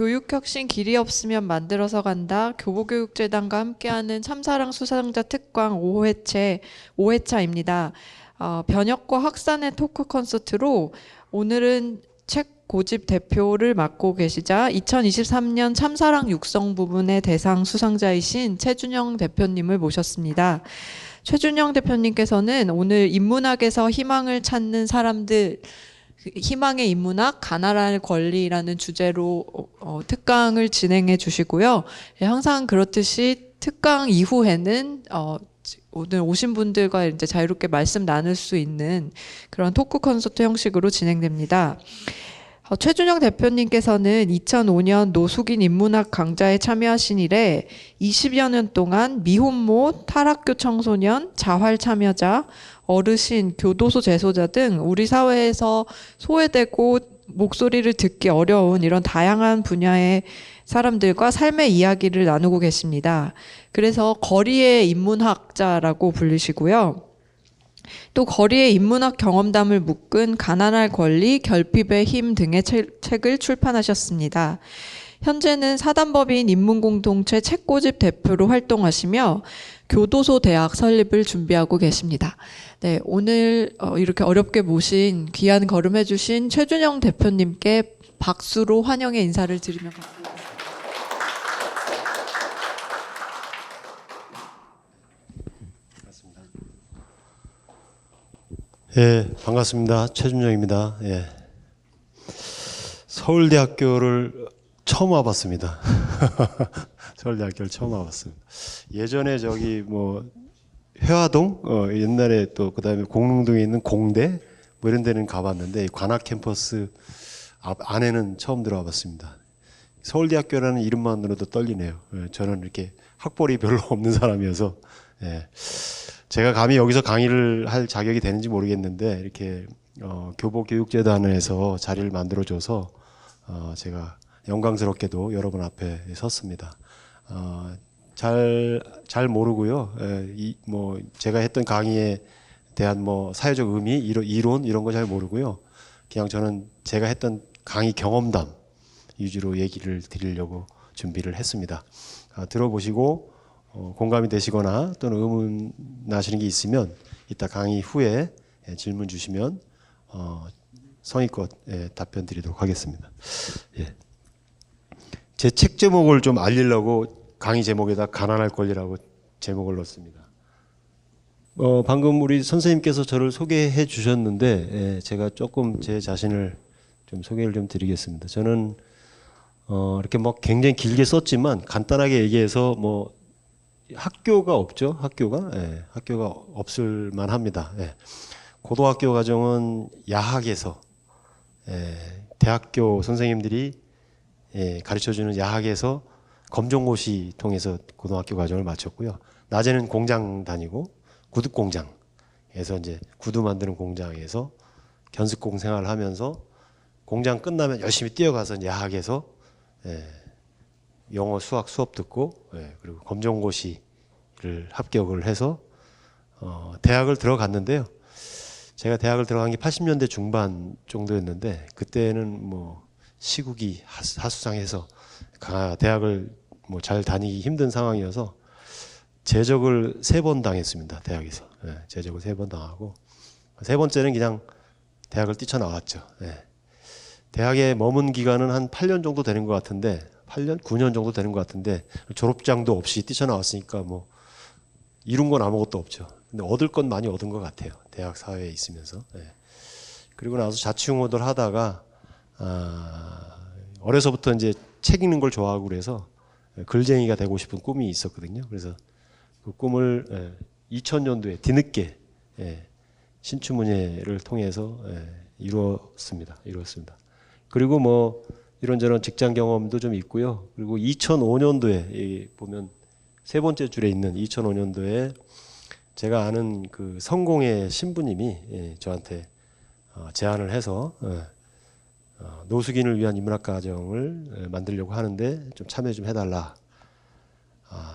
교육혁신 길이 없으면 만들어서 간다. 교보교육재단과 함께하는 참사랑 수상자 특강 5회차입니다. 변혁과 확산의 토크 콘서트로 오늘은 책 고집 대표를 맡고 계시자 2023년 참사랑 육성 부분의 대상 수상자이신 최준영 대표님을 모셨습니다. 최준영 대표님께서는 오늘 인문학에서 희망을 찾는 사람들, 희망의 인문학, 가난할 권리라는 주제로 특강을 진행해 주시고요. 항상 그렇듯이 특강 이후에는 오늘 오신 분들과 이제 자유롭게 말씀 나눌 수 있는 그런 토크 콘서트 형식으로 진행됩니다. 최준영 대표님께서는 2005년 노숙인 인문학 강좌에 참여하신 이래 20여 년 동안 미혼모, 탈학교 청소년, 자활 참여자, 어르신, 교도소 재소자 등 우리 사회에서 소외되고 목소리를 듣기 어려운 이런 다양한 분야의 사람들과 삶의 이야기를 나누고 계십니다. 그래서 거리의 인문학자라고 불리시고요. 또 거리의 인문학 경험담을 묶은 가난할 권리, 결핍의 힘 등의 책을 출판하셨습니다. 현재는 사단법인 인문공동체 책고집 대표로 활동하시며 교도소 대학 설립을 준비하고 계십니다. 네, 오늘 이렇게 어렵게 모신 귀한 걸음해 주신 최준영 대표님께 박수로 환영의 인사를 드리며 감사합니다. 예, 반갑습니다. 최준영입니다. 예. 서울대학교를 처음 와봤습니다. 서울대학교를 처음 와봤습니다. 예전에 저기 뭐 회화동, 옛날에 또 그다음에 공릉동에 있는 공대 뭐 이런 데는 가봤는데 관악 캠퍼스 안에는 처음 들어와봤습니다. 서울대학교라는 이름만으로도 떨리네요. 예, 저는 이렇게 학벌이 별로 없는 사람이어서. 예. 제가 감히 여기서 강의를 할 자격이 되는지 모르겠는데 이렇게 교보교육재단에서 자리를 만들어줘서 제가 영광스럽게도 여러분 앞에 섰습니다. 잘 모르고요. 뭐 제가 했던 강의에 대한 뭐 사회적 의미, 이론 이런 거 잘 모르고요. 그냥 저는 제가 했던 강의 경험담 위주로 얘기를 드리려고 준비를 했습니다. 들어보시고 공감이 되시거나 또는 의문 나시는 게 있으면 이따 강의 후에 질문 주시면 성의껏 답변 드리도록 하겠습니다. 예. 제 책 제목을 좀 알리려고 강의 제목에다 가난할 권리라고 제목을 넣었습니다. 방금 우리 선생님께서 저를 소개해 주셨는데 제가 조금 제 자신을 좀 소개를 좀 드리겠습니다. 저는 이렇게 뭐 굉장히 길게 썼지만 간단하게 얘기해서 뭐 학교가 없죠. 학교가 없을 만합니다. 고등학교 과정은 야학에서 대학교 선생님들이 가르쳐주는 야학에서 검정고시 통해서 고등학교 과정을 마쳤고요. 낮에는 공장 다니고 구두공장에서 이제 구두 만드는 공장에서 견습공 생활을 하면서 공장 끝나면 열심히 뛰어가서 야학에서 영어, 수학 수업 듣고 그리고 검정고시를 합격을 해서 대학을 들어갔는데요. 제가 대학을 들어간 게 80년대 중반 정도였는데 그때는 뭐 시국이 하수상해서 대학을 뭐 잘 다니기 힘든 상황이어서 제적을 3번 당했습니다. 대학에서 제적을 3번 당하고 세 번째는 그냥 대학을 뛰쳐나왔죠. 대학에 머문 기간은 한 8년 정도 되는 것 같은데 8년, 9년 정도 되는 것 같은데 졸업장도 없이 뛰쳐나왔으니까 뭐 이룬 건 아무것도 없죠. 근데 얻을 건 많이 얻은 것 같아요. 대학 사회에 있으면서. 그리고 나서 자취생활을 하다가 어려서부터 이제 책 읽는 걸 좋아하고 그래서 글쟁이가 되고 싶은 꿈이 있었거든요. 그래서 그 꿈을 2000년도에 뒤늦게 신춘문예를 통해서 이루었습니다. 그리고 뭐 이런저런 직장 경험도 좀 있고요. 그리고 2005년도에 보면 세 번째 줄에 있는 2005년도에 제가 아는 그 성공의 신부님이 저한테 제안을 해서 노숙인을 위한 인문학 과정을 만들려고 하는데 좀 참여 좀 해달라.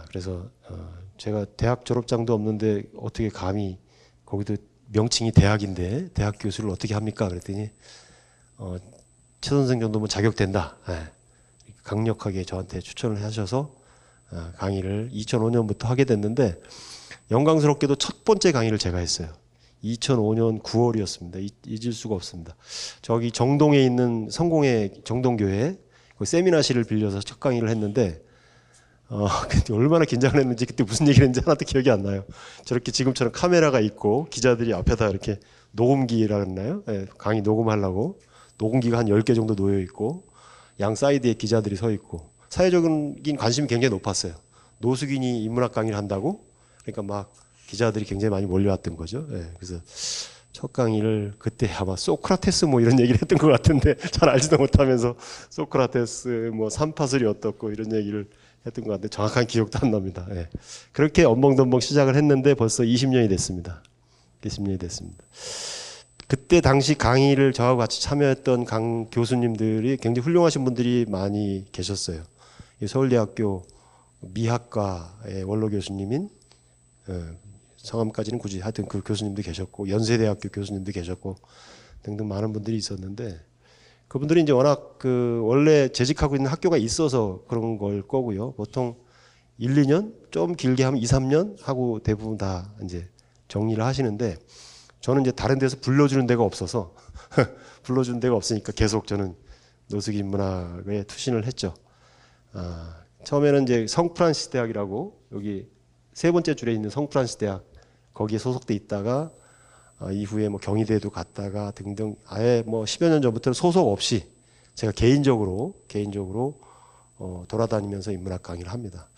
그래서 제가 대학 졸업장도 없는데 어떻게 감히 거기도 명칭이 대학인데 대학 교수를 어떻게 합니까? 그랬더니 최 선생 정도면 자격된다. 강력하게 저한테 추천을 하셔서 강의를 2005년부터 하게 됐는데 영광스럽게도 첫 번째 강의를 제가 했어요. 2005년 9월이었습니다. 잊을 수가 없습니다. 저기 정동에 있는 성공회 정동교회 그 세미나실을 빌려서 첫 강의를 했는데 그때 얼마나 긴장을 했는지 그때 무슨 얘기를 했는지 하나도 기억이 안 나요. 저렇게 지금처럼 카메라가 있고 기자들이 앞에다 이렇게 녹음기라 그랬나요? 네, 강의 녹음하려고 녹음기가 한 10개 정도 놓여 있고 양 사이드에 기자들이 서 있고 사회적인 관심이 굉장히 높았어요. 노숙인이 인문학 강의를 한다고? 그러니까 막 기자들이 굉장히 많이 몰려왔던 거죠. 네, 그래서 첫 강의를 그때 아마 소크라테스 뭐 이런 얘기를 했던 것 같은데 잘 알지도 못하면서 소크라테스 뭐 삼파술이 어떻고 이런 얘기를 했던 것 같은데 정확한 기억도 안 납니다. 네. 그렇게 엄벙덤벙 시작을 했는데 벌써 20년이 됐습니다. 20년이 됐습니다. 그때 당시 강의를 저하고 같이 참여했던 교수님들이 굉장히 훌륭하신 분들이 많이 계셨어요. 서울대학교 미학과의 원로 교수님인 성함까지는 굳이 하여튼 그 교수님도 계셨고 연세대학교 교수님도 계셨고 등등 많은 분들이 있었는데 그분들이 이제 워낙 원래 재직하고 있는 학교가 있어서 그런 걸 거고요. 보통 1, 2년 좀 길게 하면 2, 3년 하고 대부분 다 이제 정리를 하시는데 저는 이제 다른 데서 불러주는 데가 없어서 불러주는 데가 없으니까 계속 저는 노숙인 문학에 투신을 했죠. 처음에는 이제 성프란시스 대학이라고 여기 세 번째 줄에 있는 성프란시스 대학 거기에 소속돼 있다가 이후에 뭐 경희대도 갔다가 등등 아예 뭐 10여 년 전부터는 소속 없이 제가 개인적으로 돌아다니면서 인문학 강의를 합니다.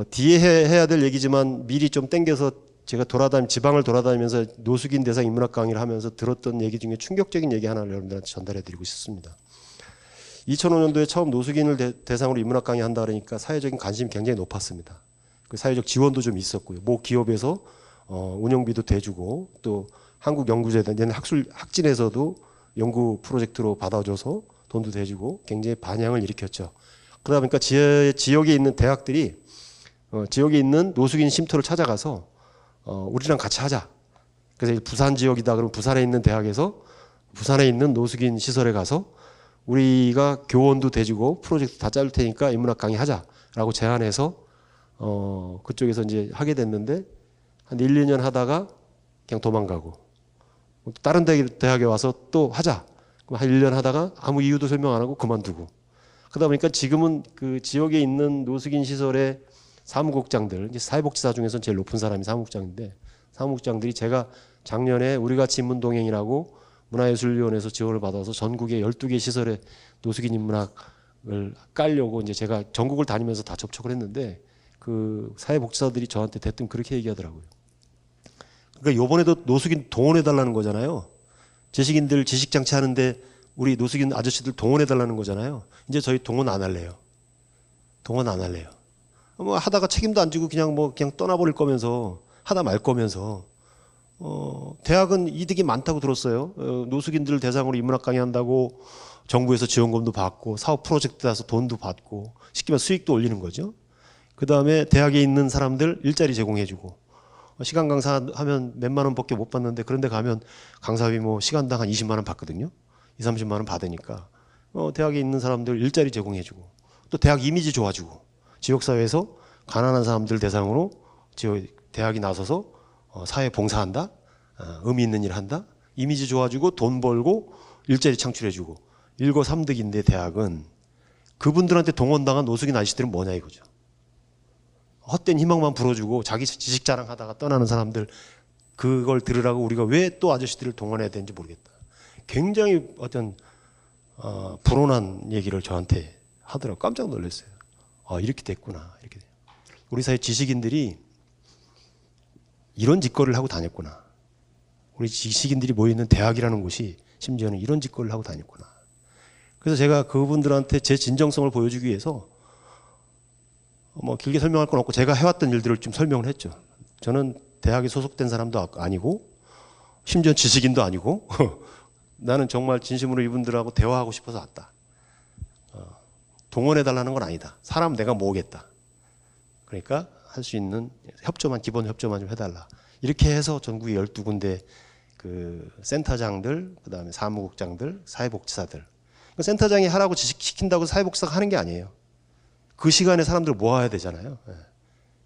뒤에 해야 될 얘기지만 미리 좀 땡겨서 제가 지방을 돌아다니면서 노숙인 대상 인문학 강의를 하면서 들었던 얘기 중에 충격적인 얘기 하나를 여러분들한테 전달해 드리고 싶습니다. 2005년도에 처음 노숙인을 대상으로 인문학 강의 한다 그러니까 사회적인 관심이 굉장히 높았습니다. 그 사회적 지원도 좀 있었고요. 모 기업에서 운영비도 대주고 또 한국연구재단 얘는 학진에서도 연구 프로젝트로 받아줘서 돈도 대주고 굉장히 반향을 일으켰죠. 그러다 보니까 지역에 있는 대학들이 지역에 있는 노숙인 쉼터를 찾아가서 우리랑 같이 하자. 그래서 부산 지역이다 그러면 부산에 있는 대학에서 부산에 있는 노숙인 시설에 가서 우리가 교원도 대주고 프로젝트 다 짤 테니까 인문학 강의 하자라고 제안해서 그쪽에서 이제 하게 됐는데 한 1, 2년 하다가 그냥 도망가고 다른 대학에 와서 또 하자. 그럼 한 1년 하다가 아무 이유도 설명 안 하고 그만두고 그러다 보니까 지금은 그 지역에 있는 노숙인 시설의 사무국장들, 이제 사회복지사 중에서는 제일 높은 사람이 사무국장인데 사무국장들이 제가 작년에 우리같이 인문동행이라고 문화예술위원회에서 지원을 받아서 전국의 12개 시설에 노숙인 인문학을 깔려고 이제 제가 전국을 다니면서 다 접촉을 했는데 그 사회복지사들이 저한테 대뜸 그렇게 얘기하더라고요. 그러니까 요번에도 노숙인 동원해 달라는 거잖아요. 지식인들 지식장치 하는데 우리 노숙인 아저씨들 동원해 달라는 거잖아요. 이제 저희 동원 안 할래요. 동원 안 할래요. 뭐 하다가 책임도 안 지고 그냥 떠나버릴 거면서 하다 말 거면서 대학은 이득이 많다고 들었어요. 노숙인들 대상으로 인문학 강의 한다고 정부에서 지원금도 받고 사업 프로젝트 가서 돈도 받고 쉽게 말해서 수익도 올리는 거죠. 그 다음에 대학에 있는 사람들 일자리 제공해주고 시간 강사하면 몇만 원밖에 못 받는데 그런데 가면 강사비 뭐 시간당 한 20만 원 받거든요. 2, 30만 원 받으니까 대학에 있는 사람들 일자리 제공해주고 또 대학 이미지 좋아주고 지역사회에서 가난한 사람들 대상으로 대학이 나서서 사회 봉사한다, 의미 있는 일 한다, 이미지 좋아주고 돈 벌고 일자리 창출해주고 일거삼득인데 대학은 그분들한테 동원당한 노숙인 아저씨들은 뭐냐 이거죠. 헛된 희망만 불어주고 자기 지식 자랑하다가 떠나는 사람들 그걸 들으라고 우리가 왜 또 아저씨들을 동원해야 되는지 모르겠다. 굉장히 어떤 불온한 얘기를 저한테 하더라고요. 깜짝 놀랐어요. 이렇게 됐구나. 이렇게 돼요. 우리 사회 지식인들이 이런 짓거리를 하고 다녔구나. 우리 지식인들이 모여있는 대학이라는 곳이 심지어는 이런 짓거리를 하고 다녔구나. 그래서 제가 그분들한테 제 진정성을 보여주기 위해서 뭐 길게 설명할 건 없고 제가 해왔던 일들을 좀 설명을 했죠. 저는 대학에 소속된 사람도 아니고 심지어 지식인도 아니고 나는 정말 진심으로 이분들하고 대화하고 싶어서 왔다. 동원해달라는 건 아니다. 사람 내가 모으겠다. 그러니까 할 수 있는 기본 협조만 좀 해달라. 이렇게 해서 전국에 12군데 그 센터장들, 그 다음에 사무국장들, 사회복지사들. 센터장이 하라고 시킨다고 사회복지사가 하는 게 아니에요. 그 시간에 사람들 모아야 되잖아요. 예.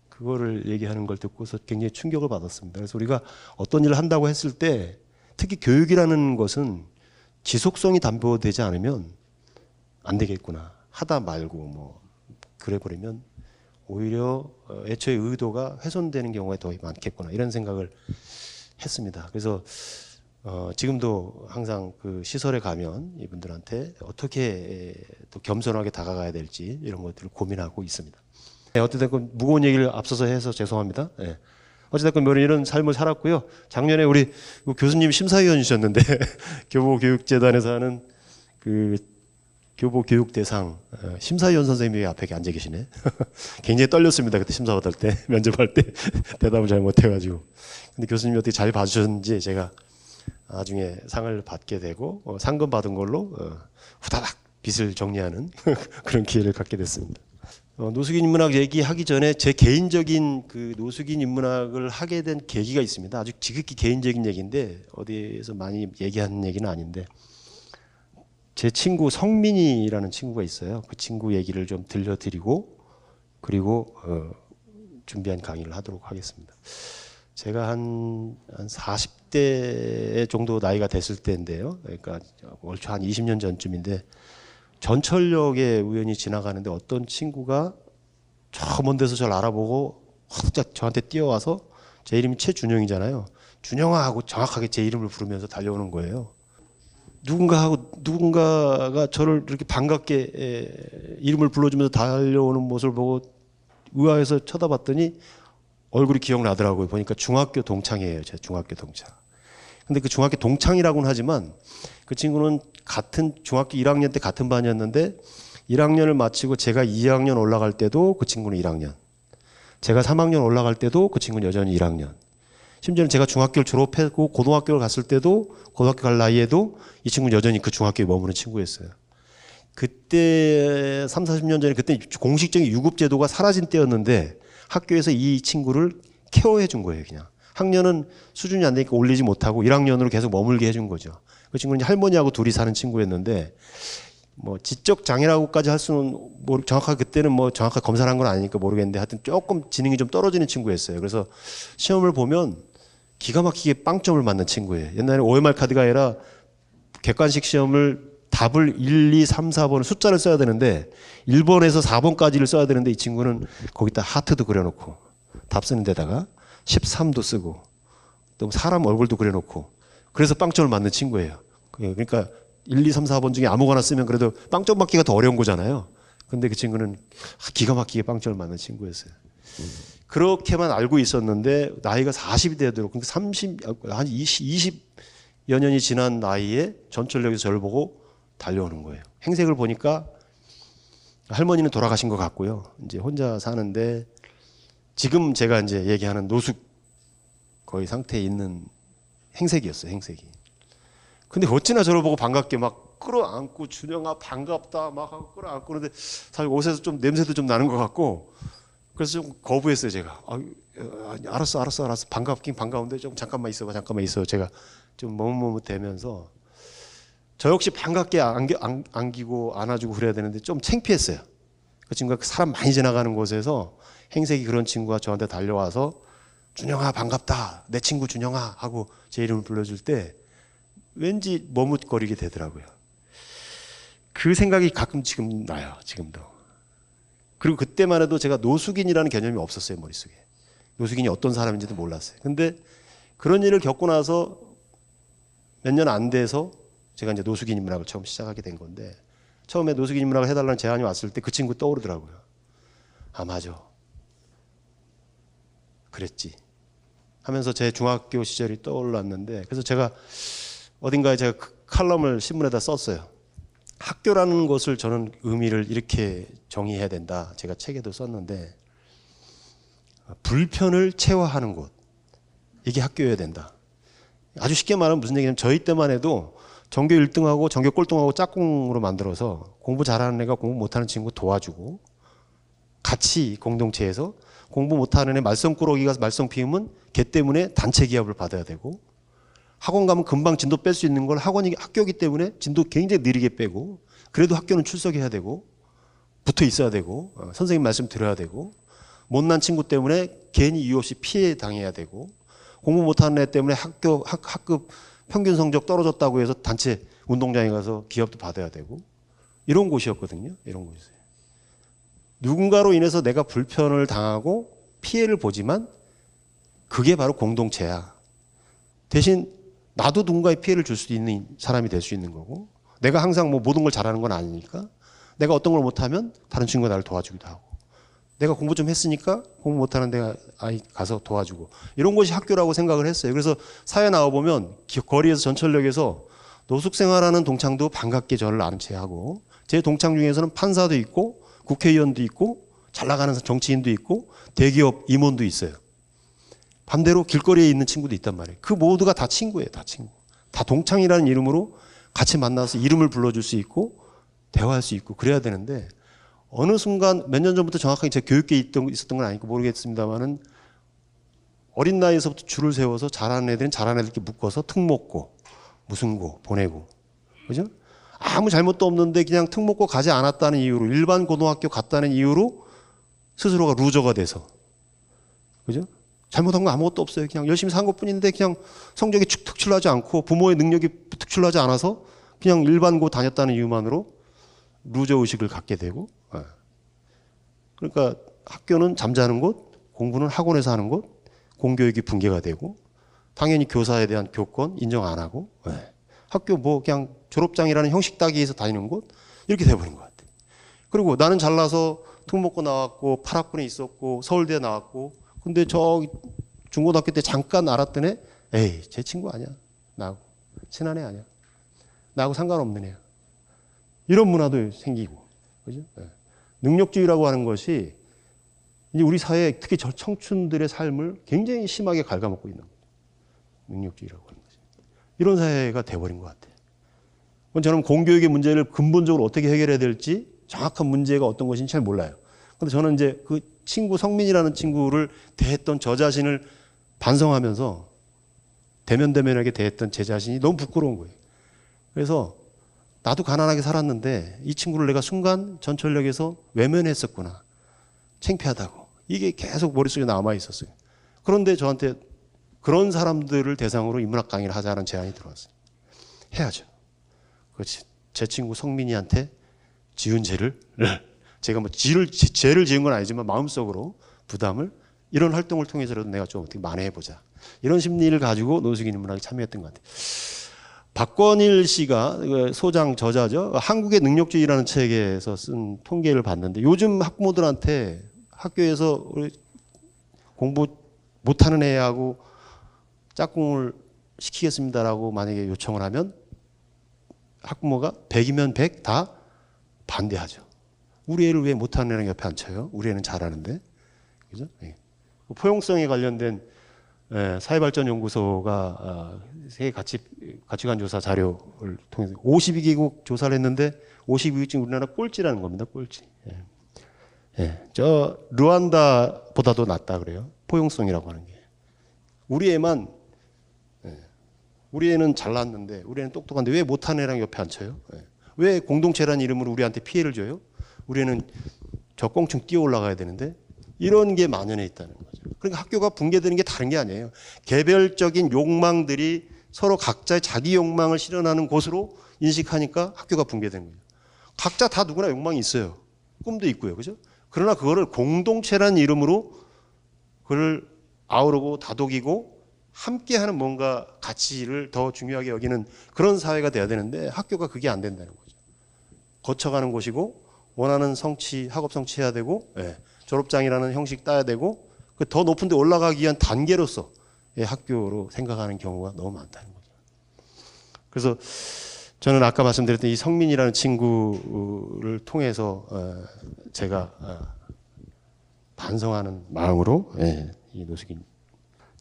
그거를 얘기하는 걸 듣고서 굉장히 충격을 받았습니다. 그래서 우리가 어떤 일을 한다고 했을 때 특히 교육이라는 것은 지속성이 담보되지 않으면 안 되겠구나. 하다 말고 뭐 그래 버리면 오히려 애초에 의도가 훼손되는 경우가 더 많겠구나. 이런 생각을 했습니다. 그래서 지금도 항상 그 시설에 가면 이분들한테 어떻게 또 겸손하게 다가가야 될지 이런 것들을 고민하고 있습니다. 네, 어쨌든 무거운 얘기를 앞서서 해서 죄송합니다. 네. 어쨌든 이런 삶을 살았고요. 작년에 우리 교수님 심사위원이셨는데 교보교육재단에서 하는 그 교보교육대상 심사위원 선생님이 앞에 앉아 계시네. 굉장히 떨렸습니다. 그때 심사 받을 때 면접할 때 대답을 잘 못해가지고. 근데 교수님이 어떻게 잘 봐주셨는지 제가 나중에 상을 받게 되고 상금 받은 걸로 후다닥 빚을 정리하는 그런 기회를 갖게 됐습니다. 노숙인 인문학 얘기하기 전에 제 개인적인 그 노숙인 인문학을 하게 된 계기가 있습니다. 아주 지극히 개인적인 얘기인데 어디에서 많이 얘기하는 얘기는 아닌데 제 친구 성민이라는 친구가 있어요. 그 친구 얘기를 좀 들려드리고 그리고 준비한 강의를 하도록 하겠습니다. 제가 한 40대 정도 나이가 됐을 때인데요. 그러니까 얼추 한 20년 전쯤인데 전철역에 우연히 지나가는데 어떤 친구가 저 먼 데서 저를 알아보고 확 저한테 뛰어와서 제 이름이 최준영이잖아요. 준영아 하고 정확하게 제 이름을 부르면서 달려오는 거예요. 누군가가 저를 이렇게 반갑게 이름을 불러주면서 달려오는 모습을 보고 의아해서 쳐다봤더니 얼굴이 기억나더라고요. 보니까 중학교 동창이에요. 제 중학교 동창. 근데 그 중학교 동창이라고는 하지만 그 친구는 같은 중학교 1학년 때 같은 반이었는데 1학년을 마치고 제가 2학년 올라갈 때도 그 친구는 1학년. 제가 3학년 올라갈 때도 그 친구는 여전히 1학년. 심지어는 제가 중학교를 졸업했고 고등학교를 갔을 때도 고등학교 갈 나이에도 이 친구는 여전히 그 중학교에 머무는 친구였어요. 그때 3, 40년 전에 그때 공식적인 유급제도가 사라진 때였는데 학교에서 이 친구를 케어해 준 거예요. 그냥 학년은 수준이 안 되니까 올리지 못하고 1학년으로 계속 머물게 해준 거죠. 그 친구는 할머니하고 둘이 사는 친구였는데 뭐 지적 장애라고까지 할 수는 정확하게 그때는 뭐 정확하게 검사를 한 건 아니니까 모르겠는데 하여튼 조금 지능이 좀 떨어지는 친구였어요. 그래서 시험을 보면 기가 막히게 빵점을 맞는 친구예요. 옛날에 OMR 카드가 아니라 객관식 시험을 답을 1, 2, 3, 4번 숫자를 써야 되는데 1번에서 4번까지를 써야 되는데 이 친구는 거기다 하트도 그려놓고 답 쓰는 데다가 13도 쓰고 또 사람 얼굴도 그려놓고 그래서 빵점을 맞는 친구예요. 그러니까 1, 2, 3, 4번 중에 아무거나 쓰면 그래도 빵점 맞기가 더 어려운 거잖아요. 근데 그 친구는 기가 막히게 빵점을 맞는 친구였어요. 그렇게만 알고 있었는데 나이가 40이 되도록 그러니까 한 20여 년이 지난 나이에 전철역에서 저를 보고 달려오는 거예요. 행색을 보니까 할머니는 돌아가신 것 같고요. 이제 혼자 사는데 지금 제가 이제 얘기하는 노숙 거의 상태에 있는 행색이었어요. 행색이. 근데 어찌나 저를 보고 반갑게 막 끌어안고 준영아 반갑다 막 하고 끌어안고 그런데 사실 옷에서 좀 냄새도 좀 나는 것 같고 그래서 좀 거부했어요. 제가 알았어 반갑긴 반가운데 좀 잠깐만 있어 제가 좀 머뭇머뭇대면서 저 역시 반갑게 안기고 안아주고 그래야 되는데 좀 창피했어요. 그 친구가 사람 많이 지나가는 곳에서 행색이 그런 친구가 저한테 달려와서 준영아 반갑다 내 친구 준영아 하고 제 이름을 불러줄 때 왠지 머뭇거리게 되더라고요. 그 생각이 가끔 지금 나요. 지금도. 그리고 그때만 해도 제가 노숙인이라는 개념이 없었어요. 머릿속에. 노숙인이 어떤 사람인지도 몰랐어요. 근데 그런 일을 겪고 나서 몇 년 안 돼서 제가 이제 노숙인 인문학을 처음 시작하게 된 건데 처음에 노숙인 인문학을 해달라는 제안이 왔을 때 그 친구 떠오르더라고요. 아 맞아. 그랬지. 하면서 제 중학교 시절이 떠올랐는데 그래서 제가 어딘가에 제가 칼럼을 신문에다 썼어요. 학교라는 것을 저는 의미를 이렇게 정의해야 된다. 제가 책에도 썼는데 불편을 체화하는 곳. 이게 학교여야 된다. 아주 쉽게 말하면 무슨 얘기냐면 저희 때만 해도 전교 1등하고 전교 꼴등하고 짝꿍으로 만들어서 공부 잘하는 애가 공부 못하는 친구 도와주고 같이 공동체에서 공부 못하는 애 말썽꾸러기가 말썽 피우면 걔 때문에 단체 기합을 받아야 되고 학원 가면 금방 진도 뺄 수 있는 걸 학교이기 때문에 진도 굉장히 느리게 빼고 그래도 학교는 출석해야 되고 붙어 있어야 되고 선생님 말씀 들어야 되고 못난 친구 때문에 괜히 이유 없이 피해 당해야 되고 공부 못하는 애 때문에 학급 평균 성적 떨어졌다고 해서 단체 운동장에 가서 기합도 받아야 되고 이런 곳이었거든요. 이런 곳이에요. 누군가로 인해서 내가 불편을 당하고 피해를 보지만 그게 바로 공동체야. 대신 나도 누군가의 피해를 줄 수 있는 사람이 될 수 있는 거고 내가 항상 뭐 모든 걸 잘하는 건 아니니까 내가 어떤 걸 못하면 다른 친구가 나를 도와주기도 하고 내가 공부 좀 했으니까 공부 못하는 데가 아이 가서 도와주고 이런 것이 학교라고 생각을 했어요. 그래서 사회 나와보면 거리에서 전철역에서 노숙생활하는 동창도 반갑게 저를 아는 체하고 제 동창 중에서는 판사도 있고 국회의원도 있고 잘 나가는 정치인도 있고 대기업 임원도 있어요. 반대로 길거리에 있는 친구도 있단 말이에요. 그 모두가 다 친구예요. 다 친구. 다 동창이라는 이름으로 같이 만나서 이름을 불러줄 수 있고 대화할 수 있고 그래야 되는데 어느 순간 몇 년 전부터 정확하게 제 교육계에 있었던 건 아니고 모르겠습니다만은 어린 나이에서부터 줄을 세워서 잘하는 애들은 잘하는 애들끼리 묶어서 특목고 무슨 고 보내고 그죠? 아무 잘못도 없는데 그냥 특목고 가지 않았다는 이유로 일반 고등학교 갔다는 이유로 스스로가 루저가 돼서 그죠? 잘못한 거 아무것도 없어요. 그냥 열심히 산 것뿐인데 그냥 성적이 특출나지 않고 부모의 능력이 특출나지 않아서 그냥 일반고 다녔다는 이유만으로 루저 의식을 갖게 되고 그러니까 학교는 잠자는 곳, 공부는 학원에서 하는 곳, 공교육이 붕괴가 되고 당연히 교사에 대한 교권 인정 안 하고 학교 뭐 그냥 졸업장이라는 형식 따기에서 다니는 곳 이렇게 돼버린 것 같아요. 그리고 나는 잘나서 특목고 나왔고 8학번에 있었고 서울대 나왔고 근데 저 중고등학교 때 잠깐 알았던 애 에이 제 친구 아니야 나하고 친한 애 아니야 나하고 상관없는 애야 이런 문화도 생기고 그죠? 능력주의라고 하는 것이 이제 우리 사회 특히 저 청춘들의 삶을 굉장히 심하게 갉아먹고 있는 거예요. 능력주의라고 하는 것이 이런 사회가 돼버린 것 같아요. 저는 공교육의 문제를 근본적으로 어떻게 해결해야 될지 정확한 문제가 어떤 것인지 잘 몰라요. 근데 저는 이제 그 친구 성민이라는 친구를 대했던 저 자신을 반성하면서 대면대면하게 대했던 제 자신이 너무 부끄러운 거예요. 그래서 나도 가난하게 살았는데 이 친구를 내가 순간 전철역에서 외면했었구나. 창피하다고. 이게 계속 머릿속에 남아 있었어요. 그런데 저한테 그런 사람들을 대상으로 인문학 강의를 하자는 제안이 들어왔어요. 해야죠. 그렇지. 제 친구 성민이한테 지은 죄를 제가 뭐 죄를 지은 건 아니지만 마음속으로 부담을 이런 활동을 통해서라도 내가 좀 어떻게 만회해보자. 이런 심리를 가지고 노숙인 인문학에 참여했던 것 같아요. 박권일 씨가 소장 저자죠. 한국의 능력주의라는 책에서 쓴 통계를 봤는데 요즘 학부모들한테 학교에서 공부 못하는 애하고 짝꿍을 시키겠습니다라고 만약에 요청을 하면 학부모가 100이면 100 다 반대하죠. 우리 애를 왜 못하는 애랑 옆에 앉혀요? 우리 애는 잘하는데. 그죠? 예. 포용성에 관련된 사회발전연구소가 세계 가치관 조사 자료를 통해서 52개국 조사를 했는데 52개국 중 우리나라 꼴찌라는 겁니다. 꼴찌. 예. 예. 저 르완다보다도 낫다 그래요. 포용성이라고 하는 게. 우리 애만 우리 애는 잘났는데 우리 애는 똑똑한데 왜 못하는 애랑 옆에 앉혀요? 예. 왜 공동체라는 이름으로 우리한테 피해를 줘요? 우리 애는 저 꽁충 뛰어 올라가야 되는데 이런 게 만연해 있다는 거죠. 그러니까 학교가 붕괴되는 게 다른 게 아니에요. 개별적인 욕망들이 서로 각자의 자기 욕망을 실현하는 곳으로 인식하니까 학교가 붕괴되는 거예요. 각자 다 누구나 욕망이 있어요. 꿈도 있고요. 그죠? 그러나 그거를 공동체라는 이름으로 그걸 아우르고 다독이고 함께하는 뭔가 가치를 더 중요하게 여기는 그런 사회가 돼야 되는데 학교가 그게 안 된다는 거죠. 거쳐가는 곳이고 원하는 성취, 학업 성취해야 되고 졸업장이라는 형식 따야 되고 더 높은 데 올라가기 위한 단계로서 학교로 생각하는 경우가 너무 많다는 거죠. 그래서 저는 아까 말씀드렸던 이 성민이라는 친구를 통해서 제가 반성하는 마음으로 이 노숙인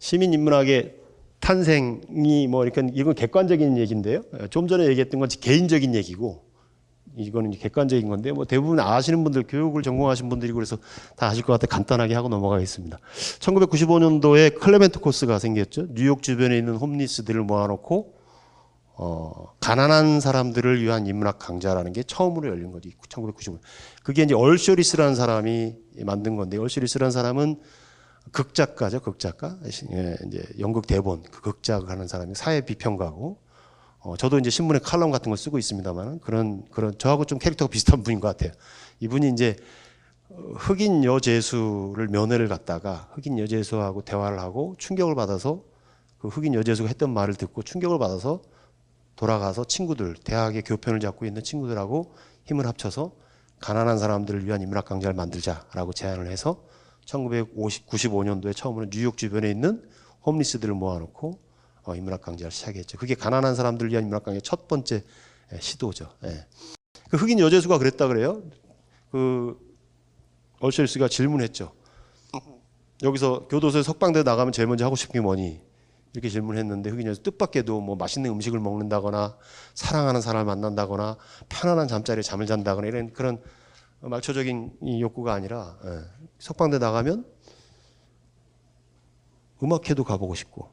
시민인문학의 탄생이 뭐 이렇게 이건 객관적인 얘기인데요. 좀 전에 얘기했던 건 개인적인 얘기고 이거는 객관적인 건데 뭐 대부분 아시는 분들 교육을 전공하신 분들이고 그래서 다 아실 것 같아 간단하게 하고 넘어가겠습니다. 1995년도에 클레멘트 코스가 생겼죠. 뉴욕 주변에 있는 홈리스들을 모아놓고 가난한 사람들을 위한 인문학 강좌라는 게 처음으로 열린 거지. 1995년. 그게 이제 얼셔리스라는 사람이 만든 건데, 얼셔리스라는 사람은 극작가죠, 극작가. 예, 이제 연극 대본, 그 극작을 하는 사람이 사회 비평가고, 저도 이제 신문에 칼럼 같은 걸 쓰고 있습니다만, 그런, 저하고 좀 캐릭터가 비슷한 분인 것 같아요. 이분이 이제 흑인 여제수를 면회를 갔다가 흑인 여제수하고 대화를 하고 충격을 받아서 그 흑인 여제수가 했던 말을 듣고 충격을 받아서 돌아가서 친구들, 대학의 교편을 잡고 있는 친구들하고 힘을 합쳐서 가난한 사람들을 위한 인문학 강좌를 만들자라고 제안을 해서 1995년도에 처음으로 뉴욕 주변에 있는 홈리스들을 모아놓고 인문학 강좌를 시작했죠. 그게 가난한 사람들을 위한 인문학 강좌의 첫 번째 시도죠. 예. 그 흑인 여제수가 그랬다 그래요. 그 얼셔리스가 질문했죠. 여기서 교도소에 석방돼 나가면 제일 먼저 하고 싶은 게 뭐니? 이렇게 질문했는데 흑인 여제수 뜻밖에도 뭐 맛있는 음식을 먹는다거나 사랑하는 사람을 만난다거나 편안한 잠자리에 잠을 잔다거나 이런 그런 말초적인 욕구가 아니라 석방돼 나가면 음악회도 가보고 싶고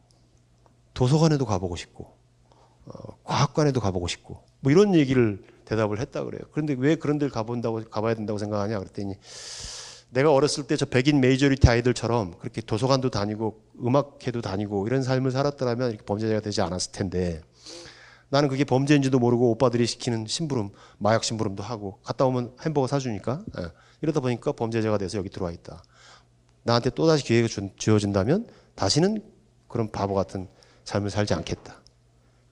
도서관에도 가보고 싶고 과학관에도 가보고 싶고 뭐 이런 얘기를 대답을 했다 그래요. 그런데 왜 그런 데를 가봐야 된다고 생각하냐 그랬더니 내가 어렸을 때 저 백인 메이저리티 아이들처럼 그렇게 도서관도 다니고 음악회도 다니고 이런 삶을 살았더라면 이렇게 범죄자가 되지 않았을 텐데 나는 그게 범죄인지도 모르고 오빠들이 시키는 심부름, 마약 심부름도 하고 갔다 오면 햄버거 사주니까 이러다 보니까 범죄자가 돼서 여기 들어와 있다. 나한테 또다시 기회가 주어진다면 다시는 그런 바보 같은 삶을 살지 않겠다.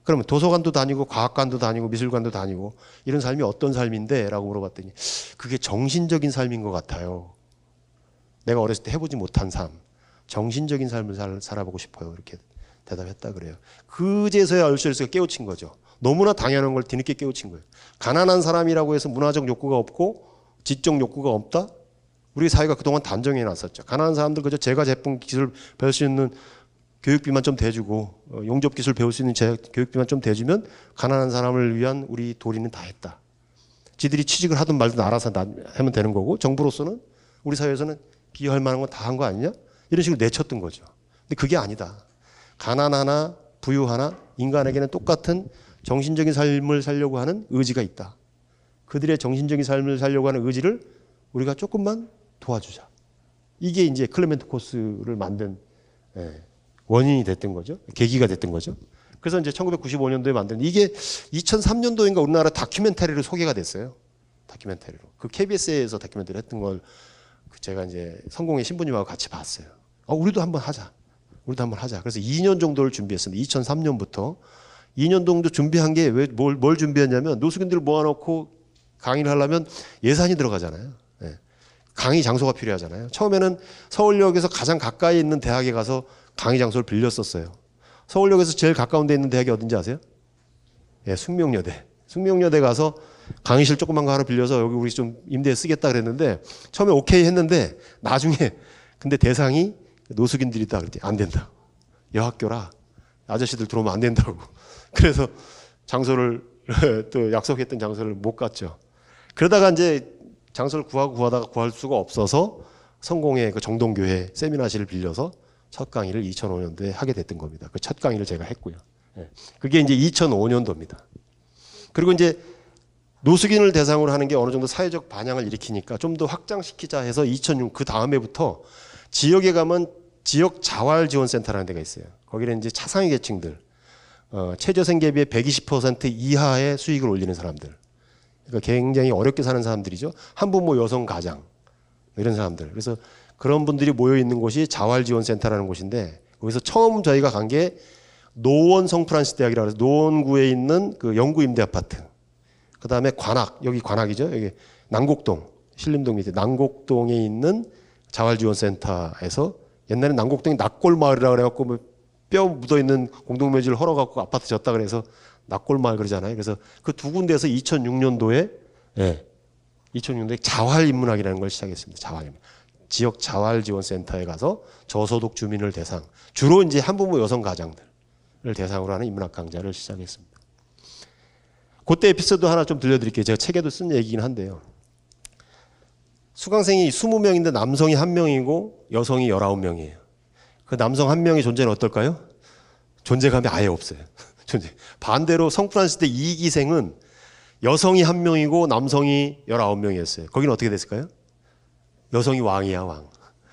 그러면 도서관도 다니고 과학관도 다니고 미술관도 다니고 이런 삶이 어떤 삶인데? 라고 물어봤더니 그게 정신적인 삶인 것 같아요. 내가 어렸을 때 해보지 못한 삶, 정신적인 삶을 살아보고 싶어요. 이렇게 대답했다 그래요. 그제서야 얼셔리스가 깨우친 거죠. 너무나 당연한 걸 뒤늦게 깨우친 거예요. 가난한 사람이라고 해서 문화적 욕구가 없고 지적 욕구가 없다? 우리 사회가 그동안 단정해 놨었죠. 가난한 사람들 그저 제과 제품 기술 배울 수 있는 교육비만 좀 대주고 용접 기술 배울 수 있는 교육비만 좀 대주면 가난한 사람을 위한 우리 도리는 다 했다. 지들이 취직을 하든 말든 알아서 하면 되는 거고 정부로서는 우리 사회에서는 기여할 만한 건 다 한 거 아니냐? 이런 식으로 내쳤던 거죠. 근데 그게 아니다. 가난하나 부유하나 인간에게는 똑같은 정신적인 삶을 살려고 하는 의지가 있다. 그들의 정신적인 삶을 살려고 하는 의지를 우리가 조금만 도와주자. 이게 이제 클레멘트 코스를 만든 원인이 됐던 거죠. 계기가 됐던 거죠. 그래서 이제 1995년도에 만든 이게 2003년도인가 우리나라 다큐멘터리로 소개가 됐어요. 다큐멘터리로. 그 KBS에서 다큐멘터리 했던 걸 제가 이제 성공의 신부님하고 같이 봤어요. 우리도 한번 하자. 우리도 한번 하자. 그래서 2년 정도를 준비했습니다. 2003년부터 2년 정도 준비한 게 뭘 준비했냐면 노숙인들을 모아놓고 강의를 하려면 예산이 들어가잖아요. 강의 장소가 필요하잖아요. 처음에는 서울역에서 가장 가까이 있는 대학에 가서 강의 장소를 빌렸었어요. 서울역에서 제일 가까운 데 있는 대학이 어딘지 아세요? 숙명여대. 숙명여대 가서 강의실 조그만 거 하나 빌려서 여기 우리 좀 임대에 쓰겠다 그랬는데 처음에 오케이 했는데 나중에 근데 대상이 노숙인들이다 그랬더니 안 된다. 여학교라 아저씨들 들어오면 안 된다고. 그래서 장소를 또 약속했던 장소를 못 갔죠. 그러다가 이제 장소를 구하다가 구할 수가 없어서 성공의 그 정동교회 세미나실을 빌려서 첫 강의를 2005년도에 하게 됐던 겁니다. 그 첫 강의를 제가 했고요. 그게 이제 2005년도입니다. 그리고 이제 노숙인을 대상으로 하는 게 어느 정도 사회적 반향을 일으키니까 좀 더 확장시키자 해서 2006 그 다음에부터 지역에 가면 지역 자활지원센터라는 데가 있어요. 거기는 이제 차상위 계층들, 최저생계비의 120% 이하의 수익을 올리는 사람들. 그러니까 굉장히 어렵게 사는 사람들이죠. 한부모 여성 가장 이런 사람들. 그래서 그런 분들이 모여 있는 곳이 자활지원센터라는 곳인데 거기서 처음 저희가 간 게 노원 성프란시스 대학이라고 해서 노원구에 있는 그 영구 임대 아파트. 그 다음에 관악, 여기 관악이죠. 여기 난곡동, 신림동 밑에 난곡동에 있는 자활지원센터에서 옛날에 난곡동이 낙골마을이라고 그래갖고 뭐 뼈 묻어있는 공동묘지를 헐어갖고 아파트 졌다 그래서 낙골마을 그러잖아요. 그래서 그 두 군데에서 2006년도에 자활인문학이라는 걸 시작했습니다. 자활인문학. 지역 자활지원센터에 가서 저소득 주민을 대상, 주로 이제 한부모 여성 가장들을 대상으로 하는 인문학 강좌를 시작했습니다. 그때 에피소드 하나 좀 들려드릴게요. 제가 책에도 쓴 얘기긴 한데요. 수강생이 20명인데 남성이 1명이고 여성이 19명이에요. 그 남성 1명의 존재는 어떨까요? 존재감이 아예 없어요. 존재. 반대로 성프란시스 대 이기생은 여성이 1명이고 남성이 19명이었어요. 거기는 어떻게 됐을까요? 여성이 왕이야, 왕.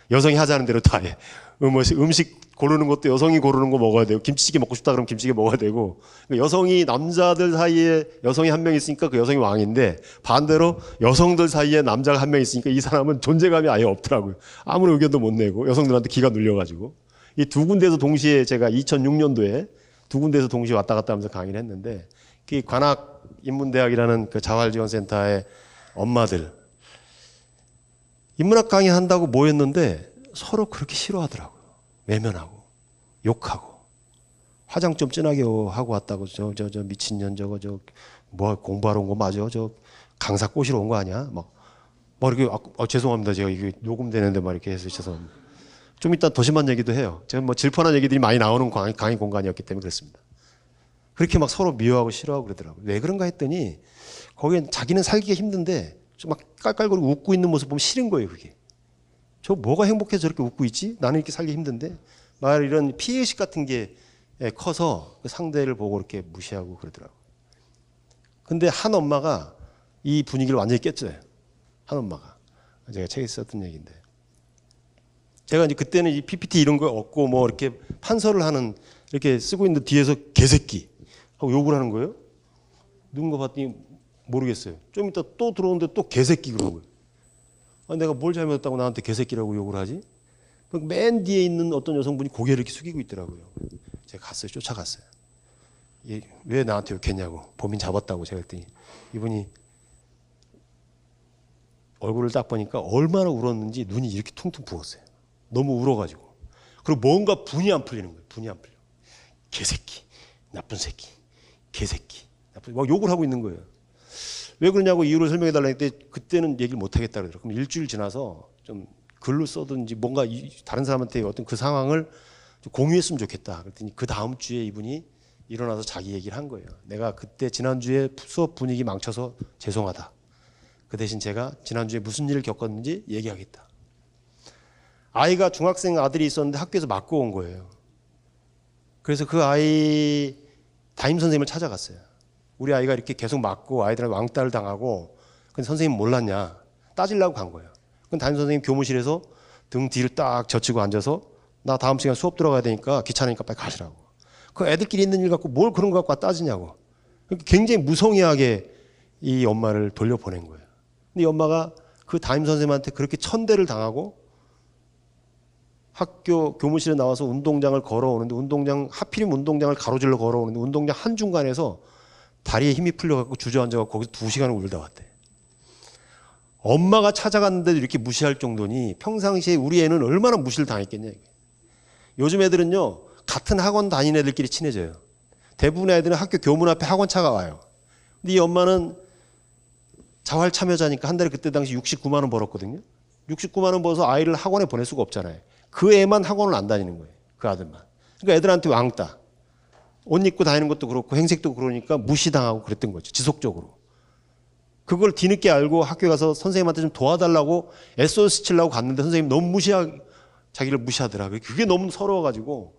여성이 하자는 대로 다 해. 음식 고르는 것도 여성이 고르는 거 먹어야 되고, 김치찌개 먹고 싶다 그러면 김치찌개 먹어야 되고, 여성이, 남자들 사이에 여성이 1명 있으니까 그 여성이 왕인데, 반대로 여성들 사이에 남자가 1명 있으니까 이 사람은 존재감이 아예 없더라고요. 아무런 의견도 못 내고 여성들한테 기가 눌려가지고. 이 두 군데에서 동시에 제가 2006년도에 두 군데에서 동시에 왔다 갔다 하면서 강의를 했는데, 그 관악인문대학이라는 그 자활지원센터의 엄마들, 인문학 강의 한다고 모였는데 서로 그렇게 싫어하더라고요. 외면하고 욕하고 화장 좀 진하게 하고 왔다고 저 미친년 저거 뭐 공부하러 온 거 맞아? 저 강사 꼬시러 온 거 아니야? 막 이렇게 죄송합니다. 제가 이게 녹음되는데 막 이렇게 해서 죄송합니다. 좀 이따 더 심한 얘기도 해요. 제가 뭐 질펀한 얘기들이 많이 나오는 강의 공간이었기 때문에 그렇습니다. 그렇게 막 서로 미워하고 싫어하고 그러더라고요. 왜 그런가 했더니 거기엔 자기는 살기가 힘든데 막 깔깔거리고 웃고 있는 모습 보면 싫은 거예요. 그게. 저 뭐가 행복해서 저렇게 웃고 있지? 나는 이렇게 살기 힘든데? 막 이런 피해의식 같은 게 커서 그 상대를 보고 이렇게 무시하고 그러더라고요. 근데 한 엄마가 이 분위기를 완전히 깼어요. 한 엄마가. 제가 책에 썼던 얘기인데. 제가 이제 그때는 이 PPT 이런 거 없고 뭐 이렇게 판서를 하는 이렇게 쓰고 있는데 뒤에서 개새끼 하고 욕을 하는 거예요. 누군가 봤더니 모르겠어요. 좀 이따 또 들어오는데 또 개새끼 그러는 거예요. 내가 뭘 잘못했다고 나한테 개새끼라고 욕을 하지? 맨 뒤에 있는 어떤 여성분이 고개를 이렇게 숙이고 있더라고요. 제가 갔어요. 쫓아갔어요. 왜 나한테 욕했냐고. 범인 잡았다고 제가 했더니 이분이 얼굴을 딱 보니까 얼마나 울었는지 눈이 이렇게 퉁퉁 부었어요. 너무 울어가지고. 그리고 뭔가 분이 안 풀리는 거예요. 분이 안 풀려. 개새끼, 나쁜 새끼, 개새끼, 나쁜 막 욕을 하고 있는 거예요. 왜 그러냐고 이유를 설명해 달라고 했는데 그때는 얘기를 못 하겠다 그러더라고요. 그럼 일주일 지나서 좀 글로 써든지 뭔가 다른 사람한테 어떤 그 상황을 좀 공유했으면 좋겠다. 그랬더니 그 다음 주에 이분이 일어나서 자기 얘기를 한 거예요. 내가 그때 지난주에 수업 분위기 망쳐서 죄송하다. 그 대신 제가 지난주에 무슨 일을 겪었는지 얘기하겠다. 아이가 중학생 아들이 있었는데 학교에서 맞고 온 거예요. 그래서 그 아이 담임 선생님을 찾아갔어요. 우리 아이가 이렇게 계속 맞고 아이들한테 왕따를 당하고 근데 선생님 몰랐냐 따지려고 간 거예요. 그럼 담임 선생님 교무실에서 등 뒤를 딱 젖히고 앉아서 나 다음 시간 수업 들어가야 되니까 귀찮으니까 빨리 가시라고. 그 애들끼리 있는 일 갖고 뭘 그런 거 갖고 따지냐고. 굉장히 무성의하게 이 엄마를 돌려보낸 거예요. 근데 이 엄마가 그 담임 선생님한테 그렇게 천대를 당하고 학교 교무실에 나와서 운동장을 걸어오는데 하필이면 운동장을 가로질러 걸어오는데 운동장 한중간에서 다리에 힘이 풀려갖고 주저앉아갖고 거기서 2시간을 울다 왔대. 엄마가 찾아갔는데도 이렇게 무시할 정도니 평상시에 우리 애는 얼마나 무시를 당했겠냐. 이게. 요즘 애들은요 같은 학원 다니는 애들끼리 친해져요. 대부분의 애들은 학교 교문 앞에 학원차가 와요. 근데 이 엄마는 자활 참여자니까 한 달에 그때 당시 69만 원 벌었거든요. 69만 원 벌어서 아이를 학원에 보낼 수가 없잖아요. 그 애만 학원을 안 다니는 거예요. 그 아들만. 그러니까 애들한테 왕따. 옷 입고 다니는 것도 그렇고 행색도 그러니까 무시당하고 그랬던 거죠. 지속적으로. 그걸 뒤늦게 알고 학교에 가서 선생님한테 좀 도와달라고 SOS 치려고 갔는데 선생님 너무 자기를 무시하더라고요. 그게 너무 서러워가지고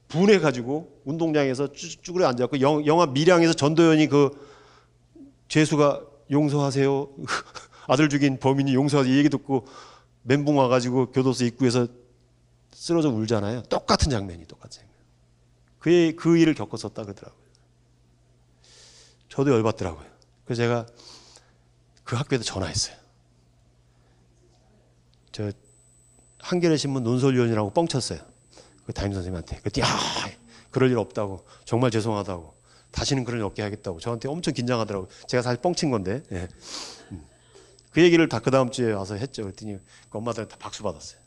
분해가지고 운동장에서 쭈그려 앉아갖고 영화 밀양에서 전도연이 그 죄수가 용서하세요. 아들 죽인 범인이 용서하세요. 이 얘기 듣고 멘붕 와가지고 교도소 입구에서 쓰러져 울잖아요. 똑같은 장면. 그 일을 겪었었다 그러더라고요. 저도 열받더라고요. 그래서 제가 그 학교에도 전화했어요. 저 한겨레 신문 논설위원이라고 뻥쳤어요. 그 담임 선생님한테. 그랬더니 그럴 일 없다고. 정말 죄송하다고. 다시는 그런 일 없게 하겠다고. 저한테 엄청 긴장하더라고요. 제가 사실 뻥친 건데. 예. 그 얘기를 다 그 다음 주에 와서 했죠. 그랬더니 그 엄마들한테 다 박수 받았어요.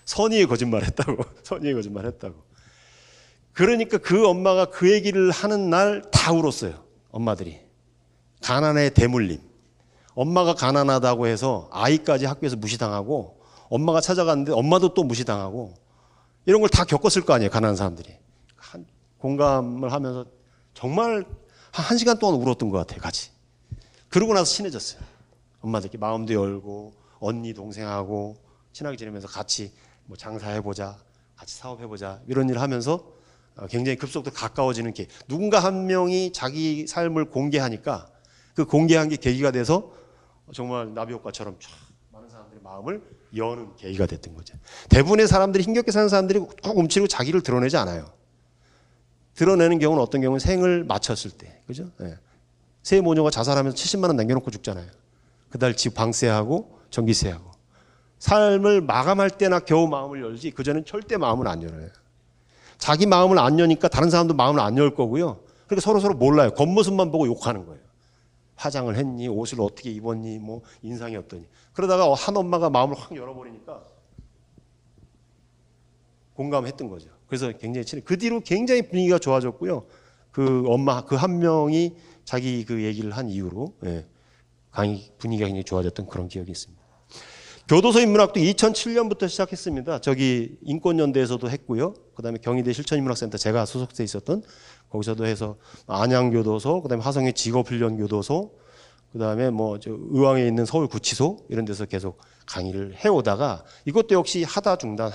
선의의 거짓말 했다고. 선의의 거짓말 했다고. 그러니까 그 엄마가 그 얘기를 하는 날 다 울었어요. 엄마들이. 가난의 대물림. 엄마가 가난하다고 해서 아이까지 학교에서 무시당하고 엄마가 찾아갔는데 엄마도 또 무시당하고 이런 걸 다 겪었을 거 아니에요. 가난한 사람들이. 공감을 하면서 정말 한 시간 동안 울었던 것 같아요. 같이. 그러고 나서 친해졌어요. 엄마들끼리 마음도 열고 언니 동생하고 친하게 지내면서 같이 뭐 장사해보자. 같이 사업해보자. 이런 일 하면서 굉장히 급속도로 가까워지는 계기. 누군가 한 명이 자기 삶을 공개하니까 그 공개한 게 계기가 돼서 정말 나비 효과처럼 많은 사람들의 마음을 여는 계기가 됐던 거죠. 대부분의 사람들이, 힘겹게 사는 사람들이 꼭 움츠리고 자기를 드러내지 않아요. 드러내는 경우는 어떤 경우는 생을 마쳤을 때, 그죠? 예. 새 모녀가 자살하면서 70만 원 남겨놓고 죽잖아요. 그달 집 방세하고 전기세하고. 삶을 마감할 때나 겨우 마음을 열지 그전엔 절대 마음을 안 열어요. 자기 마음을 안 여니까 다른 사람도 마음을 안 열 거고요. 그러니까 서로 몰라요. 겉모습만 보고 욕하는 거예요. 화장을 했니? 옷을 어떻게 입었니? 뭐 인상이 어떠니? 그러다가 한 엄마가 마음을 확 열어버리니까 공감했던 거죠. 그래서 굉장히 친해. 그 뒤로 굉장히 분위기가 좋아졌고요. 그 엄마 그 한 명이 자기 그 얘기를 한 이후로 분위기가 굉장히 좋아졌던 그런 기억이 있습니다. 교도소 인문학도 2007년부터 시작했습니다. 저기 인권연대에서도 했고요. 그다음에 경희대 실천인문학센터 제가 소속돼 있었던 거기서도 해서 안양교도소, 그다음에 화성의 직업훈련교도소, 그다음에 뭐 저 의왕에 있는 서울구치소 이런 데서 계속 강의를 해오다가 이것도 역시 하다 중단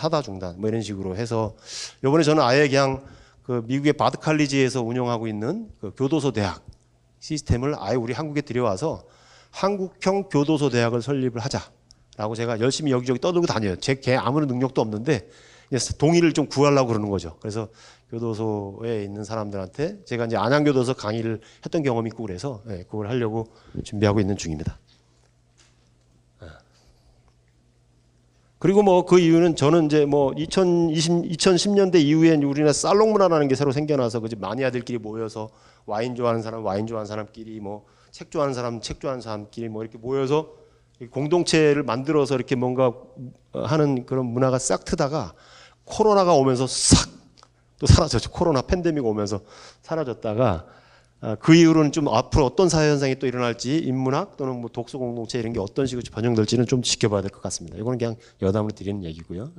뭐 이런 식으로 해서 이번에 저는 아예 그냥 그 미국의 바드 칼리지에서 운영하고 있는 그 교도소 대학 시스템을 아예 우리 한국에 들여와서 한국형 교도소 대학을 설립을 하자라고 제가 열심히 여기저기 떠들고 다녀요. 제 아무런 능력도 없는데 동의를 좀 구하려고 그러는 거죠. 그래서 교도소에 있는 사람들한테 제가 이제 안양교도소 강의를 했던 경험이 있고 그래서 그걸 하려고 준비하고 있는 중입니다. 그리고 뭐 그 이유는 저는 이제 뭐 2010년대 이후에 우리나라 살롱 문화라는 게 새로 생겨나서 그지 마니아들끼리 모여서 와인 좋아하는 사람끼리 뭐 책 좋아하는 사람끼리 뭐 이렇게 모여서 공동체를 만들어서 이렇게 뭔가 하는 그런 문화가 싹 트다가 코로나가 오면서 싹 또 사라졌죠. 코로나 팬데믹 오면서 사라졌다가 그 이후로는 좀 앞으로 어떤 사회 현상이 또 일어날지 인문학 또는 뭐 독서 공동체 이런 게 어떤 식으로 번영될지는 좀 지켜봐야 될 것 같습니다. 이거는 그냥 여담으로 드리는 얘기고요.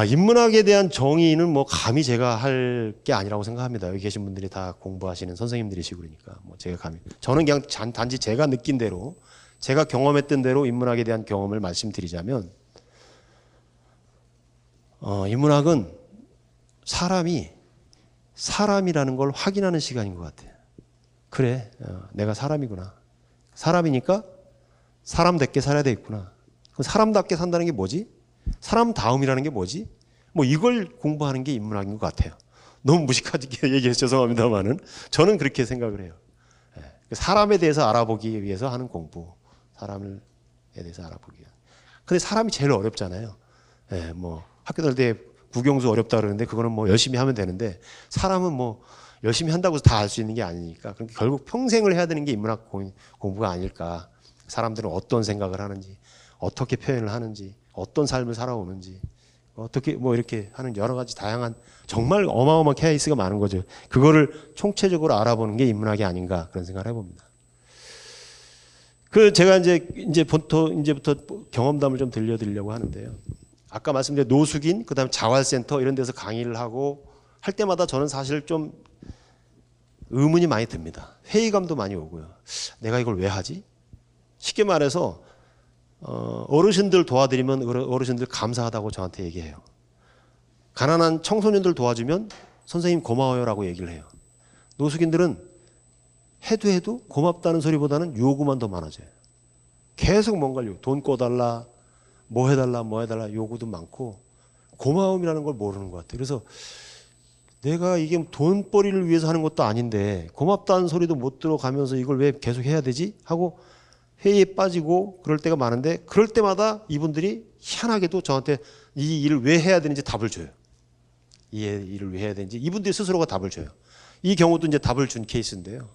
인문학에 대한 정의는 뭐 감히 제가 할 게 아니라고 생각합니다. 여기 계신 분들이 다 공부하시는 선생님들이시고 그러니까 뭐 제가 감히 저는 그냥 단지 제가 느낀 대로 제가 경험했던 대로 인문학에 대한 경험을 말씀드리자면 인문학은 사람이라는 걸 확인하는 시간인 것 같아요. 그래, 내가 사람이구나. 사람이니까 사람답게 살아야 되겠구나. 그럼 사람답게 산다는 게 뭐지? 사람다움이라는 게 뭐지? 뭐 이걸 공부하는 게 인문학인 것 같아요. 너무 무식하게 얘기해서 죄송합니다만은 저는 그렇게 생각을 해요. 사람에 대해서 알아보기 위해서 하는 공부, 사람에 대해서 알아보기 위해서. 근데 사람이 제일 어렵잖아요. 뭐 학교 다닐 때 국영수 어렵다 그러는데 그거는 뭐 열심히 하면 되는데 사람은 뭐 열심히 한다고 해서 다 알 수 있는 게 아니니까 그러니까 결국 평생을 해야 되는 게 인문학 공부가 아닐까. 사람들은 어떤 생각을 하는지, 어떻게 표현을 하는지, 어떤 삶을 살아오는지, 어떻게 뭐 이렇게 하는 여러 가지 다양한 정말 어마어마한 케이스가 많은 거죠. 그거를 총체적으로 알아보는 게 인문학이 아닌가 그런 생각을 해봅니다. 제가 이제부터 경험담을 좀 들려드리려고 하는데요. 아까 말씀드린 노숙인, 그다음에 자활센터 이런 데서 강의를 하고 할 때마다 저는 사실 좀 의문이 많이 듭니다. 회의감도 많이 오고요. 내가 이걸 왜 하지? 쉽게 말해서 어르신들 도와드리면 어르신들 감사하다고 저한테 얘기해요. 가난한 청소년들 도와주면 선생님 고마워요라고 얘기를 해요. 노숙인들은 해도 고맙다는 소리보다는 요구만 더 많아져요. 계속 뭔가를 돈 꿔달라, 뭐 해달라 요구도 많고 고마움이라는 걸 모르는 것 같아요. 그래서 내가 이게 돈벌이를 위해서 하는 것도 아닌데 고맙다는 소리도 못 들어가면서 이걸 왜 계속 해야 되지? 하고 회의에 빠지고 그럴 때가 많은데 그럴 때마다 이분들이 희한하게도 저한테 이 일을 왜 해야 되는지 답을 줘요. 이 일을 왜 해야 되는지 이분들이 스스로가 답을 줘요. 이 경우도 이제 답을 준 케이스인데요.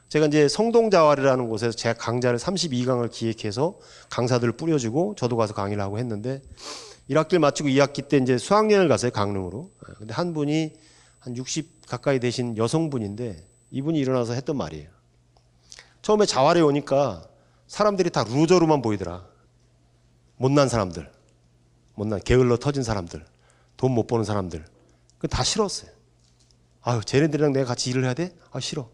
제가 이제 성동자활이라는 곳에서 제가 강좌를 32강을 기획해서 강사들을 뿌려주고 저도 가서 강의를 하고 했는데 1학기를 마치고 2학기 때 이제 수학여행을 갔어요. 강릉으로. 근데 한 분이 한 60 가까이 되신 여성분인데 이분이 일어나서 했던 말이에요. 처음에 자활에 오니까 사람들이 다 루저로만 보이더라. 못난 사람들, 게을러 터진 사람들, 돈 못 버는 사람들. 그 다 싫었어요. 아유, 쟤네들이랑 내가 같이 일을 해야 돼? 아, 싫어.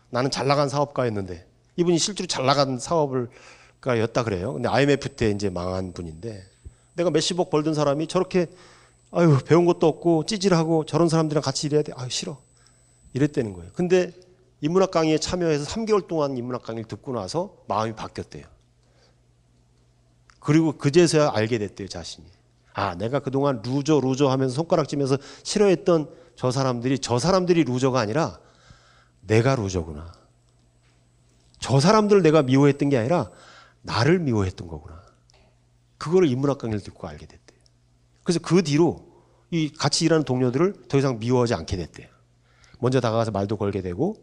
나는 잘 나간 사업가였는데 이분이 실제로 잘 나간 사업가였다 그래요. 근데 IMF 때 이제 망한 분인데 내가 몇십억 벌던 사람이 저렇게 아유, 배운 것도 없고 찌질하고 저런 사람들이랑 같이 일해야 돼. 아유, 싫어. 이랬다는 거예요. 근데 인문학 강의에 참여해서 3개월 동안 인문학 강의를 듣고 나서 마음이 바뀌었대요. 그리고 그제서야 알게 됐대요, 자신이. 아, 내가 그동안 루저 하면서 손가락질면서 싫어했던 저 사람들이 루저가 아니라 내가 루저구나. 저 사람들을 내가 미워했던 게 아니라 나를 미워했던 거구나. 그거를 인문학 강의를 듣고 알게 됐대요. 그래서 그 뒤로 이 같이 일하는 동료들을 더 이상 미워하지 않게 됐대요. 먼저 다가가서 말도 걸게 되고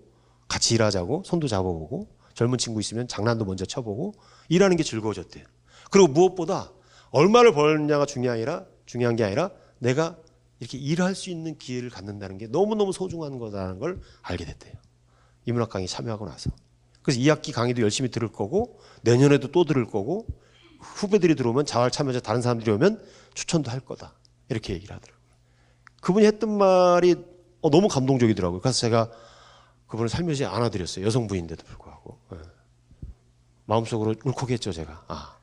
같이 일하자고 손도 잡아보고 젊은 친구 있으면 장난도 먼저 쳐보고 일하는 게 즐거워졌대요. 그리고 무엇보다 얼마를 벌느냐가 중요한 게 아니라 내가 이렇게 일할 수 있는 기회를 갖는다는 게 너무너무 소중한 거다라는 걸 알게 됐대요. 인문학 강의 참여하고 나서. 그래서 2학기 강의도 열심히 들을 거고 내년에도 또 들을 거고 후배들이 들어오면 자활 참여자 다른 사람들이 오면 추천도 할 거다. 이렇게 얘기를 하더라고요. 그분이 했던 말이 너무 감동적이더라고요. 그래서 제가 그분을 살며시 안아드렸어요. 여성분인데도 불구하고. 마음속으로 울컥했죠, 제가. 아,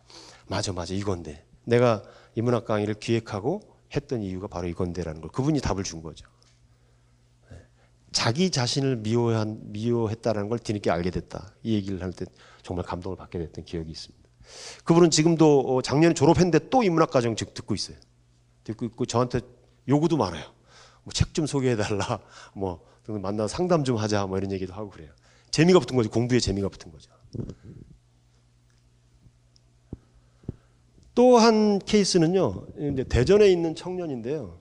맞아 이건데. 내가 인문학 강의를 기획하고 했던 이유가 바로 이건데라는 걸 그분이 답을 준 거죠. 자기 자신을 미워했다는 걸 뒤늦게 알게 됐다. 이 얘기를 할 때 정말 감동을 받게 됐던 기억이 있습니다. 그분은 지금도 작년에 졸업했는데 또 인문학 과정 듣고 있어요. 듣고 있고 저한테 요구도 많아요. 뭐 책 좀 소개해달라, 뭐 만나서 상담 좀 하자, 뭐 이런 얘기도 하고 그래요. 재미가 붙은 거죠. 공부에 재미가 붙은 거죠. 또 한 케이스는요. 대전에 있는 청년인데요.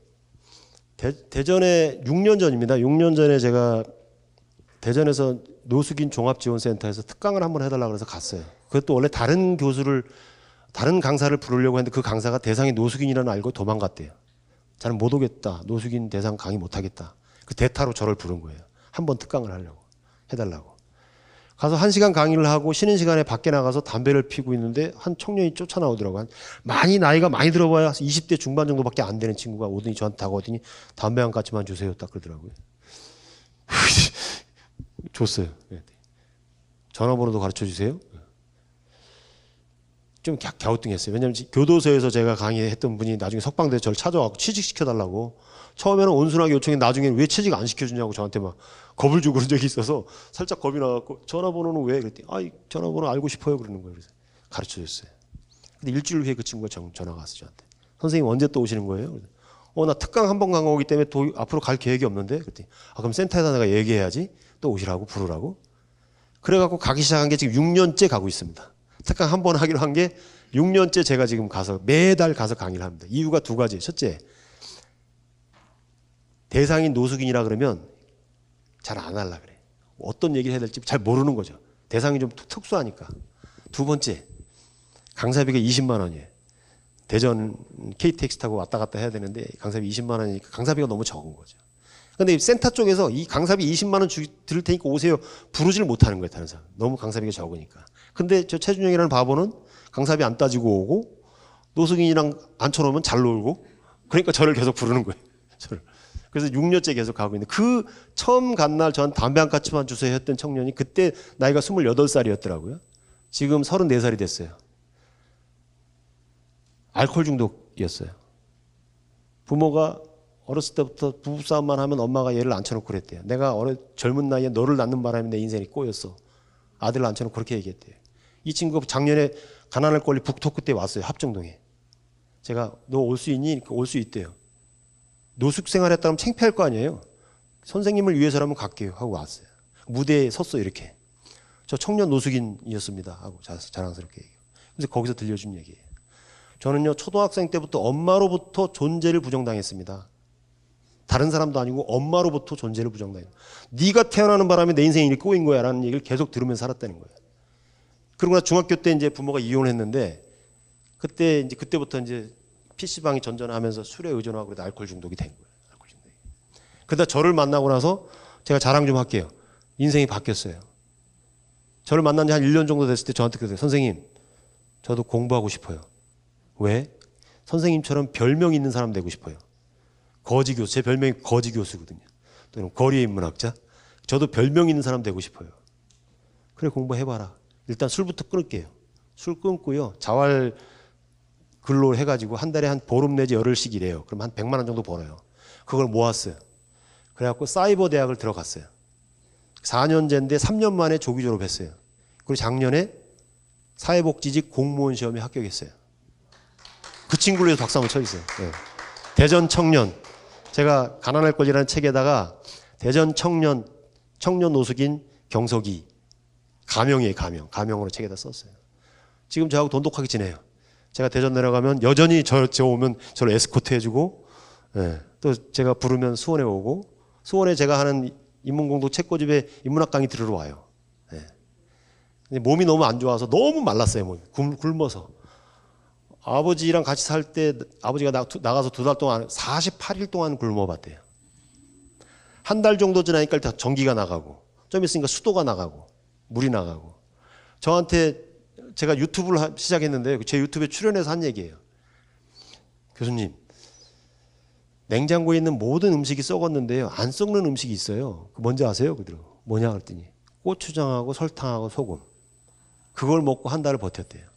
대전에 6년 전입니다. 6년 전에 제가 대전에서 노숙인 종합지원센터에서 특강을 한번 해달라고 해서 갔어요. 그것도 원래 다른 강사를 부르려고 했는데 그 강사가 대상이 노숙인이라는 알고 도망갔대요. 저는 못 오겠다. 노숙인 대상 강의 못 하겠다. 그 대타로 저를 부른 거예요. 한번 특강을 하려고 해달라고. 가서 1시간 강의를 하고 쉬는 시간에 밖에 나가서 담배를 피고 있는데 한 청년이 쫓아나오더라고요. 나이가 많이 들어봐야 20대 중반 정도밖에 안 되는 친구가 오더니 저한테 다가오더니 담배 한 가지만 주세요. 딱 그러더라고요. 줬어요. 전화번호도 가르쳐 주세요. 좀 갸우뚱했어요. 왜냐하면 교도소에서 제가 강의했던 분이 나중에 석방돼서 저를 찾아와서 취직시켜달라고. 처음에는 온순하게 요청했는데 나중에는 왜 취직 안 시켜주냐고 저한테 막 겁을 주고 그런 적이 있어서 살짝 겁이 나갖고 전화번호는 왜? 그랬더니 전화번호 알고 싶어요. 그러는 거예요. 그래서 가르쳐줬어요. 근데 일주일 후에 그 친구가 전화가 왔어요. 저한테. 선생님 언제 또 오시는 거예요? 나 특강 한 번 간 거기 때문에 앞으로 갈 계획이 없는데. 그랬더니 그럼 센터에다 내가 얘기해야지. 또 오시라고 부르라고. 그래갖고 가기 시작한 게 지금 6년째 가고 있습니다. 특강 한 번 하기로 한 게 6년째 제가 지금 가서 매달 가서 강의를 합니다. 이유가 2가지. 첫째, 대상인 노숙인이라 그러면 잘 안 하려고 그래. 어떤 얘기를 해야 될지 잘 모르는 거죠. 대상이 좀 특수하니까. 2번째, 강사비가 20만 원이에요. 대전 KTX 타고 왔다 갔다 해야 되는데 강사비 20만 원이니까 강사비가 너무 적은 거죠. 근데 센터 쪽에서 이 강사비 20만 원 들을 테니까 오세요. 부르지를 못하는 거예요, 다른 사람. 너무 강사비가 적으니까. 근데 저 최준영이라는 바보는 강사비 안 따지고 오고 노숙인이랑 앉혀놓으면 잘 놀고 그러니까 저를 계속 부르는 거예요. 저를. 그래서 6년째 계속 가고 있는데 그 처음 간 날 전 담배 한 가지만 주세요 했던 청년이 그때 나이가 28살이었더라고요. 지금 34살이 됐어요. 알코올 중독이었어요. 부모가 어렸을 때부터 부부싸움만 하면 엄마가 얘를 앉혀놓고 그랬대요. 내가 젊은 나이에 너를 낳는 바람에 내 인생이 꼬였어. 아들을 앉혀놓고 그렇게 얘기했대요. 이 친구가 작년에 가난할 권리 북토크 때 왔어요. 합정동에. 제가 너 올 수 있니? 올 수 있대요. 노숙 생활했다면 창피할 거 아니에요. 선생님을 위해서라면 갈게요 하고 왔어요. 무대에 섰어요. 이렇게. 저 청년 노숙인이었습니다 하고 자랑스럽게 얘기해요. 그래서 거기서 들려준 얘기예요. 저는요 초등학생 때부터 엄마로부터 존재를 부정당했습니다. 다른 사람도 아니고 엄마로부터 존재를 부정당해요. 네가 태어나는 바람에 내 인생이 이렇게 꼬인 거야 라는 얘기를 계속 들으면서 살았다는 거예요. 그러고 나 중학교 때 이제 부모가 이혼했는데 그때부터 이제 PC방이 전전하면서 술에 의존하고 그래도 알코올 중독이 된 거예요. 알코올 중독이. 그러다 저를 만나고 나서 제가 자랑 좀 할게요. 인생이 바뀌었어요. 저를 만난 지 한 1년 정도 됐을 때 저한테 그러세요. 선생님, 저도 공부하고 싶어요. 왜? 선생님처럼 별명 있는 사람 되고 싶어요. 거지 교수, 제 별명이 거지 교수거든요. 또는 거리의 인문학자. 저도 별명 있는 사람 되고 싶어요. 그래 공부해봐라. 일단 술부터 끊을게요. 술 끊고요. 자활 근로 해가지고 한 달에 한 보름 내지 열흘씩 일해요. 그럼 한 100만 원 정도 벌어요. 그걸 모았어요. 그래갖고 사이버 대학을 들어갔어요. 4년제인데 3년 만에 조기 졸업했어요. 그리고 작년에 사회복지직 공무원 시험에 합격했어요. 그 친구를 위해서 박수 한번 쳐주세요. 네. 대전 청년. 제가 가난할 권리라는 책에다가 대전 청년 노숙인 경석이 가명이에요. 가명으로 책에다 썼어요. 지금 저하고 돈독하게 지내요. 제가 대전 내려가면 여전히 저 오면 저를 에스코트 해주고, 예, 또 제가 부르면 수원에 오고, 수원에 제가 하는 인문공동 책고집에 인문학 강의 들으러 와요. 예. 근데 몸이 너무 안 좋아서 너무 말랐어요. 몸이 굶어서. 아버지랑 같이 살 때 아버지가 나가서 2달 동안 48일 동안 굶어봤대요. 한 달 정도 지나니까 일단 전기가 나가고, 좀 있으니까 수도가 나가고, 물이 나가고. 저한테 제가 유튜브를 시작했는데 제 유튜브에 출연해서 한 얘기예요. 교수님, 냉장고에 있는 모든 음식이 썩었는데요, 안 썩는 음식이 있어요. 뭔지 아세요? 그러더라고요. 뭐냐 그랬더니 고추장하고 설탕하고 소금. 그걸 먹고 한 달을 버텼대요.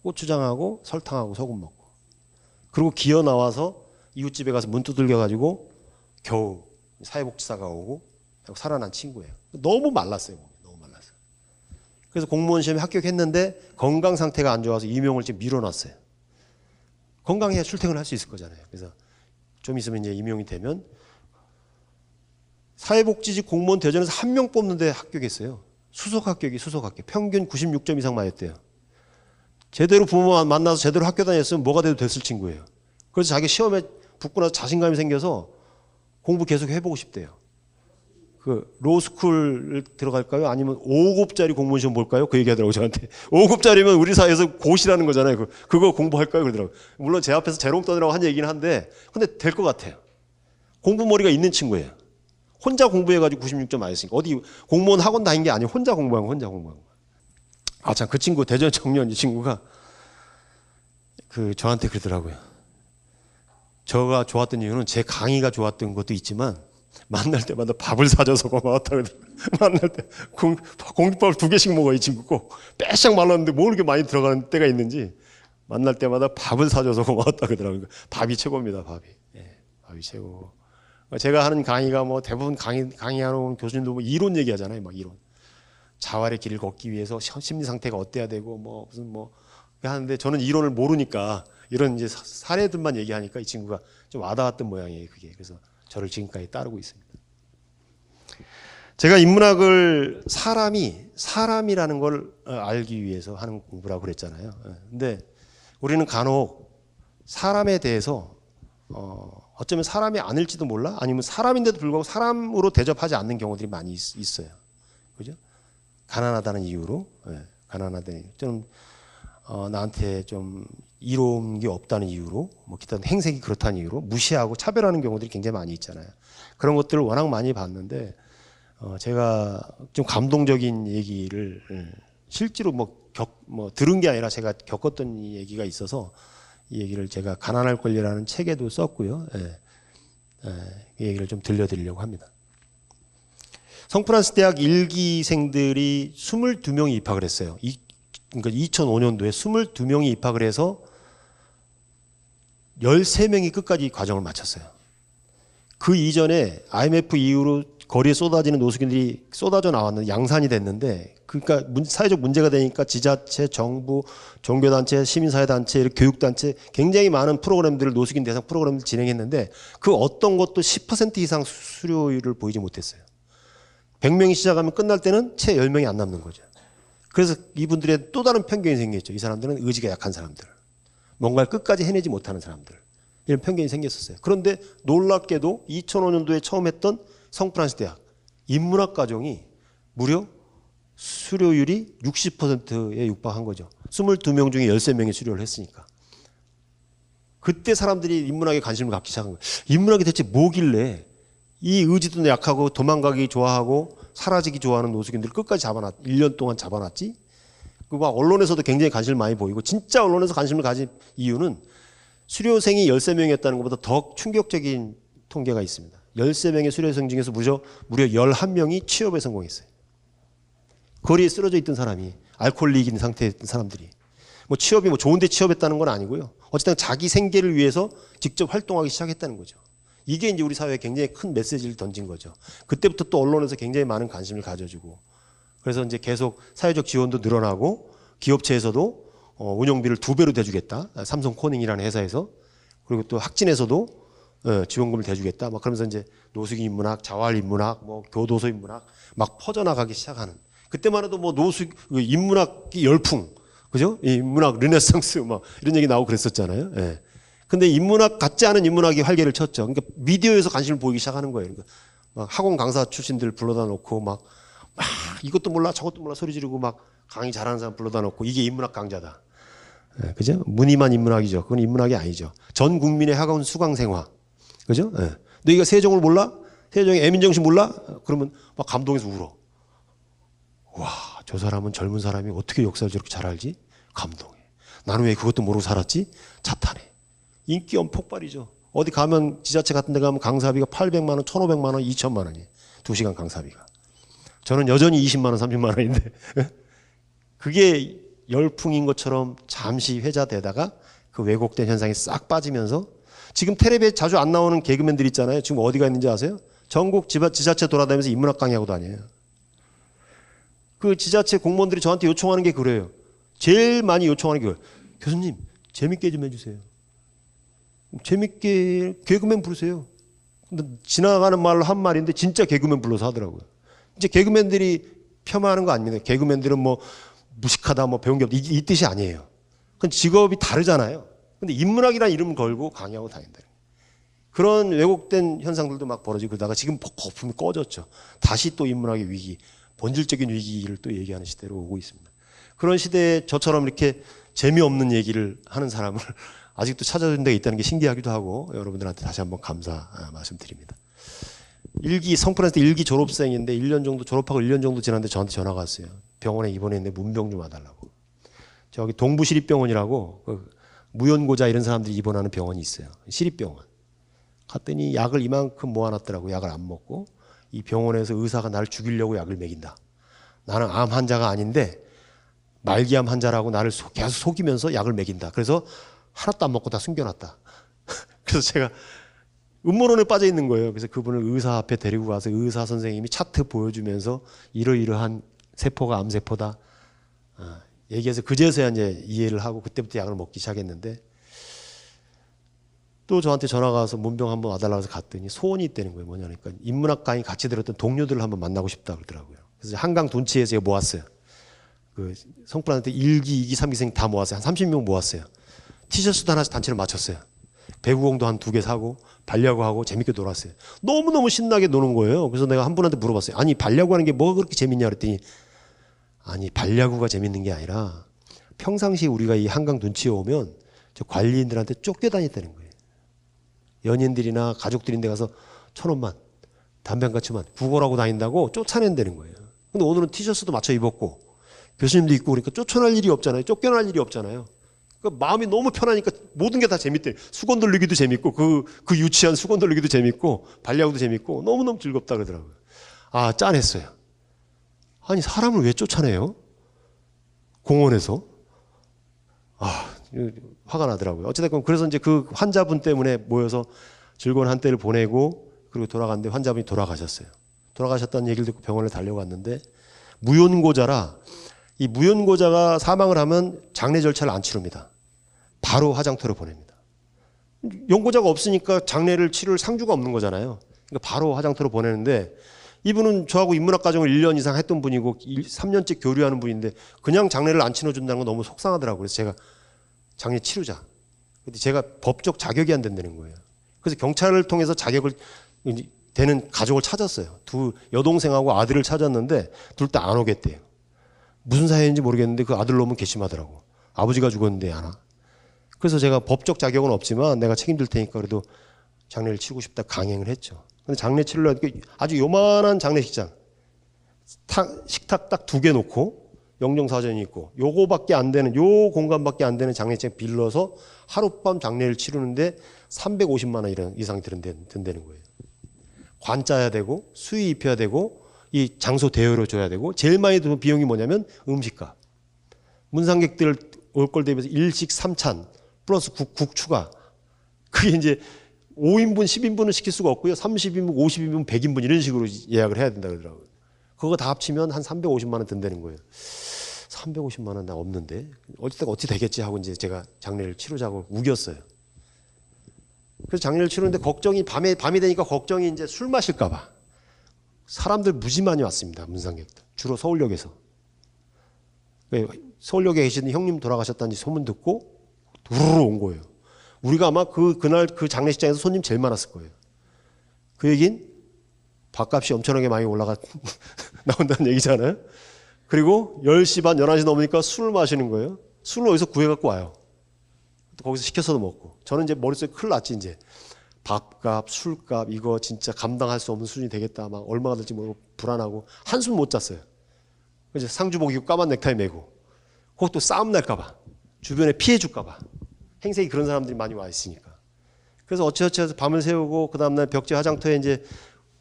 고추장하고 설탕하고 소금 먹고. 그리고 기어 나와서 이웃집에 가서 문 두들겨가지고 겨우 사회복지사가 오고 살아난 친구예요. 너무 말랐어요. 너무 말랐어요. 그래서 공무원 시험에 합격했는데 건강 상태가 안 좋아서 임용을 지금 미뤄놨어요. 건강해야 출퇴근을 할 수 있을 거잖아요. 그래서 좀 있으면 이제 임용이 되면 사회복지직 공무원 대전에서 1명 뽑는데 합격했어요. 수석 합격. 평균 96점 이상 맞았대요. 제대로 부모 만나서 제대로 학교 다녔으면 뭐가 돼도 됐을 친구예요. 그래서 자기 시험에 붙고 나서 자신감이 생겨서 공부 계속 해보고 싶대요. 그 로스쿨을 들어갈까요? 아니면 5급짜리 공무원 시험 볼까요? 그 얘기하더라고요, 저한테. 5급짜리면 우리 사회에서 고시라는 거잖아요. 그거 공부할까요? 그러더라고요. 물론 제 앞에서 재롱 떠느라고 한 얘기는 한데, 근데 될 것 같아요. 공부머리가 있는 친구예요. 혼자 공부해가지고 96점 맞았으니까. 어디 공무원 학원 다닌 게 아니에요. 혼자 공부한 거. 아, 참, 그 친구, 대전 청년 이 친구가 저한테 그러더라고요. 저가 좋았던 이유는 제 강의가 좋았던 것도 있지만, 만날 때마다 밥을 사줘서 고마웠다 그러더라고요. 만날 때 공깃밥을 2개씩 먹어, 이 친구 꼭. 빼싹 말랐는데 뭐 이렇게 많이 들어가는 때가 있는지, 만날 때마다 밥을 사줘서 고마웠다 그러더라고요. 밥이 최고입니다, 밥이. 예, 밥이 최고. 제가 하는 강의가 뭐 대부분 강의하는 교수님도 뭐 이론 얘기하잖아요, 막 이론. 자활의 길을 걷기 위해서 심리 상태가 어때야 되고 무슨 하는데 저는 이론을 모르니까 이런 이제 사례들만 얘기하니까 이 친구가 좀 와닿았던 모양이에요, 그게. 그래서 저를 지금까지 따르고 있습니다. 제가 인문학을 사람이라는 걸 알기 위해서 하는 공부라고 그랬잖아요. 근데 우리는 간혹 사람에 대해서 어쩌면 사람이 아닐지도 몰라, 아니면 사람인데도 불구하고 사람으로 대접하지 않는 경우들이 많이 있어요. 그죠? 가난하다는 이유로, 가난하다는 이유. 좀 나한테 좀 이로운 게 없다는 이유로, 기타 행색이 그렇다는 이유로 무시하고 차별하는 경우들이 굉장히 많이 있잖아요. 그런 것들을 워낙 많이 봤는데, 제가 좀 감동적인 얘기를 실제로 들은 게 아니라 제가 겪었던 얘기가 있어서 이 얘기를 제가 가난할 권리라는 책에도 썼고요. 이 얘기를 좀 들려드리려고 합니다. 성프란스 대학 1기생들이 22명이 입학을 했어요. 그러니까 2005년도에 22명이 입학을 해서 13명이 끝까지 과정을 마쳤어요. 그 이전에 IMF 이후로 거리에 쏟아지는 노숙인들이 쏟아져 나왔는데 양산이 됐는데, 그러니까 사회적 문제가 되니까 지자체, 정부, 종교단체, 시민사회단체, 교육단체 굉장히 많은 프로그램들을, 노숙인 대상 프로그램을 진행했는데 그 어떤 것도 10% 이상 수료율을 보이지 못했어요. 100명이 시작하면 끝날 때는 채 10명이 안 남는 거죠. 그래서 이분들의 또 다른 편견이 생겼죠. 이 사람들은 의지가 약한 사람들, 뭔가를 끝까지 해내지 못하는 사람들, 이런 편견이 생겼었어요. 그런데 놀랍게도 2005년도에 처음 했던 성프란스 대학 인문학 과정이 무려 수료율이 60%에 육박한 거죠. 22명 중에 13명이 수료를 했으니까. 그때 사람들이 인문학에 관심을 갖기 시작한 거예요. 인문학이 대체 뭐길래 이 의지도 약하고 도망가기 좋아하고 사라지기 좋아하는 노숙인들을 끝까지 1년 동안 잡아놨지? 그리고 언론에서도 굉장히 관심을 많이 보이고, 진짜 언론에서 관심을 가진 이유는 수료생이 13명이었다는 것보다 더 충격적인 통계가 있습니다. 13명의 수료생 중에서 무려 11명이 취업에 성공했어요. 거리에 쓰러져 있던 사람이, 알코올릭인 상태였던 사람들이. 취업이 좋은데 취업했다는 건 아니고요. 어쨌든 자기 생계를 위해서 직접 활동하기 시작했다는 거죠. 이게 이제 우리 사회에 굉장히 큰 메시지를 던진 거죠. 그때부터 또 언론에서 굉장히 많은 관심을 가져주고, 그래서 이제 계속 사회적 지원도 늘어나고, 기업체에서도 운영비를 2배로 대주겠다. 삼성 코닝이라는 회사에서. 그리고 또 학진에서도 지원금을 대주겠다. 막 그러면서 이제 노숙인 인문학, 자활 인문학, 뭐 교도소 인문학 막 퍼져나가기 시작하는. 그때만 해도 뭐 인문학이 열풍, 그죠? 인문학 르네상스 막 이런 얘기 나오고 그랬었잖아요. 예. 근데 인문학 같지 않은 인문학이 활개를 쳤죠. 그러니까 미디어에서 관심을 보이기 시작하는 거예요. 그러니까 막 학원 강사 출신들 불러다 놓고 막 이것도 몰라 저것도 몰라 소리 지르고 막 강의 잘하는 사람 불러다 놓고 이게 인문학 강좌다. 예, 그죠? 무늬만 인문학이죠. 그건 인문학이 아니죠. 전 국민의 학원 수강생활. 그죠? 예. 너희가 세종을 몰라? 세종의 애민정신 몰라? 그러면 막 감동해서 울어. 와, 저 사람은 젊은 사람이 어떻게 역사를 저렇게 잘 알지? 감동해. 나는 왜 그것도 모르고 살았지? 자탄해. 인기엄 폭발이죠. 어디 가면 지자체 같은 데 가면 강사비가 800만 원, 1,500만 원, 2,000만 원이에요. 2시간 강사비가. 저는 여전히 20만 원, 30만 원인데 그게 열풍인 것처럼 잠시 회자되다가 그 왜곡된 현상이 싹 빠지면서 지금 텔레비에 자주 안 나오는 개그맨들 있잖아요. 지금 어디가 있는지 아세요? 전국 지자체 돌아다니면서 인문학 강의하고 다녀요. 그 지자체 공무원들이 저한테 요청하는 게 그래요. 제일 많이 요청하는 게 그래요. 교수님 재밌게 좀 해주세요. 재밌게 개그맨 부르세요. 근데 지나가는 말로 한 말인데 진짜 개그맨 불러서 하더라고요. 이제 개그맨들이 폄하하는 거 아닙니다. 개그맨들은 뭐 무식하다 뭐 배운 게 없다 이 뜻이 아니에요. 그건 직업이 다르잖아요. 근데 인문학이라는 이름을 걸고 강의하고 다닌다. 그런 왜곡된 현상들도 막 벌어지고 그러다가 지금 거품이 꺼졌죠. 다시 또 인문학의 위기, 본질적인 위기를 또 얘기하는 시대로 오고 있습니다. 그런 시대에 저처럼 이렇게 재미없는 얘기를 하는 사람을 아직도 찾아준 데가 있다는 게 신기하기도 하고 여러분들한테 다시 한번 감사 말씀드립니다. 성프란스 일기 졸업생인데 1년 정도 졸업하고 1년 정도 지났는데 저한테 전화가 왔어요. 병원에 입원했는데 문병 좀 와달라고. 저기 동부시립병원이라고 무연고자 이런 사람들이 입원하는 병원이 있어요. 시립병원. 갔더니 약을 이만큼 모아놨더라고. 약을 안 먹고 이 병원에서 의사가 나를 죽이려고 약을 먹인다. 나는 암 환자가 아닌데 말기암 환자라고 나를 계속 속이면서 약을 먹인다. 그래서 하나도 안 먹고 다 숨겨놨다. 그래서 제가 음모론에 빠져 있는 거예요. 그래서 그분을 의사 앞에 데리고 가서 의사 선생님이 차트 보여주면서 이러이러한 세포가 암세포다. 얘기해서 그제서야 이제 이해를 하고 그때부터 약을 먹기 시작했는데 또 저한테 전화가 와서 문병 한번 와달라고 해서 갔더니 소원이 있다는 거예요. 뭐냐니까 인문학 강의 같이 들었던 동료들을 한번 만나고 싶다 그러더라고요. 그래서 한강 둔치에서 제가 모았어요. 그 성프란한테 1기, 2기, 3기생 다 모았어요. 한 30명 모았어요. 티셔츠도 하나씩 단체로 맞췄어요. 배구공도 한 2개 사고 발야구하고 재밌게 놀았어요. 너무너무 신나게 노는 거예요. 그래서 내가 한 분한테 물어봤어요. 아니 발야구 하는 게 뭐가 그렇게 재밌냐 그랬더니 아니 발야구가 재밌는 게 아니라 평상시에 우리가 이 한강 둔치에 오면 저 관리인들한테 쫓겨다녔다는 거예요. 연인들이나 가족들인데 가서 1,000원만 담배 한 가치만 구걸하고 다닌다고 쫓아낸다는 거예요. 근데 오늘은 티셔츠도 맞춰 입었고 교수님도 있고 그러니까 쫓아날 일이 없잖아요. 쫓겨날 일이 없잖아요. 그러니까 마음이 너무 편하니까 모든 게 다 재밌대. 수건 돌리기도 재밌고 그 유치한 수건 돌리기도 재밌고 발야구도 재밌고 너무너무 즐겁다 그러더라고요. 아 짠했어요. 아니 사람을 왜 쫓아내요? 공원에서. 화가 나더라고요. 어쨌든 그래서 이제 그 환자분 때문에 모여서 즐거운 한때를 보내고 그리고 돌아갔는데 환자분이 돌아가셨어요. 돌아가셨다는 얘기를 듣고 병원에 달려갔는데 무연고자라 이 무연고자가 사망을 하면 장례 절차를 안 치릅니다. 바로 화장터로 보냅니다. 연고자가 없으니까 장례를 치를 상주가 없는 거잖아요. 그러니까 바로 화장터로 보내는데 이분은 저하고 인문학 과정을 1년 이상 했던 분이고 3년째 교류하는 분인데 그냥 장례를 안 치러준다는 건 너무 속상하더라고요. 그래서 제가 장례 치르자. 근데 제가 법적 자격이 안 된다는 거예요. 그래서 경찰을 통해서 자격을 되는 가족을 찾았어요. 두 여동생하고 아들을 찾았는데 둘 다 안 오겠대요. 무슨 사이인지 모르겠는데 그 아들 놈은 괘씸하더라고. 아버지가 죽었는데 안 와. 그래서 제가 법적 자격은 없지만 내가 책임질 테니까 그래도 장례를 치르고 싶다 강행을 했죠. 근데 장례 치르려고 아주 요만한 장례식장 식탁 딱 2개 놓고 영정사전이 있고 요거밖에 안 되는 요 공간밖에 안 되는 장례식 빌려서 하룻밤 장례를 치르는데 350만 원 이상 든다는 거예요. 관 짜야 되고 수의 입혀야 되고 이 장소 대여로 줘야 되고 제일 많이 드는 비용이 뭐냐면 음식값. 문상객들 올 걸 대비해서 일식 3찬 플러스 국 추가. 그게 이제 5인분, 10인분은 시킬 수가 없고요. 30인분, 50인분, 100인분 이런 식으로 예약을 해야 된다 그러더라고요. 그거 다 합치면 한 350만 원 든다는 거예요. 350만 원 나 없는데 어찌 되겠지 하고 이제 제가 장례를 치르자고 우겼어요. 그래서 장례를 치르는데 걱정이 밤이 되니까 걱정이 이제 술 마실까 봐. 사람들 무지 많이 왔습니다. 문상객들. 주로 서울역에서. 서울역에 계시는 형님 돌아가셨다는 소문 듣고 우르르 온 거예요. 우리가 아마 그날 그 장례식장에서 손님 제일 많았을 거예요. 그 얘긴 밥값이 엄청나게 많이 나온다는 얘기잖아요. 그리고 10시 반, 11시 넘으니까 술을 마시는 거예요. 술을 어디서 구해갖고 와요. 거기서 시켜서도 먹고. 저는 이제 머릿속에 큰일 났지, 이제. 밥값, 술값, 이거 진짜 감당할 수 없는 수준이 되겠다. 막 얼마가 될지 모르고 불안하고. 한숨 못 잤어요. 이제 상주복 입고 까만 넥타이 메고. 그것도 싸움 날까봐. 주변에 피해줄까봐. 행색이 그런 사람들이 많이 와 있으니까. 그래서 어찌어찌 해서 밤을 새우고, 그 다음날 벽지 화장터에 이제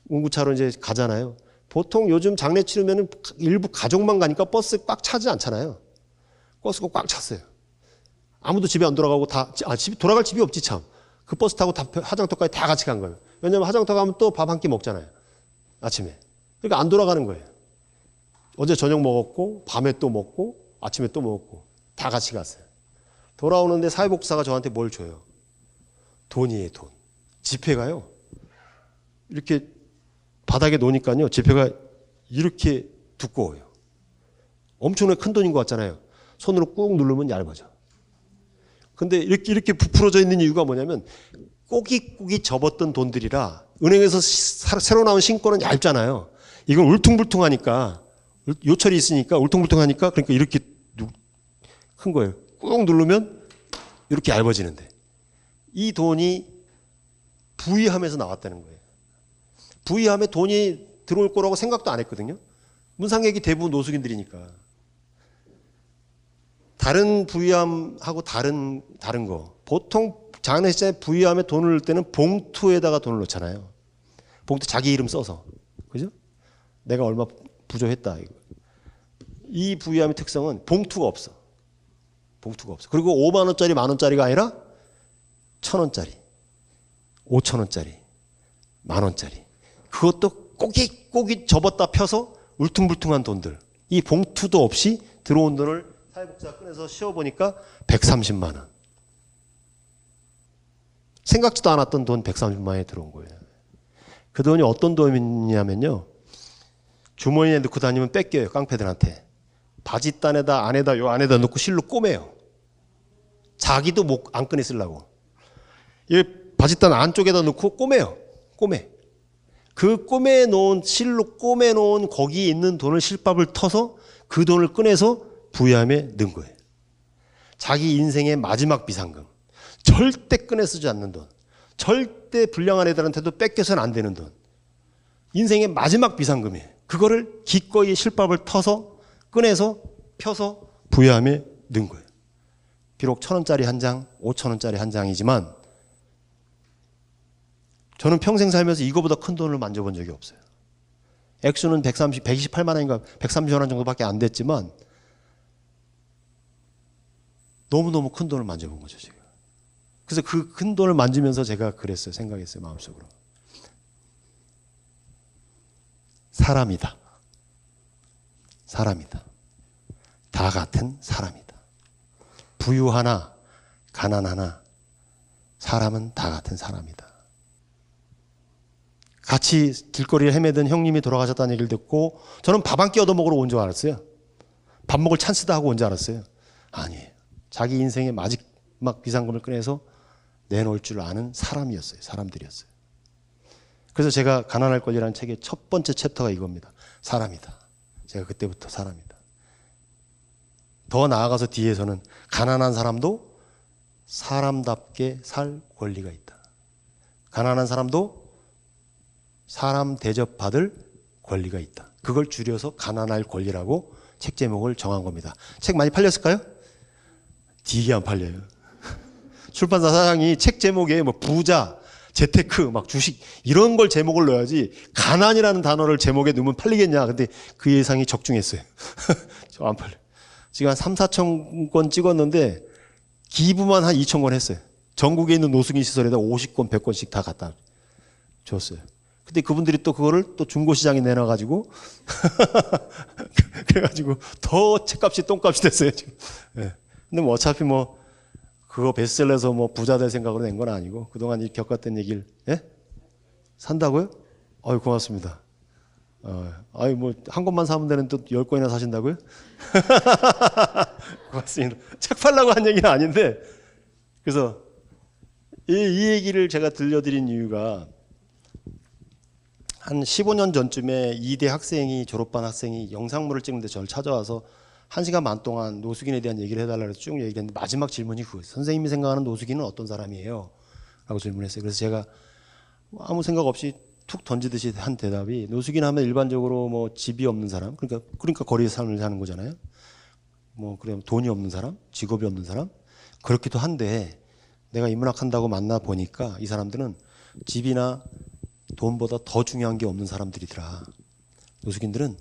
운구차로 이제 가잖아요. 보통 요즘 장례 치르면은 일부 가족만 가니까 버스 꽉 차지 않잖아요. 버스가 꽉 찼어요. 아무도 집에 안 돌아가고 집에 돌아갈 집이 없지 참. 그 버스 타고 다 화장터까지 다 같이 간 거예요. 왜냐면 화장터 가면 또 밥 한 끼 먹잖아요. 아침에. 그러니까 안 돌아가는 거예요. 어제 저녁 먹었고, 밤에 또 먹고, 아침에 또 먹었고, 다 같이 갔어요. 돌아오는데 사회복지사가 저한테 뭘 줘요? 돈이에요, 돈. 지폐가요. 이렇게 바닥에 놓으니까요, 지폐가 이렇게 두꺼워요. 엄청나게 큰 돈인 것 같잖아요. 손으로 꾹 누르면 얇아져. 근데 이렇게 부풀어져 있는 이유가 뭐냐면 꼬깃꼬깃 접었던 돈들이라 은행에서 새로 나온 신권은 얇잖아요. 이건 울퉁불퉁하니까 요철이 있으니까 울퉁불퉁하니까 그러니까 이렇게 큰 거예요. 꾹 누르면 이렇게 얇아지는데 이 돈이 부의함에서 나왔다는 거예요. 부의함에 돈이 들어올 거라고 생각도 안 했거든요. 문상객이 대부분 노숙인들이니까. 다른 부의함하고 다른 거. 보통 장례식장에 부의함에 돈을 넣을 때는 봉투에다가 돈을 넣잖아요. 봉투 자기 이름 써서. 그죠? 내가 얼마 부조했다. 이거. 이 부의함의 특성은 봉투가 없어. 봉투가 없어. 그리고 5만 원짜리, 만 원짜리가 아니라 1,000원짜리, 5,000원짜리, 만 원짜리. 그것도 꼬깃꼬깃 접었다 펴서 울퉁불퉁한 돈들. 이 봉투도 없이 들어온 돈을 사회복지사 꺼내서 씌워보니까 130만 원. 생각지도 않았던 돈 130만 원이 들어온 거예요. 그 돈이 어떤 돈이냐면요. 주머니에 넣고 다니면 뺏겨요. 깡패들한테. 바지단에다 안에다 요 안에다 넣고 실로 꼬매요. 자기도 목 안 꺼내 쓰려고. 이 바지단 안쪽에다 넣고 꼬매요. 꼬매. 그 꼬매놓은 실로 꼬매놓은 거기 있는 돈을 실밥을 터서 그 돈을 꺼내서 부의함에 넣은 거예요. 자기 인생의 마지막 비상금. 절대 꺼내 쓰지 않는 돈. 절대 불량한 애들한테도 뺏겨서는 안 되는 돈. 인생의 마지막 비상금이에요. 그거를 기꺼이 실밥을 터서 꺼내서 펴서 부의함에 넣은 거예요. 비록 1,000원짜리 한 장, 5,000원짜리 한 장이지만 저는 평생 살면서 이거보다 큰 돈을 만져본 적이 없어요. 액수는 128만 원인가 130만 원 정도밖에 안 됐지만 너무너무 큰 돈을 만져본 거죠, 제가. 그래서 그 큰 돈을 만지면서 제가 그랬어요. 생각했어요, 마음속으로. 사람이다. 사람이다. 다 같은 사람이다. 부유하나, 가난하나, 사람은 다 같은 사람이다. 같이 길거리를 헤매던 형님이 돌아가셨다는 얘기를 듣고 저는 밥 한 끼 얻어먹으러 온 줄 알았어요. 밥 먹을 찬스다 하고 온 줄 알았어요. 아니에요. 자기 인생의 마지막 비상금을 꺼내서 내놓을 줄 아는 사람이었어요. 사람들이었어요. 그래서 제가 가난할 권리라는 책의 첫 번째 챕터가 이겁니다. 사람이다. 제가 그때부터 사람이다. 더 나아가서 뒤에서는 가난한 사람도 사람답게 살 권리가 있다. 가난한 사람도 사람 대접받을 권리가 있다. 그걸 줄여서 가난할 권리라고 책 제목을 정한 겁니다. 책 많이 팔렸을까요? 되게 안 팔려요. 출판사 사장이 책 제목에 뭐 부자, 재테크, 막 주식 이런 걸 제목을 넣어야지 가난이라는 단어를 제목에 넣으면 팔리겠냐. 근데 그 예상이 적중했어요. 저 안 팔려. 지금 한 3, 4천 권 찍었는데 기부만 한 2,000권 했어요. 전국에 있는 노숙인 시설에다 50권, 100권씩 다 갖다 줬어요. 근데 그분들이 또 그거를 또 중고시장에 내놔가지고 그래가지고 더 책값이 똥값이 됐어요 지금. 예. 근데 뭐 어차피 뭐 그거 베스트셀러에서 뭐 부자 될 생각으로 낸 건 아니고 그동안 겪었던 얘기를 예? 산다고요? 아유 고맙습니다. 아유 뭐 한 권만 사면 되는 또 10권이나 사신다고요? 고맙습니다. 책 팔라고 한 얘기는 아닌데 그래서 이 얘기를 제가 들려드린 이유가 한 15년 전쯤에 이대 학생이 졸업반 학생이 영상물을 찍는데 저를 찾아와서 1시간 반 동안 노숙인에 대한 얘기를 해달라고 해서 쭉 얘기를 했는데 마지막 질문이 그거예요. 선생님이 생각하는 노숙인은 어떤 사람이에요? 라고 질문했어요. 그래서 제가 아무 생각 없이 툭 던지듯이 한 대답이 노숙인 하면 일반적으로 뭐 집이 없는 사람 그러니까 거리에 삶을 사는 거잖아요. 뭐 그래 돈이 없는 사람, 직업이 없는 사람 그렇기도 한데 내가 인문학한다고 만나 보니까 이 사람들은 집이나 돈보다 더 중요한 게 없는 사람들이더라. 노숙인들은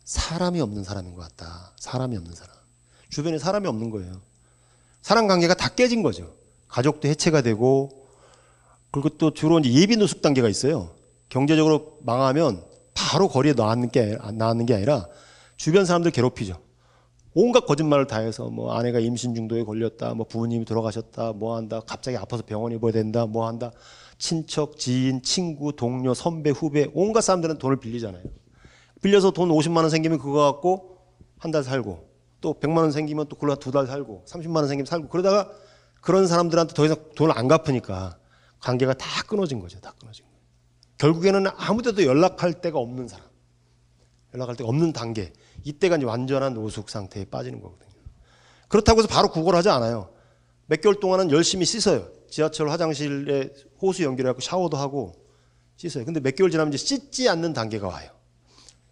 사람이 없는 사람인 것 같다. 사람이 없는 사람. 주변에 사람이 없는 거예요. 사람 관계가 다 깨진 거죠. 가족도 해체가 되고 그리고 또 주로 이제 예비 노숙 단계가 있어요. 경제적으로 망하면 바로 거리에 나왔는 게 아니라 주변 사람들 괴롭히죠. 온갖 거짓말을 다 해서 뭐 아내가 임신 중도에 걸렸다, 뭐 부모님이 돌아가셨다, 뭐 한다, 갑자기 아파서 병원 입어야 된다, 뭐 한다. 친척, 지인, 친구, 동료, 선배, 후배 온갖 사람들은 돈을 빌리잖아요. 빌려서 돈 50만 원 생기면 그거 갖고 한 달 살고 또 100만 원 생기면 또 그걸로 2달 살고 30만 원 생기면 살고 그러다가 그런 사람들한테 더 이상 돈을 안 갚으니까 관계가 다 끊어진 거죠. 다 끊어진 거예요. 결국에는 아무 데도 연락할 데가 없는 사람. 연락할 데가 없는 단계. 이때가 이제 완전한 노숙 상태에 빠지는 거거든요. 그렇다고 해서 바로 구걸을 하지 않아요. 몇 개월 동안은 열심히 씻어요. 지하철 화장실에 호수 연결해갖고 샤워도 하고 씻어요. 근데 몇 개월 지나면 이제 씻지 않는 단계가 와요.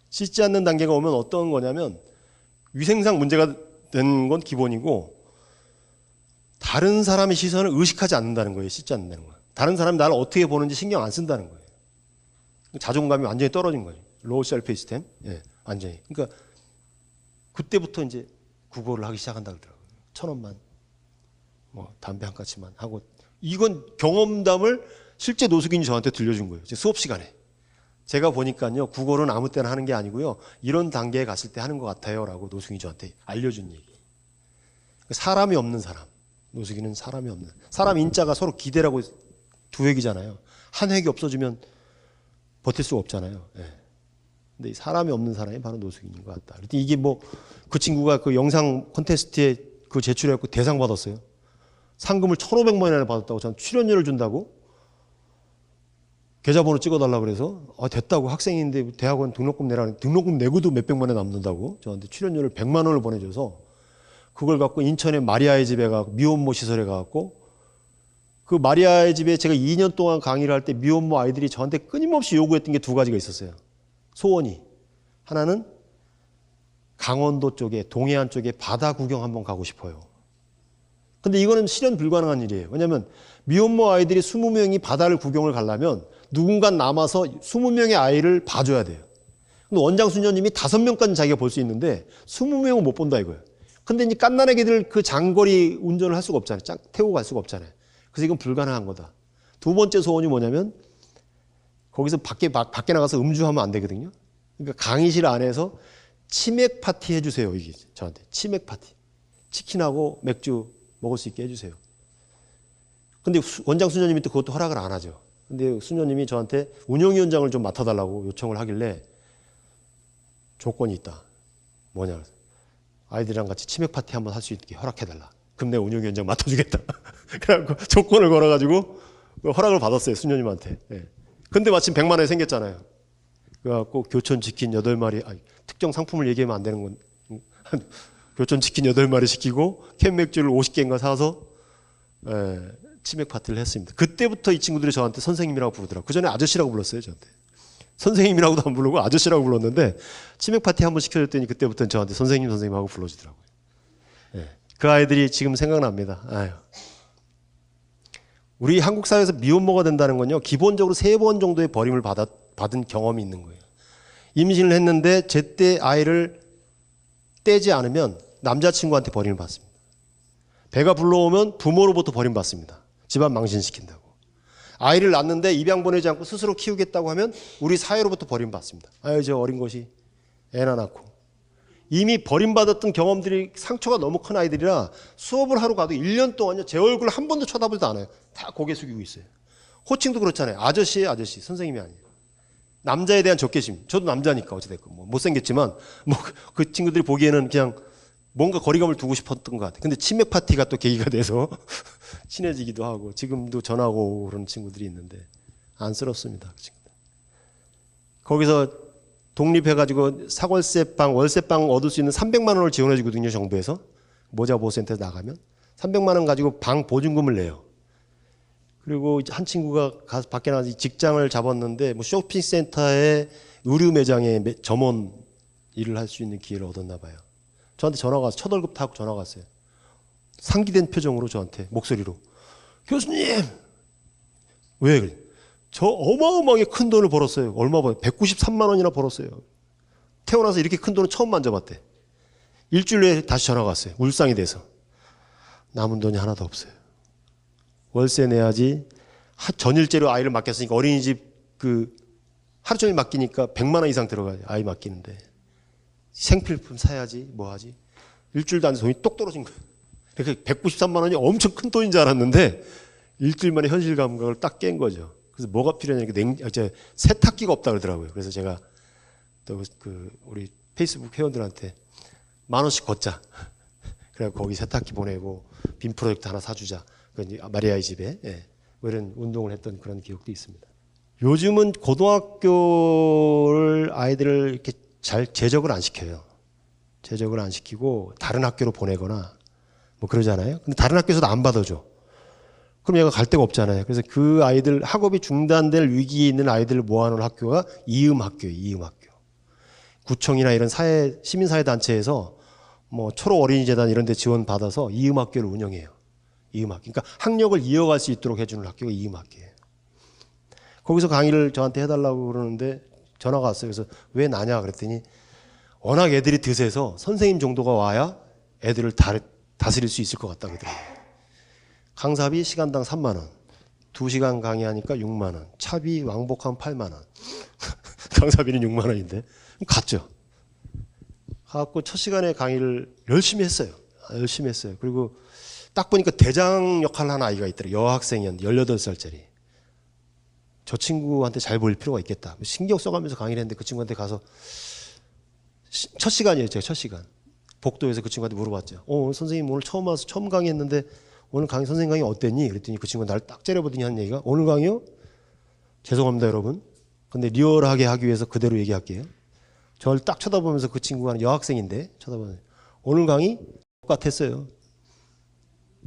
씻지 않는 단계가 오면 어떤 거냐면 위생상 문제가 된 건 기본이고 다른 사람의 시선을 의식하지 않는다는 거예요. 씻지 않는다는 거예요. 다른 사람이 나를 어떻게 보는지 신경 안 쓴다는 거예요. 자존감이 완전히 떨어진 거예요. 로우 셀프 시스템. 예, 완전히. 그러니까 그때부터 이제 구걸을 하기 시작한다 그러더라고요. 1,000원만 뭐 담배 한 까치만 하고 이건 경험담을 실제 노숙인이 저한테 들려준 거예요. 수업 시간에. 제가 보니까요. 구걸은 아무 때나 하는 게 아니고요. 이런 단계에 갔을 때 하는 것 같아요. 라고 노숙인이 저한테 알려준 얘기. 사람이 없는 사람. 노숙인은 사람이 없는. 사람 인자가 서로 기대라고 두 획이잖아요. 한 획이 없어지면 버틸 수가 없잖아요. 예. 근데 사람이 없는 사람이 바로 노숙인인 것 같다. 이게 뭐 그 친구가 그 영상 콘테스트에 그 제출해갖고 대상 받았어요. 상금을 1,500만 원이나 받았다고 저는 출연료를 준다고 계좌번호 찍어달라고 그래서 됐다고 학생인데 대학원 등록금 내라는 등록금 내고도 몇백만 원 남는다고 저한테 출연료를 100만 원을 보내줘서 그걸 갖고 인천의 마리아의 집에 가고 미혼모 시설에 가고 그 마리아의 집에 제가 2년 동안 강의를 할 때 미혼모 아이들이 저한테 끊임없이 요구했던 게 두 가지가 있었어요. 소원이. 하나는 강원도 쪽에 동해안 쪽에 바다 구경 한번 가고 싶어요. 근데 이거는 실현 불가능한 일이에요. 왜냐하면 미혼모 아이들이 20명이 바다를 구경을 가려면 누군가 남아서 20명의 아이를 봐줘야 돼요. 근데 원장 수녀님이 5명까지 자기가 볼 수 있는데 20명은 못 본다 이거예요. 근데 이제 깐난애기들 그 장거리 운전을 할 수가 없잖아요. 태우고 갈 수가 없잖아요. 그래서 이건 불가능한 거다. 두 번째 소원이 뭐냐면 거기서 밖에 나가서 음주하면 안 되거든요. 그러니까 강의실 안에서 치맥 파티 해주세요. 이게 저한테 치맥 파티. 치킨하고 맥주 먹을 수 있게 해주세요. 근데 원장 수녀님이 또 그것도 허락을 안 하죠. 근데 수녀님이 저한테 운영위원장을 좀 맡아달라고 요청을 하길래 조건이 있다. 뭐냐. 아이들이랑 같이 치맥 파티 한번 할 수 있게 허락해달라. 그럼 내가 운영위원장 맡아주겠다. 그래갖고 조건을 걸어가지고 허락을 받았어요. 수녀님한테. 예. 근데 마침 100만 원이 생겼잖아요. 그래갖고 교촌 치킨 8마리, 특정 상품을 얘기하면 안 되는 건, 교촌 치킨 8마리 시키고 캔 맥주를 50개인가 사서 치맥 파티를 했습니다. 그때부터 이 친구들이 저한테 선생님이라고 부르더라고요. 그 전에 아저씨라고 불렀어요. 저한테. 선생님이라고도 안 부르고 아저씨라고 불렀는데 치맥 파티 한번 시켜줬더니 그때부터는 저한테 선생님 하고 불러주더라고요. 예. 그 아이들이 지금 생각납니다. 아유. 우리 한국 사회에서 미혼모가 된다는 건요. 기본적으로 3번 정도의 버림을 받은 경험이 있는 거예요. 임신을 했는데 제때 아이를 떼지 않으면 남자친구한테 버림을 받습니다. 배가 불러오면 부모로부터 버림받습니다. 집안 망신시킨다고. 아이를 낳는데 입양 보내지 않고 스스로 키우겠다고 하면 우리 사회로부터 버림받습니다. 아유, 저 어린 것이 애나 낳고. 이미 버림받았던 경험들이 상처가 너무 큰 아이들이라 수업을 하러 가도 1년 동안요, 제 얼굴 한 번도 쳐다보지도 않아요. 다 고개 숙이고 있어요. 호칭도 그렇잖아요. 아저씨예요, 아저씨. 선생님이 아니에요. 남자에 대한 적개심. 저도 남자니까 어찌됐건 뭐 못생겼지만 뭐 그 친구들이 보기에는 그냥 뭔가 거리감을 두고 싶었던 것 같아요. 근데 치맥 파티가 또 계기가 돼서 친해지기도 하고 지금도 전화하고 오고 그런 친구들이 있는데 안쓰럽습니다. 그 친구들. 거기서 독립해가지고 사골세방, 월세방 얻을 수 있는 300만 원을 지원해 주거든요. 정부에서. 모자보호센터에 나가면. 300만 원 가지고 방 보증금을 내요. 그리고 한 친구가 가서 밖에 나가서 직장을 잡았는데 뭐 쇼핑센터에 의류 매장에 점원 일을 할 수 있는 기회를 얻었나 봐요. 저한테 전화가 와서 첫 월급 타고 전화가 왔어요. 상기된 표정으로 저한테 목소리로 교수님 왜 그래? 저 어마어마하게 큰 돈을 벌었어요. 얼마 벌어요? 193만 원이나 벌었어요. 태어나서 이렇게 큰 돈을 처음 만져봤대. 일주일 내에 다시 전화가 왔어요. 울상이 돼서. 남은 돈이 하나도 없어요. 월세 내야지. 전일제로 아이를 맡겼으니까 어린이집 하루 종일 맡기니까 100만 원 이상 들어가요. 아이 맡기는데. 생필품 사야지 뭐 하지. 일주일도 안 돼서 돈이 똑 떨어진 거예요. 그러니까 193만 원이 엄청 큰 돈인 줄 알았는데 일주일 만에 현실 감각을 딱 깬 거죠. 그래서 뭐가 필요하냐니까 세탁기가 없다 그러더라고요. 그래서 제가 또 우리 페이스북 회원들한테 10,000원씩 걷자. 그래서 거기 세탁기 보내고 빔 프로젝트 하나 사주자. 마리아의 집에 뭐 이런 운동을 했던 그런 기억도 있습니다. 요즘은 고등학교를 아이들을 이렇게 잘 제적을 안 시켜요. 제적을 안 시키고 다른 학교로 보내거나 뭐 그러잖아요. 근데 다른 학교에서도 안 받아줘. 그럼 얘가 갈 데가 없잖아요. 그래서 그 아이들 학업이 중단될 위기에 있는 아이들을 모아놓은 학교가 이음학교예요. 이음학교. 구청이나 이런 시민사회단체에서 뭐 초록 어린이재단 이런 데 지원 받아서 이음학교를 운영해요. 이음학교. 그러니까 학력을 이어갈 수 있도록 해주는 학교가 이음학교예요. 거기서 강의를 저한테 해달라고 그러는데 전화가 왔어요. 그래서 왜 나냐 그랬더니 워낙 애들이 드세서 선생님 정도가 와야 애들을 다스릴 수 있을 것 같다 그러더라고요. 강사비 시간당 3만 원. 2시간 강의하니까 6만 원. 차비 왕복하면 8만 원. 강사비는 6만 원인데. 그럼 갔죠. 가갖고 첫 시간에 강의를 열심히 했어요. 열심히 했어요. 그리고 딱 보니까 대장 역할을 하는 아이가 있더라고요. 여학생이었는데 18살짜리. 저 친구한테 잘 보일 필요가 있겠다. 신경 써가면서 강의를 했는데 그 친구한테 가서 첫 시간이에요. 제가 첫 시간. 복도에서 그 친구한테 물어봤죠. 선생님 오늘 처음 와서 처음 강의했는데 오늘 선생님 강의 어땠니? 그랬더니 그 친구가 나를 딱 째려보더니 하는 얘기가 오늘 강의요? 죄송합니다 여러분. 근데 리얼하게 하기 위해서 그대로 얘기할게요. 저를 딱 쳐다보면서 그 친구가 여학생인데 쳐다보면 오늘 강의 똑같았어요.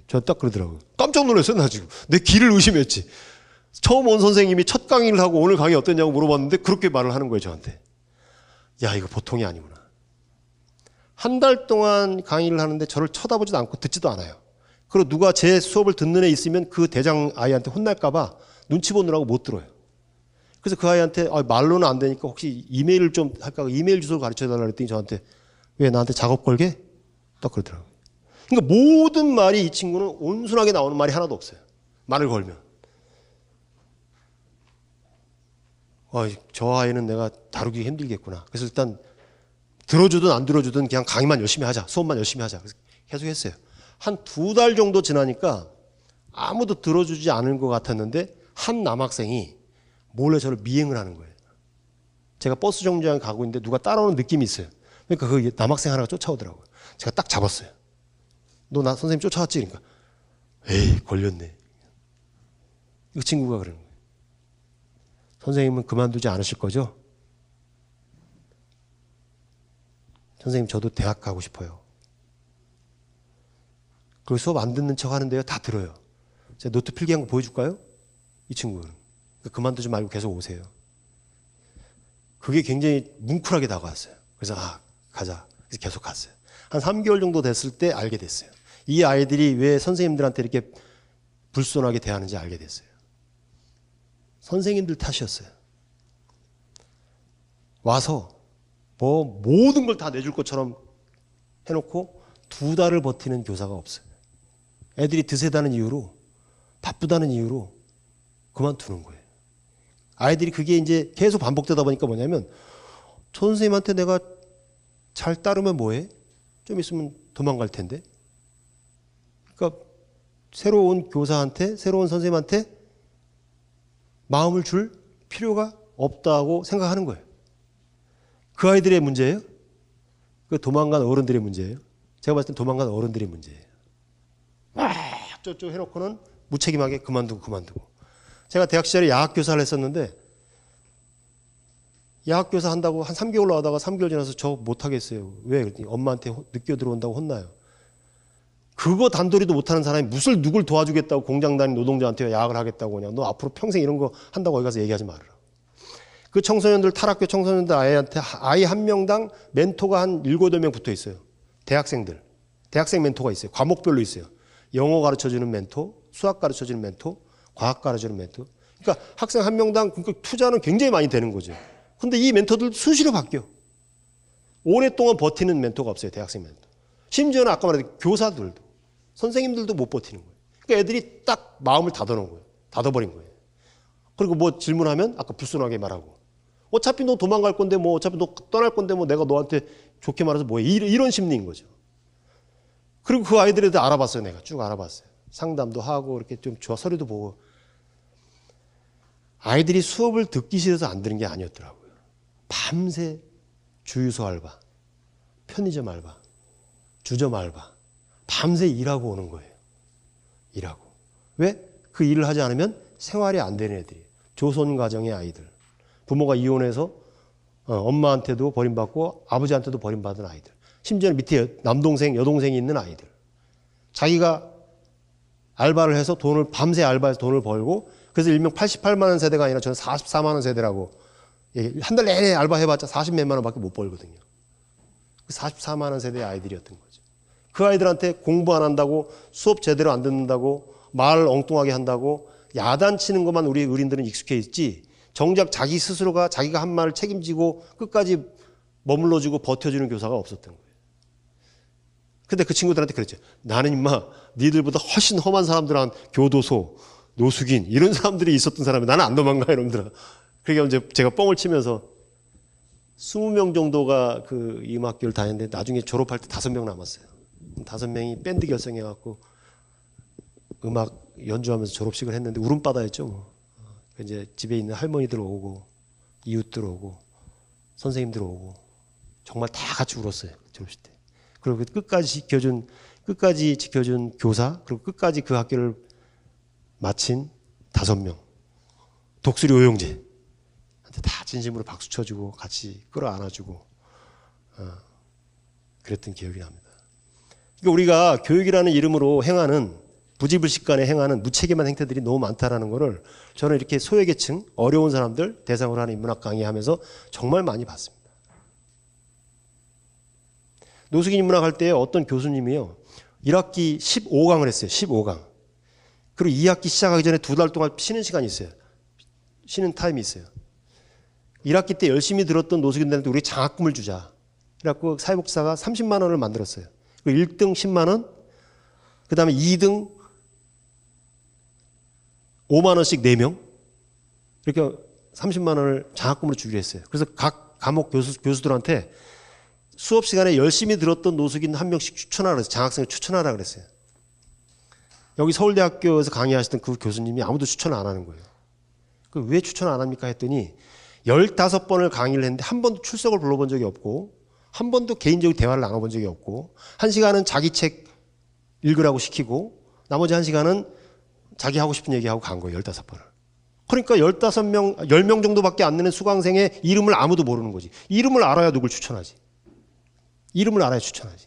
저 딱 그러더라고요. 깜짝 놀랐어요. 나 지금. 내 귀를 의심했지. 처음 온 선생님이 첫 강의를 하고 오늘 강의 어땠냐고 물어봤는데 그렇게 말을 하는 거예요 저한테. 야 이거 보통이 아니구나. 한 달 동안 강의를 하는데 저를 쳐다보지도 않고 듣지도 않아요. 그리고 누가 제 수업을 듣는 애 있으면 그 대장 아이한테 혼날까 봐 눈치 보느라고 못 들어요. 그래서 그 아이한테 말로는 안 되니까 혹시 이메일을 좀 할까 이메일 주소를 가르쳐달라고 했더니 저한테 왜 나한테 작업 걸게? 딱 그러더라고요. 그러니까 모든 말이 이 친구는 온순하게 나오는 말이 하나도 없어요. 말을 걸면. 저 아이는 내가 다루기 힘들겠구나. 그래서 일단 들어주든 안 들어주든 그냥 강의만 열심히 하자. 수업만 열심히 하자. 그래서 계속 했어요. 한 2달 정도 지나니까 아무도 들어주지 않은 것 같았는데 한 남학생이 몰래 저를 미행을 하는 거예요. 제가 버스 정류장에 가고 있는데 누가 따라오는 느낌이 있어요. 그러니까 그 남학생 하나가 쫓아오더라고요. 제가 딱 잡았어요. 너 나 선생님 쫓아왔지? 그러니까 에이 걸렸네. 그 친구가 그러는 거예요. 선생님은 그만두지 않으실 거죠? 선생님 저도 대학 가고 싶어요. 그리고 수업 안 듣는 척 하는데요. 다 들어요. 제가 노트 필기한 거 보여줄까요? 이 친구는. 그만두지 말고 계속 오세요. 그게 굉장히 뭉클하게 다가왔어요. 그래서 가자. 그래서 계속 갔어요. 한 3개월 정도 됐을 때 알게 됐어요. 이 아이들이 왜 선생님들한테 이렇게 불손하게 대하는지 알게 됐어요. 선생님들 탓이었어요. 와서 뭐 모든 걸 다 내줄 것처럼 해놓고 2달을 버티는 교사가 없어요. 애들이 드세다는 이유로, 바쁘다는 이유로 그만두는 거예요. 아이들이 그게 이제 계속 반복되다 보니까 뭐냐면, 선생님한테 내가 잘 따르면 뭐해? 좀 있으면 도망갈 텐데. 그러니까 새로운 교사한테, 새로운 선생님한테 마음을 줄 필요가 없다고 생각하는 거예요. 그 아이들의 문제예요? 그 도망간 어른들의 문제예요? 제가 봤을 땐 도망간 어른들의 문제예요. 막 저쪽 해놓고는 무책임하게 그만두고. 제가 대학 시절에 야학교사를 했었는데, 야학교사 한다고 한 3개월 하다가 3개월 지나서 저 못하겠어요. 왜? 그랬더니 엄마한테 늦게 들어온다고 혼나요. 그거 단도리도 못하는 사람이 무슨 누굴 도와주겠다고 공장 다니는 노동자한테 야학을 하겠다고 그냥 너 앞으로 평생 이런 거 한다고 거기 가서 얘기하지 말아라. 그 청소년들, 탈학교 청소년들 아이한테 아이 한 명당 멘토가 한 7, 8명 붙어 있어요. 대학생들. 대학생 멘토가 있어요. 과목별로 있어요. 영어 가르쳐주는 멘토, 수학 가르쳐주는 멘토, 과학 가르쳐주는 멘토. 그러니까 학생 한 명당 그러니까 투자는 굉장히 많이 되는 거죠. 근데 이 멘토들 수시로 바뀌어. 오랫동안 버티는 멘토가 없어요. 대학생 멘토. 심지어는 아까 말했던 교사들도, 선생님들도 못 버티는 거예요. 그러니까 애들이 딱 마음을 닫아놓은 거예요. 닫아버린 거예요. 그리고 뭐 질문하면 아까 불순하게 말하고, 어차피 너 도망갈 건데 뭐 어차피 너 떠날 건데 뭐 내가 너한테 좋게 말해서 뭐해. 이런 심리인 거죠. 그리고 그 아이들에 대해 알아봤어요. 내가 쭉 알아봤어요. 상담도 하고 이렇게 좀 서류도 보고. 아이들이 수업을 듣기 싫어서 안 듣는 게 아니었더라고요. 밤새 주유소 알바, 편의점 알바, 주점 알바, 밤새 일하고 오는 거예요. 일하고. 왜? 그 일을 하지 않으면 생활이 안 되는 애들이. 조선 가정의 아이들. 부모가 이혼해서 엄마한테도 버림받고 아버지한테도 버림받은 아이들. 심지어는 밑에 남동생, 여동생이 있는 아이들. 자기가 알바를 해서 밤새 알바해서 돈을 벌고, 그래서 일명 88만 원 세대가 아니라 저는 44만 원 세대라고. 한 달 내내 알바해봤자 40몇만 원밖에 못 벌거든요. 44만 원 세대의 아이들이었던 거죠. 그 아이들한테 공부 안 한다고, 수업 제대로 안 듣는다고, 말 엉뚱하게 한다고 야단치는 것만 우리 어린들은 익숙해 있지, 정작 자기 스스로가 자기가 한 말을 책임지고 끝까지 머물러주고 버텨주는 교사가 없었던 거예요. 근데 그 친구들한테 그랬죠. 나는 임마 니들보다 훨씬 험한 사람들한 교도소, 노숙인 이런 사람들이 있었던 사람이 나는 안 도망가 이놈들아. 그러니까 이제 제가 뻥을 치면서 20명 정도가 그 임학교를 다녔는데 나중에 졸업할 때 5명 남았어요. 5명이 밴드 결성해갖고 음악 연주하면서 졸업식을 했는데 울음바다였죠. 뭐. 이제 집에 있는 할머니들 오고 이웃들 오고 선생님들 오고 정말 다 같이 울었어요. 졸업식 때. 그리고 끝까지 지켜준 교사, 그리고 끝까지 그 학교를 마친 5명. 독수리 오용재. 다 진심으로 박수 쳐주고 같이 끌어안아주고 그랬던 기억이 납니다. 그러니까 우리가 교육이라는 이름으로 행하는 부지불식간에 행하는 무책임한 행태들이 너무 많다라는 것을 저는 이렇게 소외계층, 어려운 사람들 대상으로 하는 인문학 강의하면서 정말 많이 봤습니다. 노숙인 인문학 할 때 어떤 교수님이요, 1학기 15강을 했어요. 15강. 그리고 2학기 시작하기 전에 2달 동안 쉬는 시간이 있어요. 쉬는 타임이 있어요. 1학기 때 열심히 들었던 노숙인들한테 우리 장학금을 주자. 그래갖고 사회복지사가 30만 원을 만들었어요. 그리고 1등 10만 원, 그 다음에 2등 5만 원씩 4명, 이렇게 30만 원을 장학금으로 주기로 했어요. 그래서 각 과목 교수들한테 수업 시간에 열심히 들었던 노숙인 한 명씩 추천하라 그랬어요. 장학생을 추천하라 그랬어요. 여기 서울대학교에서 강의하시던 그 교수님이 아무도 추천 안 하는 거예요. 왜 추천 안 합니까 했더니 15번을 강의를 했는데 한 번도 출석을 불러본 적이 없고, 한 번도 개인적인 대화를 나눠본 적이 없고, 1시간은 자기 책 읽으라고 시키고 나머지 1시간은 자기 하고 싶은 얘기하고 간 거예요. 15번을. 그러니까 15명, 10명 정도밖에 안 되는 수강생의 이름을 아무도 모르는 거지. 이름을 알아야 누굴 추천하지. 이름을 알아야 추천하지.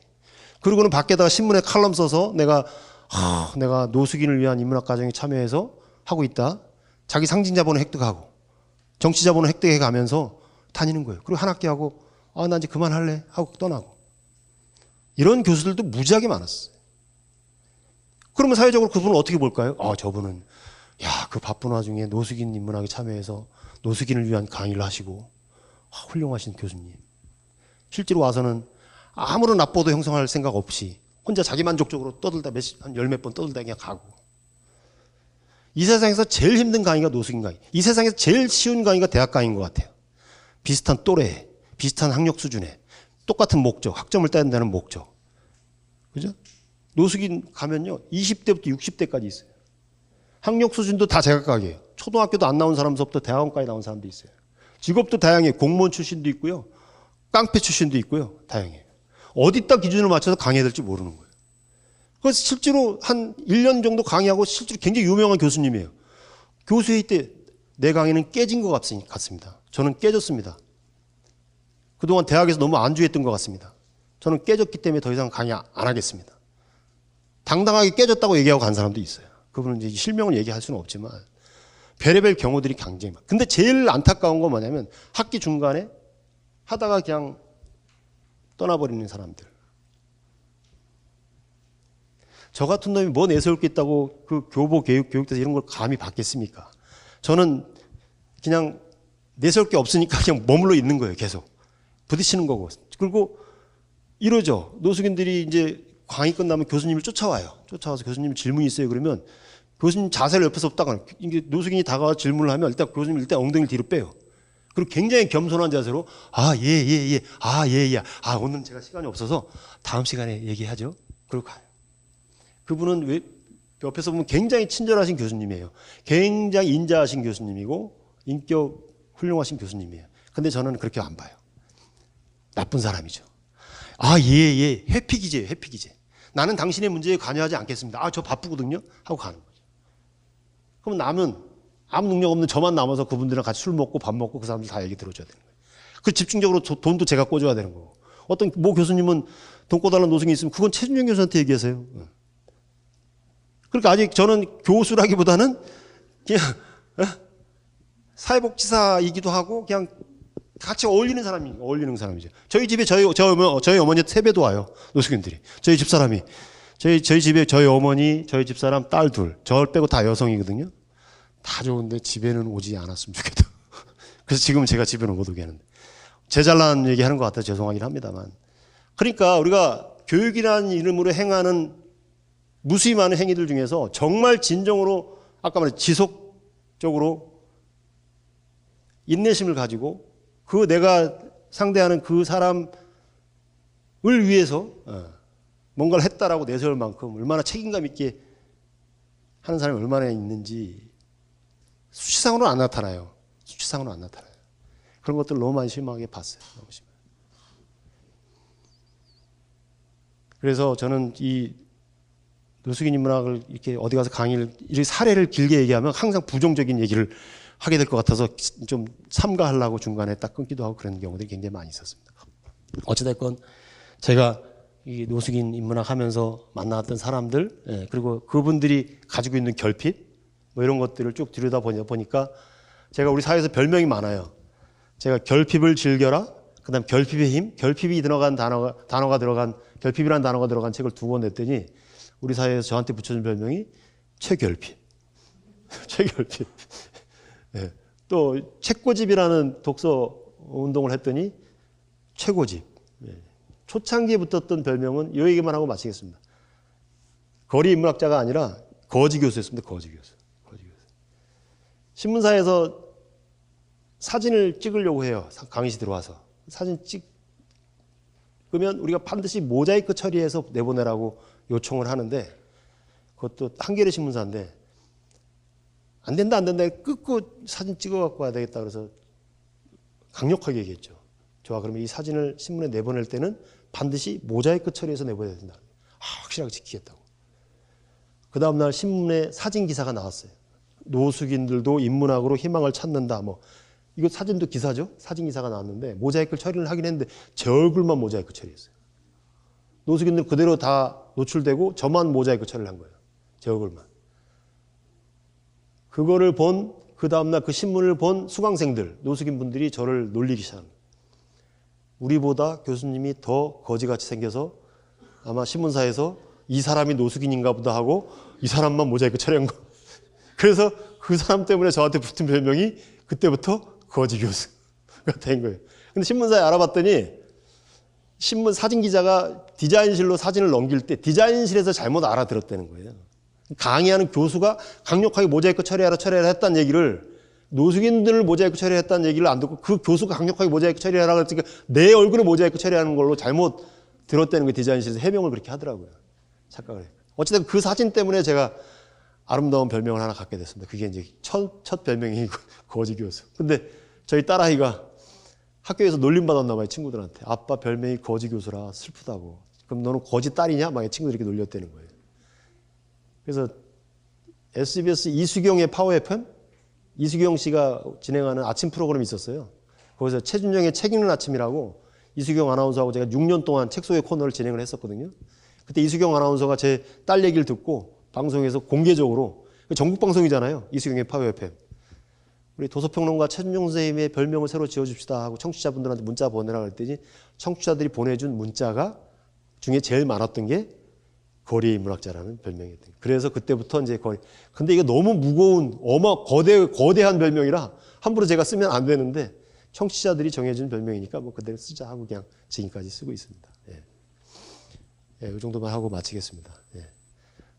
그리고는 밖에다가 신문에 칼럼 써서 내가 노숙인을 위한 인문학 과정에 참여해서 하고 있다. 자기 상징자본을 획득하고 정치자본을 획득해 가면서 다니는 거예요. 그리고 한 학기 하고 나 이제 그만할래 하고 떠나고. 이런 교수들도 무지하게 많았어요. 그러면 사회적으로 그분은 어떻게 볼까요? 저분은 그 바쁜 와중에 노숙인 인문학에 참여해서 노숙인을 위한 강의를 하시고 훌륭하신 교수님. 실제로 와서는 아무런 납보도 형성할 생각 없이 혼자 자기만족적으로 떠들다 한 열 몇 번 떠들다 그냥 가고. 이 세상에서 제일 힘든 강의가 노숙인 강의. 이 세상에서 제일 쉬운 강의가 대학 강의인 것 같아요. 비슷한 또래, 비슷한 학력 수준에 똑같은 목적, 학점을 따야 된다는 목적. 그죠? 노숙인 가면요, 20대부터 60대까지 있어요. 학력 수준도 다 제각각이에요. 초등학교도 안 나온 사람부터 대학원까지 나온 사람도 있어요. 직업도 다양해요. 공무원 출신도 있고요. 깡패 출신도 있고요. 다양해요. 어디다 기준을 맞춰서 강의해야 될지 모르는 거예요. 그래서 실제로 한 1년 정도 강의하고 실제로 굉장히 유명한 교수님이에요. 교수회의 때 내 강의는 깨진 것 같습니다. 저는 깨졌습니다. 그동안 대학에서 너무 안주했던 것 같습니다. 저는 깨졌기 때문에 더 이상 강의 안 하겠습니다. 당당하게 깨졌다고 얘기하고 간 사람도 있어요. 그분은 이제 실명을 얘기할 수는 없지만 별의별 경우들이 굉장히 많아요. 근데 제일 안타까운 건 뭐냐면 학기 중간에 하다가 그냥 떠나버리는 사람들. 저 같은 놈이 뭐 내세울 게 있다고 그 교보 교육대에서 이런 걸 감히 받겠습니까? 저는 그냥 내세울 게 없으니까 그냥 머물러 있는 거예요. 계속 부딪히는 거고. 그리고 이러죠. 노숙인들이 이제 강의 끝나면 교수님을 쫓아와요. 쫓아와서 교수님 질문이 있어요. 그러면 교수님 자세를 옆에서 없다가 이게 노숙인이 다가와 질문을 하면 일단 교수님 일단 엉덩이를 뒤로 빼요. 그리고 굉장히 겸손한 자세로 오늘은 제가 시간이 없어서 다음 시간에 얘기하죠. 그리고 가요. 그분은 왜 옆에서 보면 굉장히 친절하신 교수님이에요. 굉장히 인자하신 교수님이고 인격 훌륭하신 교수님이에요. 근데 저는 그렇게 안 봐요. 나쁜 사람이죠. 회피기제예요. 회피기제. 나는 당신의 문제에 관여하지 않겠습니다. 저 바쁘거든요. 하고 가는 거죠. 그럼 남은 아무 능력 없는 저만 남아서 그분들이랑 같이 술 먹고 밥 먹고 그 사람들 다 얘기 들어줘야 되는 거예요. 그 집중적으로 돈도 제가 꿔줘야 되는 거고. 어떤 모 교수님은 돈 꿔달라는 노숙인이 있으면 그건 최준영 교수한테 얘기하세요. 그러니까 아직 저는 교수라기보다는 그냥 사회복지사이기도 하고 그냥 같이 어울리는 사람이죠. 저희 집에 저희 어머니 3배도 와요. 노숙인들이. 저희 집사람이. 저희 집에 저희 어머니, 저희 집사람 딸 둘. 저 빼고 다 여성이거든요. 다 좋은데 집에는 오지 않았으면 좋겠다. 그래서 지금은 제가 집에는 못 오게 하는데. 제 잘난 얘기 하는 것 같아서 죄송하긴 합니다만. 그러니까 우리가 교육이라는 이름으로 행하는 무수히 많은 행위들 중에서 정말 진정으로 아까 말한 지속적으로 인내심을 가지고 그 내가 상대하는 그 사람을 위해서 뭔가를 했다라고 내세울 만큼 얼마나 책임감 있게 하는 사람이 얼마나 있는지 수치상으로는 안 나타나요. 수치상으로는 안 나타나요. 그런 것들 너무 많이 심하게 봤어요. 너무 심하게. 그래서 저는 이 노숙인 인문학을 이렇게 어디 가서 강의를 이렇게 사례를 길게 얘기하면 항상 부정적인 얘기를 하게 될 것 같아서 좀 삼가하려고 중간에 딱 끊기도 하고 그런 경우들이 굉장히 많이 있었습니다. 어찌됐건 제가 이 노숙인 인문학 하면서 만나왔던 사람들, 그리고 그분들이 가지고 있는 결핍, 뭐 이런 것들을 쭉 들여다 보니까 제가 우리 사회에서 별명이 많아요. 제가 결핍을 즐겨라, 그 다음 결핍의 힘, 결핍이 들어간 단어가 들어간, 결핍이라는 단어가 들어간 책을 2권 냈더니 우리 사회에서 저한테 붙여준 별명이 최결핍. 최결핍. 네. 또 책고집이라는 독서 운동을 했더니 최고집. 네. 초창기에 붙었던 별명은 이 얘기만 하고 마치겠습니다. 거리 인문학자가 아니라 거지 교수였습니다. 거지 교수. 신문사에서 사진을 찍으려고 해요. 강의실 들어와서. 사진 찍으면 우리가 반드시 모자이크 처리해서 내보내라고 요청을 하는데 그것도 한겨레 신문사인데 안 된다 끊고 사진 찍어갖고 와야 되겠다 그래서 강력하게 얘기했죠. 좋아, 그러면 이 사진을 신문에 내보낼 때는 반드시 모자이크 처리해서 내보내야 된다. 확실하게 지키겠다고. 그 다음날 신문에 사진 기사가 나왔어요. 노숙인들도 인문학으로 희망을 찾는다. 뭐 이거 사진도 기사죠. 사진 기사가 나왔는데 모자이크 처리를 하긴 했는데 제 얼굴만 모자이크 처리했어요. 노숙인들 그대로 다 노출되고 저만 모자이크 처리를 한 거예요. 제 얼굴만. 그거를 본 그 다음날 그 신문을 본 수강생들, 노숙인분들이 저를 놀리기 시작합니다. 우리보다 교수님이 더 거지같이 생겨서 아마 신문사에서 이 사람이 노숙인인가 보다 하고 이 사람만 모자이크 처리한 거. 그래서 그 사람 때문에 저한테 붙은 별명이 그때부터 거지 교수가 된 거예요. 근데 신문사에 알아봤더니 신문 사진 기자가 디자인실로 사진을 넘길 때 디자인실에서 잘못 알아들었다는 거예요. 강의하는 교수가 강력하게 모자이크 처리하라 했다는 얘기를 노숙인들을 모자이크 처리했다는 얘기를 안 듣고 그 교수가 강력하게 모자이크 처리하라고 했으니까 내 얼굴을 모자이크 처리하는 걸로 잘못 들었다는 거 디자인실에서 해명을 그렇게 하더라고요. 착각을 해요. 어쨌든 그 사진 때문에 제가 아름다운 별명을 하나 갖게 됐습니다. 그게 이제 첫 별명이 거지 교수. 근데 저희 딸아이가 학교에서 놀림받았나 봐요, 친구들한테. 아빠 별명이 거지 교수라 슬프다고. 그럼 너는 거지 딸이냐? 막 친구들이 이렇게 놀렸다는 거예요. 그래서 SBS 이수경의 파워 FM? 이수경 씨가 진행하는 아침 프로그램이 있었어요. 거기서 최준영의 책 읽는 아침이라고 이수경 아나운서하고 제가 6년 동안 책 속의 코너를 진행을 했었거든요. 그때 이수경 아나운서가 제 딸 얘기를 듣고 방송에서 공개적으로, 전국 방송이잖아요, 이수경의 파워 FM. 우리 도서평론가 최준용 선생님의 별명을 새로 지어줍시다 하고 청취자분들한테 문자 보내라 그랬더니 청취자들이 보내준 문자가 중에 제일 많았던 게 거리 인문학자라는 별명이었던 거예요. 그래서 그때부터 이제 근데 이게 너무 무거운 거대한 별명이라 함부로 제가 쓰면 안 되는데 청취자들이 정해준 별명이니까 뭐 그대로 쓰자 하고 그냥 지금까지 쓰고 있습니다. 예. 예, 이 정도만 하고 마치겠습니다. 예.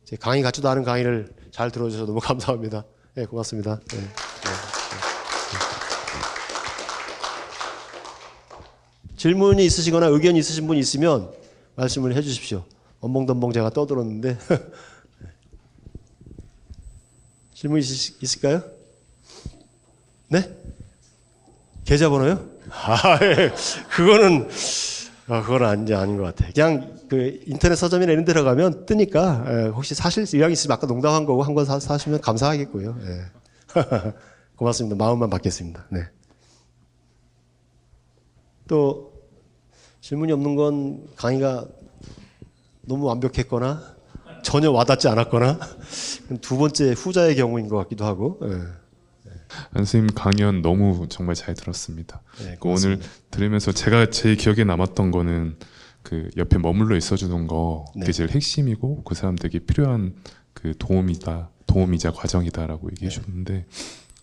제 강의 같지도 않은 강의를 잘 들어주셔서 너무 감사합니다. 예, 고맙습니다. 예. 질문이 있으시거나 의견이 있으신 분이 있으면 말씀을 해 주십시오. 엉벙덤벙 제가 떠들었는데 질문 있을까요? 네? 계좌번호요? 예. 그건 아닌 것 같아요. 그냥 그 인터넷 서점이나 이런 데 들어가면 뜨니까, 예, 혹시 사실 의향이 있으면 아까 농담한 거고 한 권 사시면 감사하겠고요. 예. 고맙습니다. 마음만 받겠습니다. 네. 또 질문이 없는 건 강의가 너무 완벽했거나 전혀 와닿지 않았거나 두 번째 후자의 경우인 것 같기도 하고. 예. 선생님 강연 너무 정말 잘 들었습니다. 네, 오늘 들으면서 제가 제일 기억에 남았던 거는 그 옆에 머물러 있어주는 거, 그게 네. 제일 핵심이고 그 사람들에게 필요한 그 도움이자 과정이다라고 얘기해 주셨는데,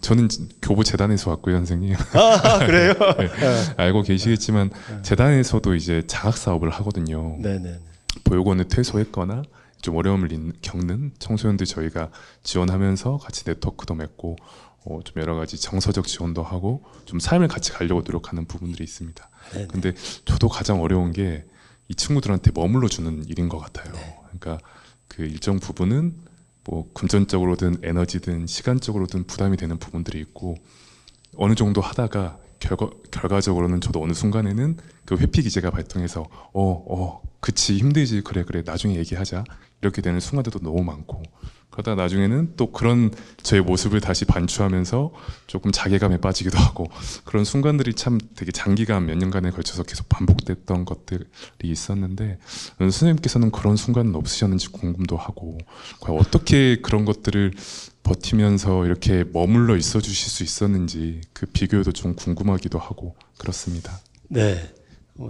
저는 교보 재단에서 왔고요, 선생님. 아, 그래요? 네, 알고 계시겠지만 재단에서도 이제 장학 사업을 하거든요. 네네. 보육원을 퇴소했거나 좀 어려움을 겪는 청소년들 저희가 지원하면서 같이 네트워크도 맺고, 좀 여러 가지 정서적 지원도 하고 좀 삶을 같이 가려고 노력하는 부분들이 있습니다. 네네. 근데 저도 가장 어려운 게 이 친구들한테 머물러 주는 일인 것 같아요. 네. 그러니까 그 일정 부분은 뭐 금전적으로든 에너지든 시간적으로든 부담이 되는 부분들이 있고, 어느 정도 하다가 결과적으로는 저도 어느 순간에는 그 회피 기제가 발동해서 그치 힘들지, 그래 나중에 얘기하자, 이렇게 되는 순간들도 너무 많고, 그러다 나중에는 또 그런 저의 모습을 다시 반추하면서 조금 자괴감에 빠지기도 하고, 그런 순간들이 참 되게 장기간 몇 년간에 걸쳐서 계속 반복됐던 것들이 있었는데, 선생님께서는 그런 순간은 없으셨는지 궁금도 하고, 과연 어떻게 그런 것들을 버티면서 이렇게 머물러 있어 주실 수 있었는지 그 비교도 좀 궁금하기도 하고 그렇습니다. 네.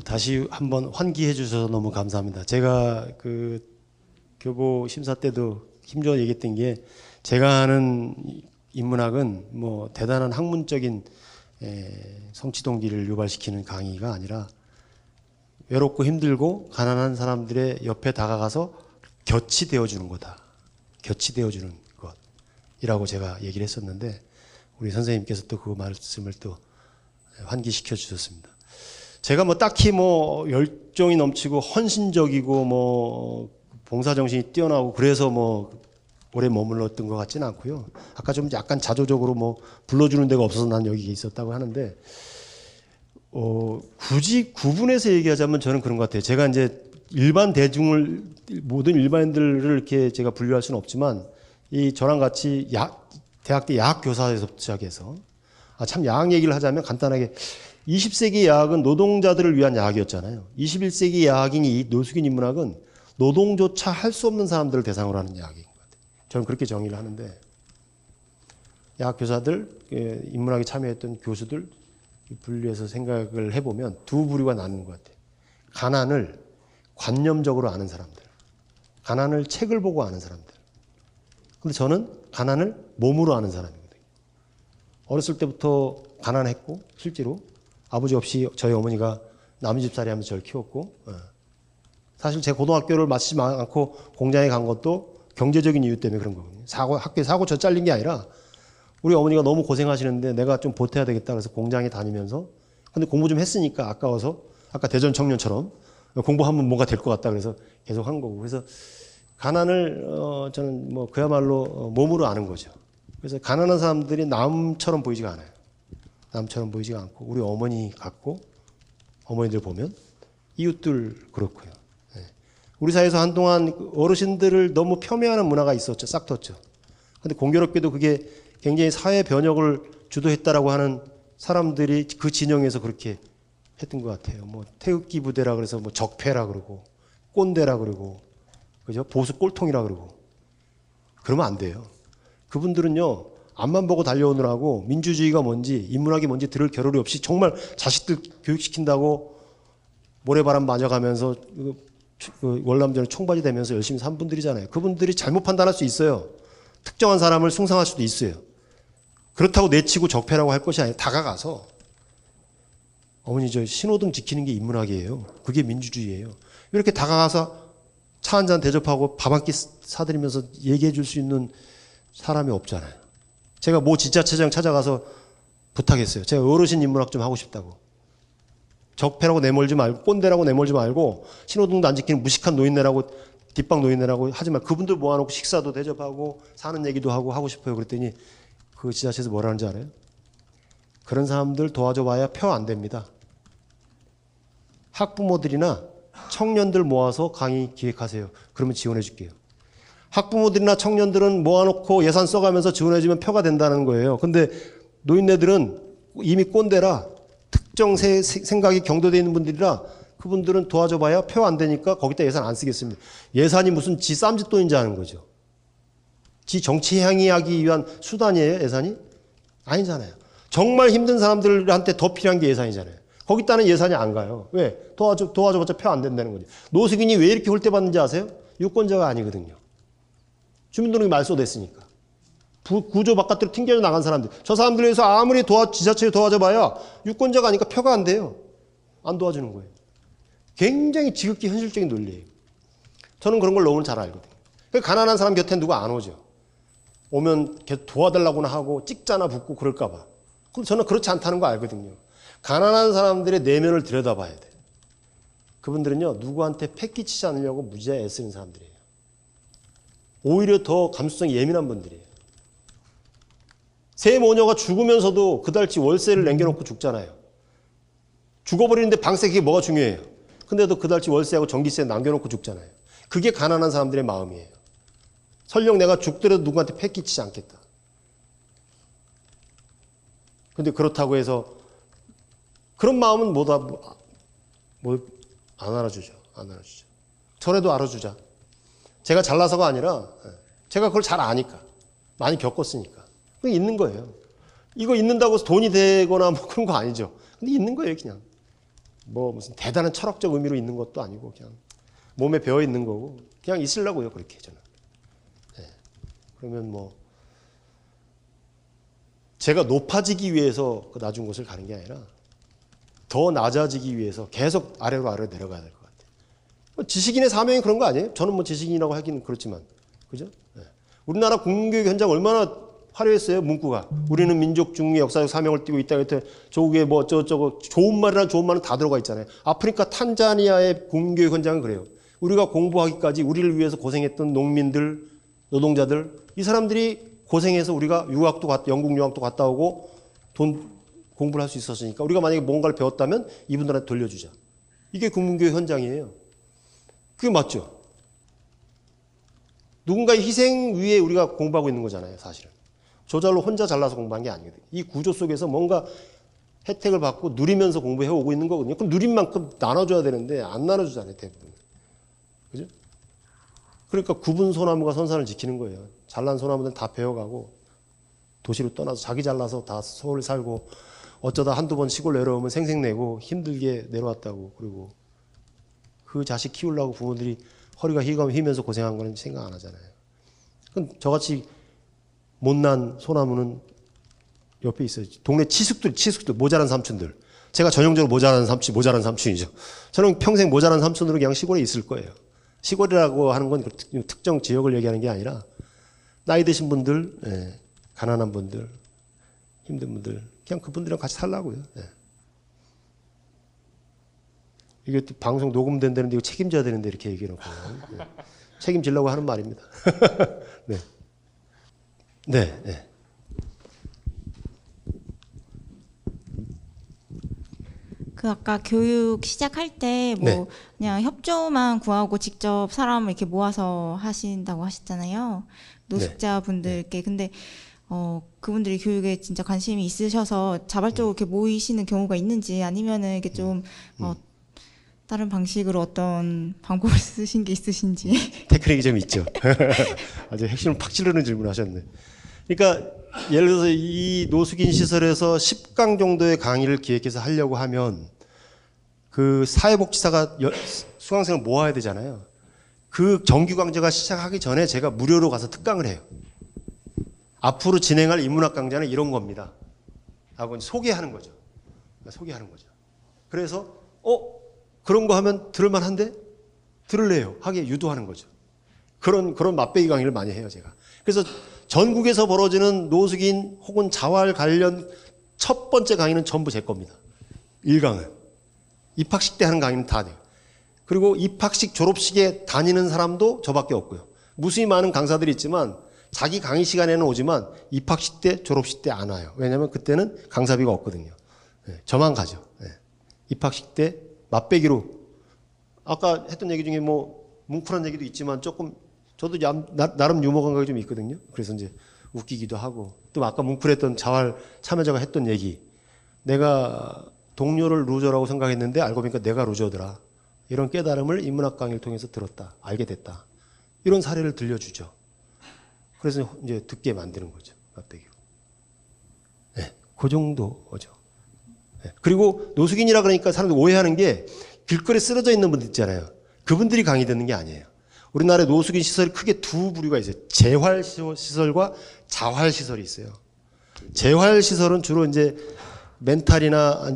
다시 한번 환기해 주셔서 너무 감사합니다. 제가 그 교보 심사 때도 힘줘서 얘기했던 게, 제가 하는 인문학은 뭐 대단한 학문적인 성취 동기를 유발시키는 강의가 아니라 외롭고 힘들고 가난한 사람들의 옆에 다가가서 곁이 되어주는 거다. 곁이 되어주는 것이라고 제가 얘기를 했었는데, 우리 선생님께서 또 그 말씀을 또 환기시켜 주셨습니다. 제가 뭐 딱히 뭐 열정이 넘치고 헌신적이고 뭐 봉사정신이 뛰어나고 그래서 뭐 오래 머물렀던 것 같지는 않고요. 아까 좀 약간 자조적으로 뭐 불러주는 데가 없어서 난 여기 있었다고 하는데, 굳이 구분해서 얘기하자면 저는 그런 것 같아요. 제가 이제 모든 일반인들을 이렇게 제가 분류할 수는 없지만, 이 저랑 같이 대학 때 야학 교사에서부터 시작해서, 참 야학 얘기를 하자면 간단하게 20세기 야학은 노동자들을 위한 야학이었잖아요. 21세기 야학인 이 노숙인 인문학은 노동조차 할 수 없는 사람들을 대상으로 하는 야학인 것 같아요. 저는 그렇게 정의를 하는데, 야학 교사들, 인문학에 참여했던 교수들 분류해서 생각을 해보면 두 부류가 나누는 것 같아요. 가난을 관념적으로 아는 사람들, 가난을 책을 보고 아는 사람들. 근데 저는 가난을 몸으로 아는 사람이거든요. 어렸을 때부터 가난했고, 실제로 아버지 없이 저희 어머니가 남의 집살이 하면서 저를 키웠고, 사실 제 고등학교를 마치지 않고 공장에 간 것도 경제적인 이유 때문에 그런 거거든요. 학교에 사고 쳐 잘린 게 아니라 우리 어머니가 너무 고생하시는데 내가 좀 보태야 되겠다 그래서 공장에 다니면서, 근데 공부 좀 했으니까 아까워서 아까 대전 청년처럼 공부하면 뭔가 될 것 같다 그래서 계속 한 거고, 그래서 가난을 저는 뭐 그야말로 몸으로 아는 거죠. 그래서 가난한 사람들이 남처럼 보이지가 않아요. 남처럼 보이지가 않고 우리 어머니 같고, 어머니들 보면 이웃들 그렇고요. 우리 사회에서 한동안 어르신들을 너무 폄훼하는 문화가 있었죠. 싹 텄죠. 근데 공교롭게도 그게 굉장히 사회 변혁을 주도했다라고 하는 사람들이 그 진영에서 그렇게 했던 것 같아요. 뭐 태극기 부대라 그래서 뭐 적폐라 그러고 꼰대라 그러고, 그죠? 보수 꼴통이라 그러고. 그러면 안 돼요. 그분들은요, 앞만 보고 달려오느라고 민주주의가 뭔지 인문학이 뭔지 들을 겨를이 없이 정말 자식들 교육시킨다고 모래바람 맞아가면서 월남전에 총발이 되면서 열심히 산 분들이잖아요. 그분들이 잘못 판단할 수 있어요. 특정한 사람을 숭상할 수도 있어요. 그렇다고 내치고 적폐라고 할 것이 아니라 다가가서 어머니 저 신호등 지키는 게 인문학이에요. 그게 민주주의예요. 이렇게 다가가서 차 한 잔 대접하고 밥 한 끼 사드리면서 얘기해 줄 수 있는 사람이 없잖아요. 제가 모 지자체장 찾아가서 부탁했어요. 제가 어르신 인문학 좀 하고 싶다고. 적폐라고 내몰지 말고 꼰대라고 내몰지 말고 신호등도 안 지키는 무식한 노인네라고 뒷방 노인네라고 하지 말고 그분들 모아놓고 식사도 대접하고 사는 얘기도 하고 싶어요. 그랬더니 그 지자체에서 뭐라는지 알아요? 그런 사람들 도와줘 봐야 표 안 됩니다. 학부모들이나 청년들 모아서 강의 기획하세요. 그러면 지원해 줄게요. 학부모들이나 청년들은 모아놓고 예산 써가면서 지원해주면 표가 된다는 거예요. 근데 노인네들은 이미 꼰대라 특정 생각이 경도되어 있는 분들이라 그분들은 도와줘봐야 표 안 되니까 거기다 예산 안 쓰겠습니다. 예산이 무슨 지 쌈짓돈인지 아는 거죠. 지 정치 향이하기 위한 수단이에요, 예산이? 아니잖아요. 정말 힘든 사람들한테 더 필요한 게 예산이잖아요. 거기다는 예산이 안 가요. 왜? 도와줘봤자 표 안 된다는 거죠. 노숙인이 왜 이렇게 홀대받는지 아세요? 유권자가 아니거든요. 주민등록이 말소됐으니까. 구조 바깥으로 튕겨져 나간 사람들. 저 사람들 위해서 아무리 지자체에 도와줘봐야 유권자가 아니까 표가 안 돼요. 안 도와주는 거예요. 굉장히 지극히 현실적인 논리예요. 저는 그런 걸 너무 잘 알거든요. 가난한 사람 곁에 누가 안 오죠. 오면 계속 도와달라고나 하고 찍자나 붙고 그럴까 봐. 그럼 저는 그렇지 않다는 거 알거든요. 가난한 사람들의 내면을 들여다봐야 돼요. 그분들은요, 누구한테 패기치지 않으려고 무지하게 애쓰는 사람들이에요. 오히려 더 감수성이 예민한 분들이에요. 새 모녀가 죽으면서도 그달치 월세를 남겨놓고 죽잖아요. 죽어버리는데 방세 그게 뭐가 중요해요. 근데도 그달치 월세하고 전기세 남겨놓고 죽잖아요. 그게 가난한 사람들의 마음이에요. 설령 내가 죽더라도 누구한테 패기치지 않겠다. 근데 그렇다고 해서 그런 마음은 안 알아주죠. 안 알아주죠. 저래도 알아주자. 제가 잘나서가 아니라 제가 그걸 잘 아니까. 많이 겪었으니까. 그게 있는 거예요. 이거 있는다고 해서 돈이 되거나 뭐 그런 거 아니죠. 근데 있는 거예요, 그냥. 뭐 무슨 대단한 철학적 의미로 있는 것도 아니고 그냥 몸에 배어 있는 거고 그냥 있으려고요, 그렇게 저는. 네. 그러면 뭐 제가 높아지기 위해서 그 낮은 곳을 가는 게 아니라 더 낮아지기 위해서 계속 아래로 내려가야 될 것 같아요. 지식인의 사명이 그런 거 아니에요? 저는 뭐 지식인이라고 하기는 그렇지만. 그죠? 네. 우리나라 국민교육 현장 얼마나 화려했어요, 문구가. 우리는 민족 중의 역사적 사명을 띠고 있다. 그때 조국에 뭐 어쩌고저쩌고 좋은 말이나 좋은 말은 다 들어가 있잖아요. 아프리카 탄자니아의 국민교육 현장은 그래요. 우리가 공부하기까지 우리를 위해서 고생했던 농민들, 노동자들, 이 사람들이 고생해서 우리가 영국 유학도 갔다 오고 공부를 할 수 있었으니까 우리가 만약에 뭔가를 배웠다면 이분들한테 돌려주자. 이게 국민교육 현장이에요. 그게 맞죠? 누군가의 희생 위에 우리가 공부하고 있는 거잖아요, 사실은. 저절로 혼자 잘나서 공부한 게 아니거든요. 이 구조 속에서 뭔가 혜택을 받고 누리면서 공부해오고 있는 거거든요. 그럼 누린 만큼 나눠줘야 되는데 안 나눠주잖아요, 대부분. 그죠? 그러니까 구분 소나무가 선산을 지키는 거예요. 잘난 소나무들은 다 베어가고 도시로 떠나서 자기 잘나서 다 서울 살고 어쩌다 한두 번 시골 내려오면 생색내고 힘들게 내려왔다고. 그리고 그 자식 키우려고 부모들이 허리가 휘면서 고생한 거는 생각 안 하잖아요. 그럼 저같이 못난 소나무는 옆에 있어요. 동네 치숙들, 모자란 삼촌들. 제가 전형적으로 모자란 삼촌이죠. 저는 평생 모자란 삼촌으로 그냥 시골에 있을 거예요. 시골이라고 하는 건 특정 지역을 얘기하는 게 아니라 나이 드신 분들, 예, 가난한 분들, 힘든 분들, 그냥 그분들이랑 같이 살라고요. 예. 이게 또 방송 녹음된다는데 이거 책임져야 되는데 이렇게 얘기해놓고 예. 책임지려고 하는 말입니다. 네. 네, 네. 그 아까 교육 시작할 때 뭐 네. 그냥 협조만 구하고 직접 사람을 이렇게 모아서 하신다고 하셨잖아요. 노숙자분들께. 근데 그분들이 교육에 진짜 관심이 있으셔서 자발적으로 이렇게 모이시는 경우가 있는지 아니면은 이게 좀 다른 방식으로 어떤 방법을 쓰신 게 있으신지. 테크닉이 좀 있죠. 아주 핵심을 팍 찌르는 질문을 하셨네. 그러니까 예를 들어서 이 노숙인 시설에서 10강 정도의 강의를 기획해서 하려고 하면 그 사회복지사가 수강생을 모아야 되잖아요. 그 정규 강좌가 시작하기 전에 제가 무료로 가서 특강을 해요. 앞으로 진행할 인문학 강좌는 이런 겁니다. 하고 소개하는 거죠. 소개하는 거죠. 그래서 그런 거 하면 들을만한데? 들을래요. 하게 유도하는 거죠. 그런 맛배기 강의를 많이 해요, 제가. 그래서 전국에서 벌어지는 노숙인 혹은 자활 관련 첫 번째 강의는 전부 제 겁니다. 1강은. 입학식 때 하는 강의는 다 돼요. 그리고 입학식, 졸업식에 다니는 사람도 저밖에 없고요. 무수히 많은 강사들이 있지만 자기 강의 시간에는 오지만 입학식 때, 졸업식 때 안 와요. 왜냐하면 그때는 강사비가 없거든요. 네, 저만 가죠. 네. 입학식 때 맛배기로 아까 했던 얘기 중에 뭐 뭉클한 얘기도 있지만 조금 저도 나름 유머 감각이 좀 있거든요. 그래서 이제 웃기기도 하고 또 아까 뭉클했던 자활 참여자가 했던 얘기 내가 동료를 루저라고 생각했는데 알고 보니까 내가 루저더라. 이런 깨달음을 인문학 강의를 통해서 들었다. 알게 됐다. 이런 사례를 들려주죠. 그래서 이제 듣게 만드는 거죠. 맛배기로. 네, 그 정도죠. 네. 그리고 노숙인이라 그러니까 사람들이 오해하는 게 길거리에 쓰러져 있는 분들 있잖아요. 그분들이 강의 듣는 게 아니에요. 우리나라에 노숙인 시설이 크게 두 부류가 있어요. 재활 시설과 자활 시설이 있어요. 재활 시설은 주로 이제 멘탈이나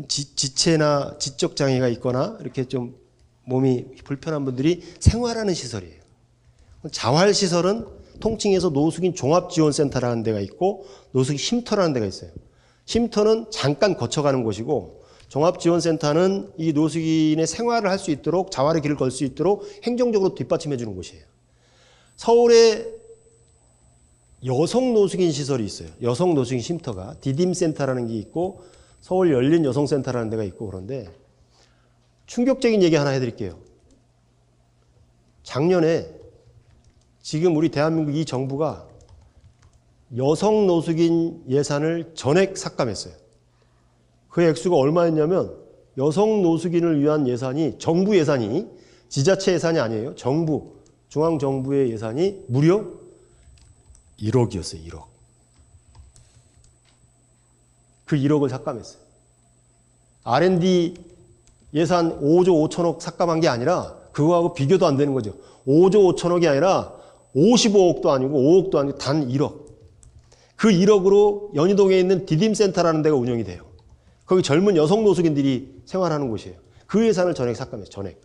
지체나 지적 장애가 있거나 이렇게 좀 몸이 불편한 분들이 생활하는 시설이에요. 자활 시설은 통칭해서 노숙인 종합지원센터라는 데가 있고 노숙인 쉼터라는 데가 있어요. 쉼터는 잠깐 거쳐가는 곳이고 종합지원센터는 이 노숙인의 생활을 할 수 있도록 자활의 길을 걸 수 있도록 행정적으로 뒷받침해 주는 곳이에요. 서울에 여성 노숙인 시설이 있어요. 여성 노숙인 쉼터가 디딤센터라는 게 있고 서울 열린 여성센터라는 데가 있고 그런데 충격적인 얘기 하나 해드릴게요. 작년에 지금 우리 대한민국 이 정부가 여성 노숙인 예산을 전액 삭감했어요. 그 액수가 얼마였냐면 여성 노숙인을 위한 예산이 정부 예산이 지자체 예산이 아니에요. 정부 중앙정부의 예산이 무려 1억이었어요. 1억. 그 1억을 삭감했어요. R&D 예산 5조 5천억 삭감한 게 아니라 그거하고 비교도 안 되는 거죠. 5조 5천억이 아니라 55억도 아니고 5억도 아니고 단 1억. 그 1억으로 연희동에 있는 디딤센터라는 데가 운영이 돼요. 거기 젊은 여성 노숙인들이 생활하는 곳이에요. 그 예산을 전액 삭감했어요. 전액.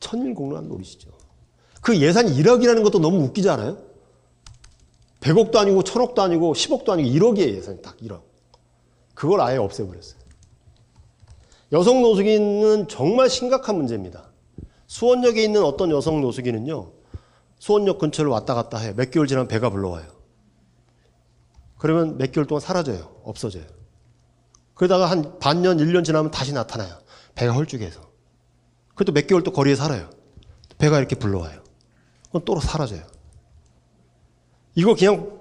천일공란 노릇이죠. 그 예산이 1억이라는 것도 너무 웃기지 않아요? 100억도 아니고 1000억도 아니고 10억도 아니고 1억이에요. 예산이 딱 1억. 그걸 아예 없애버렸어요. 여성 노숙인은 정말 심각한 문제입니다. 수원역에 있는 어떤 여성 노숙인은요. 수원역 근처를 왔다 갔다 해요. 몇 개월 지나면 배가 불러와요. 그러면 몇 개월 동안 사라져요. 없어져요. 그러다가 한 반년, 1년 지나면 다시 나타나요. 배가 홀쭉해서. 그래도 몇 개월 또 거리에 살아요. 배가 이렇게 불러와요. 그럼 또 사라져요. 이거 그냥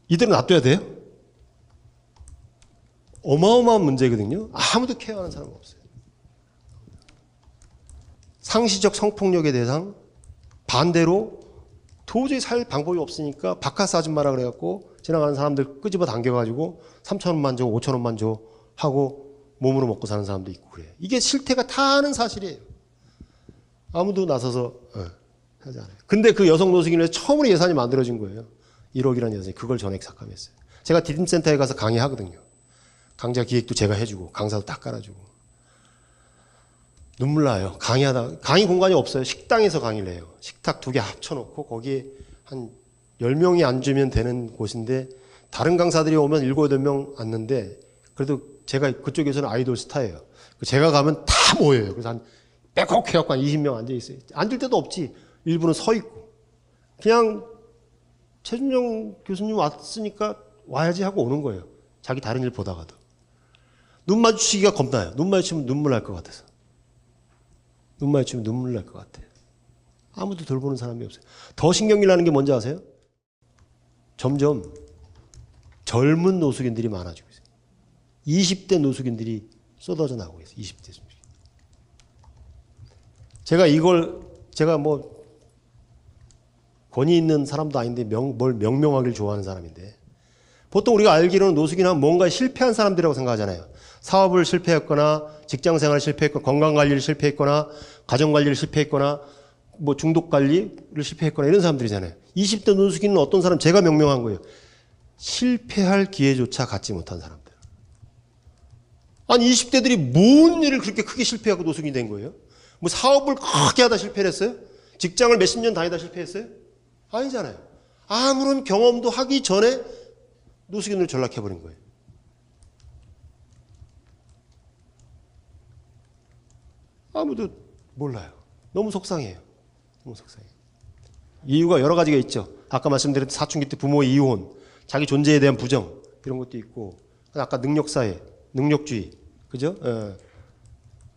이대로 놔둬야 돼요? 어마어마한 문제거든요. 아무도 케어하는 사람은 없어요. 상시적 성폭력의 대상, 반대로 도저히 살 방법이 없으니까 바카스 아줌마라 그래갖고 지나가는 사람들 끄집어 당겨가지고 3,000원만 줘, 5,000원만 줘 하고 몸으로 먹고 사는 사람도 있고 그래요. 이게 실태가 다는 사실이에요. 아무도 나서서 하지 않아요. 근데 그 여성 노숙인을 처음으로 예산이 만들어진 거예요. 1억이라는 예산이. 그걸 전액 삭감했어요. 제가 디딤센터에 가서 강의하거든요. 강좌 기획도 제가 해주고 강사도 딱 깔아주고. 눈물 나요. 강의하다가. 강의 공간이 없어요. 식당에서 강의를 해요. 식탁 2개 합쳐놓고 거기에 한 10명이 앉으면 되는 곳인데 다른 강사들이 오면 7, 8명 앉는데 그래도 제가 그쪽에서는 아이돌 스타예요. 제가 가면 다 모여요. 그래서 한 빼곡 해갖고 한 20명 앉아있어요. 앉을 데도 없지. 일부는 서 있고. 그냥 최준영 교수님 왔으니까 와야지 하고 오는 거예요. 자기 다른 일 보다가도. 눈 마주치기가 겁나요. 눈 마주치면 눈물 날 것 같아서. 눈 마주치면 눈물 날 것 같아요. 아무도 돌보는 사람이 없어요. 더 신경질 나는 게 뭔지 아세요? 점점 젊은 노숙인들이 많아지고 있어요. 20대 노숙인들이 쏟아져 나오고 있어요. 20대 노숙인. 제가 뭐 권위 있는 사람도 아닌데 뭘 명명하기를 좋아하는 사람인데 보통 우리가 알기로는 노숙인 하면 뭔가 실패한 사람들이라고 생각하잖아요. 사업을 실패했거나 직장생활을 실패했거나 건강관리를 실패했거나 가정관리를 실패했거나 뭐 중독관리를 실패했거나 이런 사람들이잖아요. 20대 노숙인은 어떤 사람 제가 명명한 거예요. 실패할 기회조차 갖지 못한 사람들. 아니 20대들이 뭔 일을 그렇게 크게 실패하고 노숙인이 된 거예요? 뭐 사업을 크게 하다 실패를 했어요? 직장을 몇십 년 다니다 실패했어요? 아니잖아요. 아무런 경험도 하기 전에 노숙인으로 전락해버린 거예요. 아무도 몰라요. 너무 속상해요. 너무 속상해요. 이유가 여러 가지가 있죠. 아까 말씀드렸던 사춘기 때 부모의 이혼, 자기 존재에 대한 부정 이런 것도 있고 아까 능력사회, 능력주의 그죠? 예.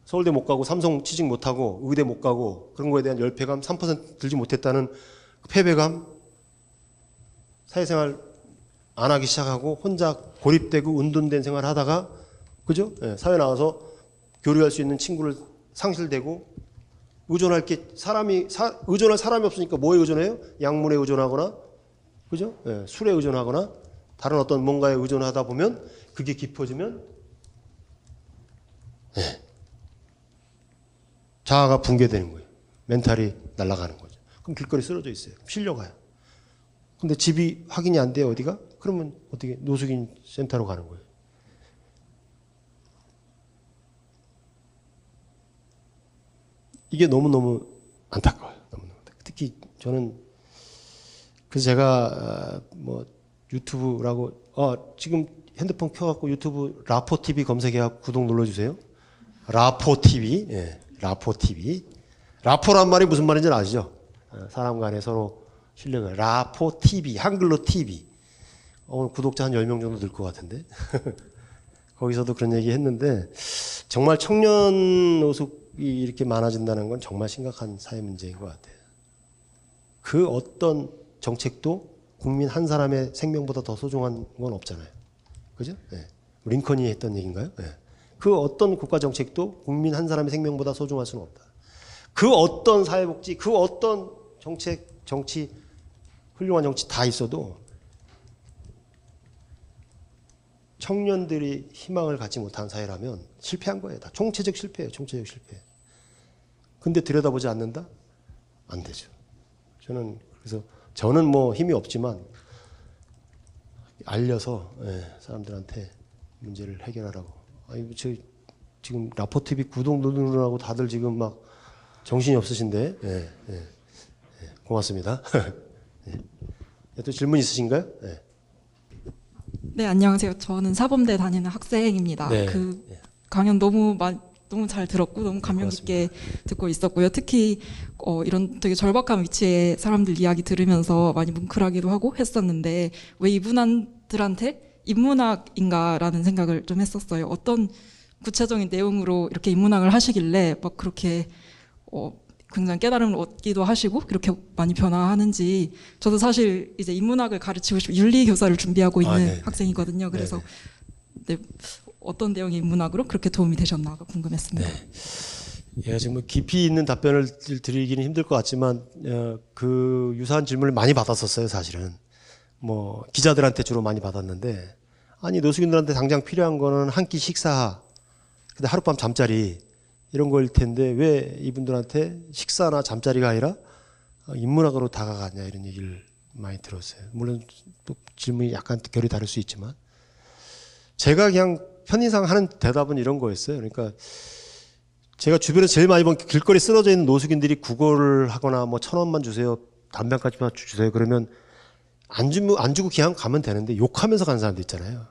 서울대 못 가고 삼성 취직 못 하고 의대 못 가고 그런 거에 대한 열패감 3% 들지 못했다는 패배감 사회생활 안 하기 시작하고 혼자 고립되고 은둔된 생활을 하다가 그죠? 예. 사회 나와서 교류할 수 있는 친구를 상실되고 의존할 게 의존할 사람이 없으니까 뭐에 의존해요? 약물에 의존하거나 그죠? 예. 술에 의존하거나 다른 어떤 뭔가에 의존하다 보면 그게 깊어지면 예. 자아가 붕괴되는 거예요. 멘탈이 날아가는 거죠. 그럼 길거리 쓰러져 있어요. 실려가요. 근데 집이 확인이 안 돼요, 어디가? 그러면 어떻게 노숙인 센터로 가는 거예요. 이게 너무너무 안타까워요. 너무너무 안타까워요. 특히 저는 그래서 제가 뭐 유튜브라고 지금 핸드폰 켜갖고 유튜브 라포TV 검색해갖고 구독 눌러주세요. 라포TV. 예. 라포TV. 라포란 말이 무슨 말인지 아시죠? 사람 간에 서로 신뢰가. 라포TV. 한글로 TV. 오늘 구독자 한 10명 정도 늘 것 같은데. 거기서도 그런 얘기 했는데, 정말 청년 노숙이 이렇게 많아진다는 건 정말 심각한 사회 문제인 것 같아요. 그 어떤 정책도 국민 한 사람의 생명보다 더 소중한 건 없잖아요. 그죠? 네. 링컨이 했던 얘기인가요? 네. 그 어떤 국가 정책도 국민 한 사람의 생명보다 소중할 수는 없다. 그 어떤 사회복지, 그 어떤 정책, 정치, 훌륭한 정치 다 있어도 청년들이 희망을 갖지 못한 사회라면 실패한 거예요. 다 총체적 실패예요. 총체적 실패. 근데 들여다보지 않는다? 안 되죠. 저는 뭐 힘이 없지만 알려서 사람들한테 문제를 해결하라고. 아니, 지금 라포TV 구독 누르느라고 다들 지금 막 정신이 없으신데, 고맙습니다. 또 질문 있으신가요? 네, 안녕하세요. 저는 사범대 다니는 학생입니다. 네. 강연 너무 잘 들었고 너무 감명 깊게 듣고 있었고요. 특히 이런 되게 절박한 위치의 사람들 이야기 들으면서 많이 뭉클하기도 하고 했었는데 왜 이분들한테 인문학인가라는 생각을 좀 했었어요. 어떤 구체적인 내용으로 이렇게 인문학을 하시길래 막 그렇게 굉장히 깨달음을 얻기도 하시고 그렇게 많이 변화하는지. 저도 사실 이제 인문학을 가르치고 싶은 윤리 교사를 준비하고 있는 학생이거든요. 그래서 네, 어떤 내용의 인문학으로 그렇게 도움이 되셨나가 궁금했습니다. 예, 지금 깊이 있는 답변을 드리기는 힘들 것 같지만 그 유사한 질문을 많이 받았었어요, 사실은. 뭐 기자들한테 주로 많이 받았는데, 아니 노숙인들한테 당장 필요한 거는 한 끼 식사, 근데 하룻밤 잠자리 이런 거일 텐데 왜 이분들한테 식사나 잠자리가 아니라 인문학으로 다가가냐 이런 얘기를 많이 들었어요. 물론 또 질문이 약간 결이 다를 수 있지만 제가 그냥 편의상 하는 대답은 이런 거였어요. 그러니까 제가 주변에서 제일 많이 본 길거리 쓰러져 있는 노숙인들이 구걸을 하거나 뭐 1,000원만 주세요, 담배 한 가지만 주세요 그러면 안 주고 그냥 가면 되는데 욕하면서 가는 사람들 있잖아요.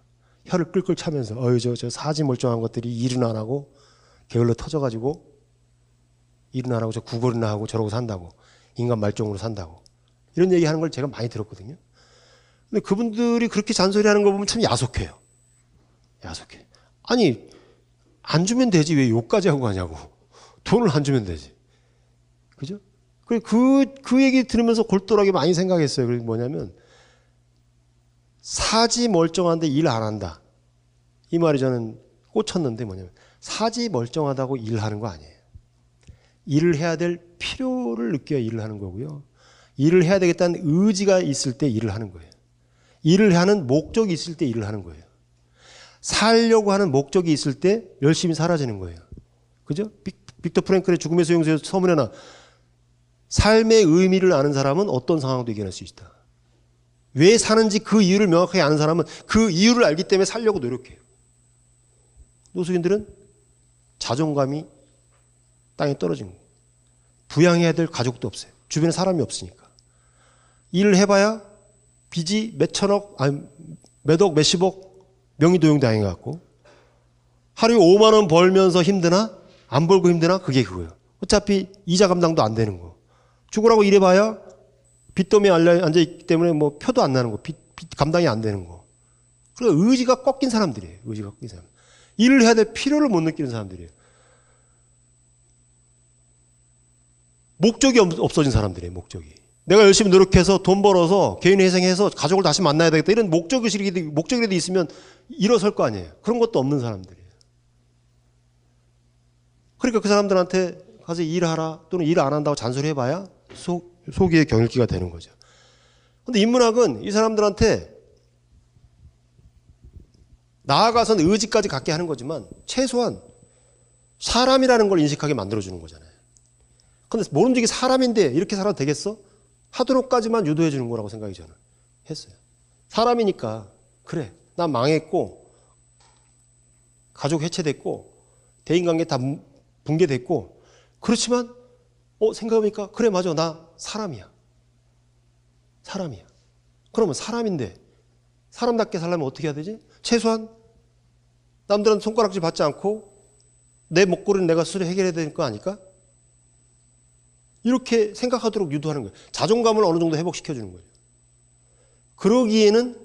혀를 끌끌 차면서 저 사지 멀쩡한 것들이 일은 안 하고 게을러 터져가지고 일은 안 하고 저 구걸이나 하고 저러고 산다고, 인간 말종으로 산다고, 이런 얘기하는 걸 제가 많이 들었거든요. 근데 그분들이 그렇게 잔소리하는 거 보면 참 야속해요. 야속해. 아니 안 주면 되지 왜 욕까지 하고 가냐고. 돈을 안 주면 되지. 그죠? 그 얘기 들으면서 골똘하게 많이 생각했어요. 그게 뭐냐면 사지 멀쩡한데 일 안 한다. 이 말이 저는 꽂혔는데 뭐냐면 사지 멀쩡하다고 일하는 거 아니에요. 일을 해야 될 필요를 느껴야 일을 하는 거고요. 일을 해야 되겠다는 의지가 있을 때 일을 하는 거예요. 일을 하는 목적이 있을 때 일을 하는 거예요. 살려고 하는 목적이 있을 때 열심히 살아지는 거예요. 그죠? 빅터 프랭클의 죽음의 수용소에서 서문에 나 삶의 의미를 아는 사람은 어떤 상황도 이겨낼 수 있다. 왜 사는지 그 이유를 명확하게 아는 사람은 그 이유를 알기 때문에 살려고 노력해요. 노숙인들은 자존감이 땅에 떨어진 거예요. 부양해야 될 가족도 없어요. 주변에 사람이 없으니까. 일을 해봐야 빚이 몇천억, 아니 몇억, 몇십억 명의 도용당해 갖고 하루에 5만 원 벌면서 힘드나? 안 벌고 힘드나? 그게 그거예요. 어차피 이자 감당도 안 되는 거. 죽으라고 일해봐야 빚더미에 앉아있기 때문에 뭐 표도 안 나는 거. 빚 감당이 안 되는 거. 그러니까 의지가 꺾인 사람들이에요. 의지가 꺾인 사람. 일을 해야 될 필요를 못 느끼는 사람들이에요. 목적이 없어진 사람들이에요. 목적이. 내가 열심히 노력해서 돈 벌어서 개인 회생해서 가족을 다시 만나야 되겠다. 이런 목적이라도 있으면 일어설 거 아니에요. 그런 것도 없는 사람들이에요. 그러니까 그 사람들한테 가서 일하라 또는 일 안 한다고 잔소리해봐야 속이의 경일기가 되는 거죠. 그런데 인문학은 이 사람들한테 나아가서는 의지까지 갖게 하는 거지만 최소한 사람이라는 걸 인식하게 만들어주는 거잖아요. 그런데 모름지기 사람인데 이렇게 살아도 되겠어? 하도록까지만 유도해 주는 거라고 생각이 저는 했어요. 사람이니까 그래 나 망했고 가족 해체됐고 대인관계 다 붕괴됐고 그렇지만 생각해보니까 그래 맞아 나 사람이야. 사람이야. 그러면 사람인데 사람답게 살려면 어떻게 해야 되지? 최소한 남들한테 손가락질 받지 않고 내 목걸이는 내가 스스로 해결해야 되는 거 아닐까? 이렇게 생각하도록 유도하는 거예요. 자존감을 어느 정도 회복시켜주는 거예요. 그러기에는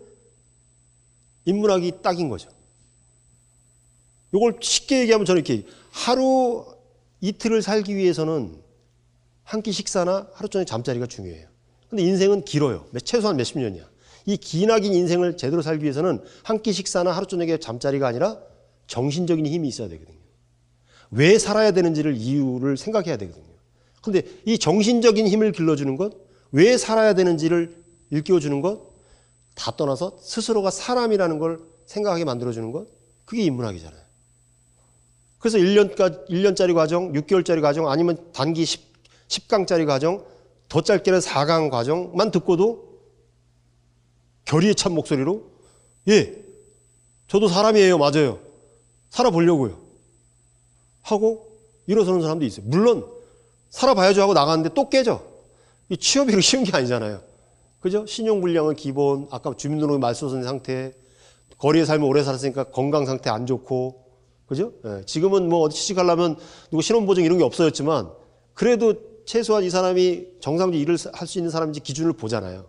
인문학이 딱인 거죠. 이걸 쉽게 얘기하면 저는 이렇게 하루 이틀을 살기 위해서는 한 끼 식사나 하루 저녁 잠자리가 중요해요. 근데 인생은 길어요. 최소한 몇십 년이야. 이 기나긴 인생을 제대로 살기 위해서는 한 끼 식사나 하루 저녁의 잠자리가 아니라 정신적인 힘이 있어야 되거든요. 왜 살아야 되는지를 이유를 생각해야 되거든요. 근데 이 정신적인 힘을 길러주는 것, 왜 살아야 되는지를 일깨워주는 것, 다 떠나서 스스로가 사람이라는 걸 생각하게 만들어주는 것, 그게 인문학이잖아요. 그래서 1년짜리 과정, 6개월짜리 과정, 아니면 단기 10강짜리 과정, 더 짧게는 4강 과정만 듣고도 결의에 찬 목소리로 예, 저도 사람이에요. 맞아요. 살아보려고요. 하고 일어서는 사람도 있어요. 물론 살아봐야죠 하고 나가는데 또 깨져. 이 취업이 그렇게 쉬운 게 아니잖아요. 그죠? 신용불량은 기본, 아까 주민등록이 말소된 상태, 거리에 살면 오래 살았으니까 건강 상태 안 좋고, 그죠? 예, 지금은 뭐 어디 취직하려면 누구 신원보증 이런 게 없어졌지만, 그래도 최소한 이 사람이 정상적으로 일을 할 수 있는 사람인지 기준을 보잖아요.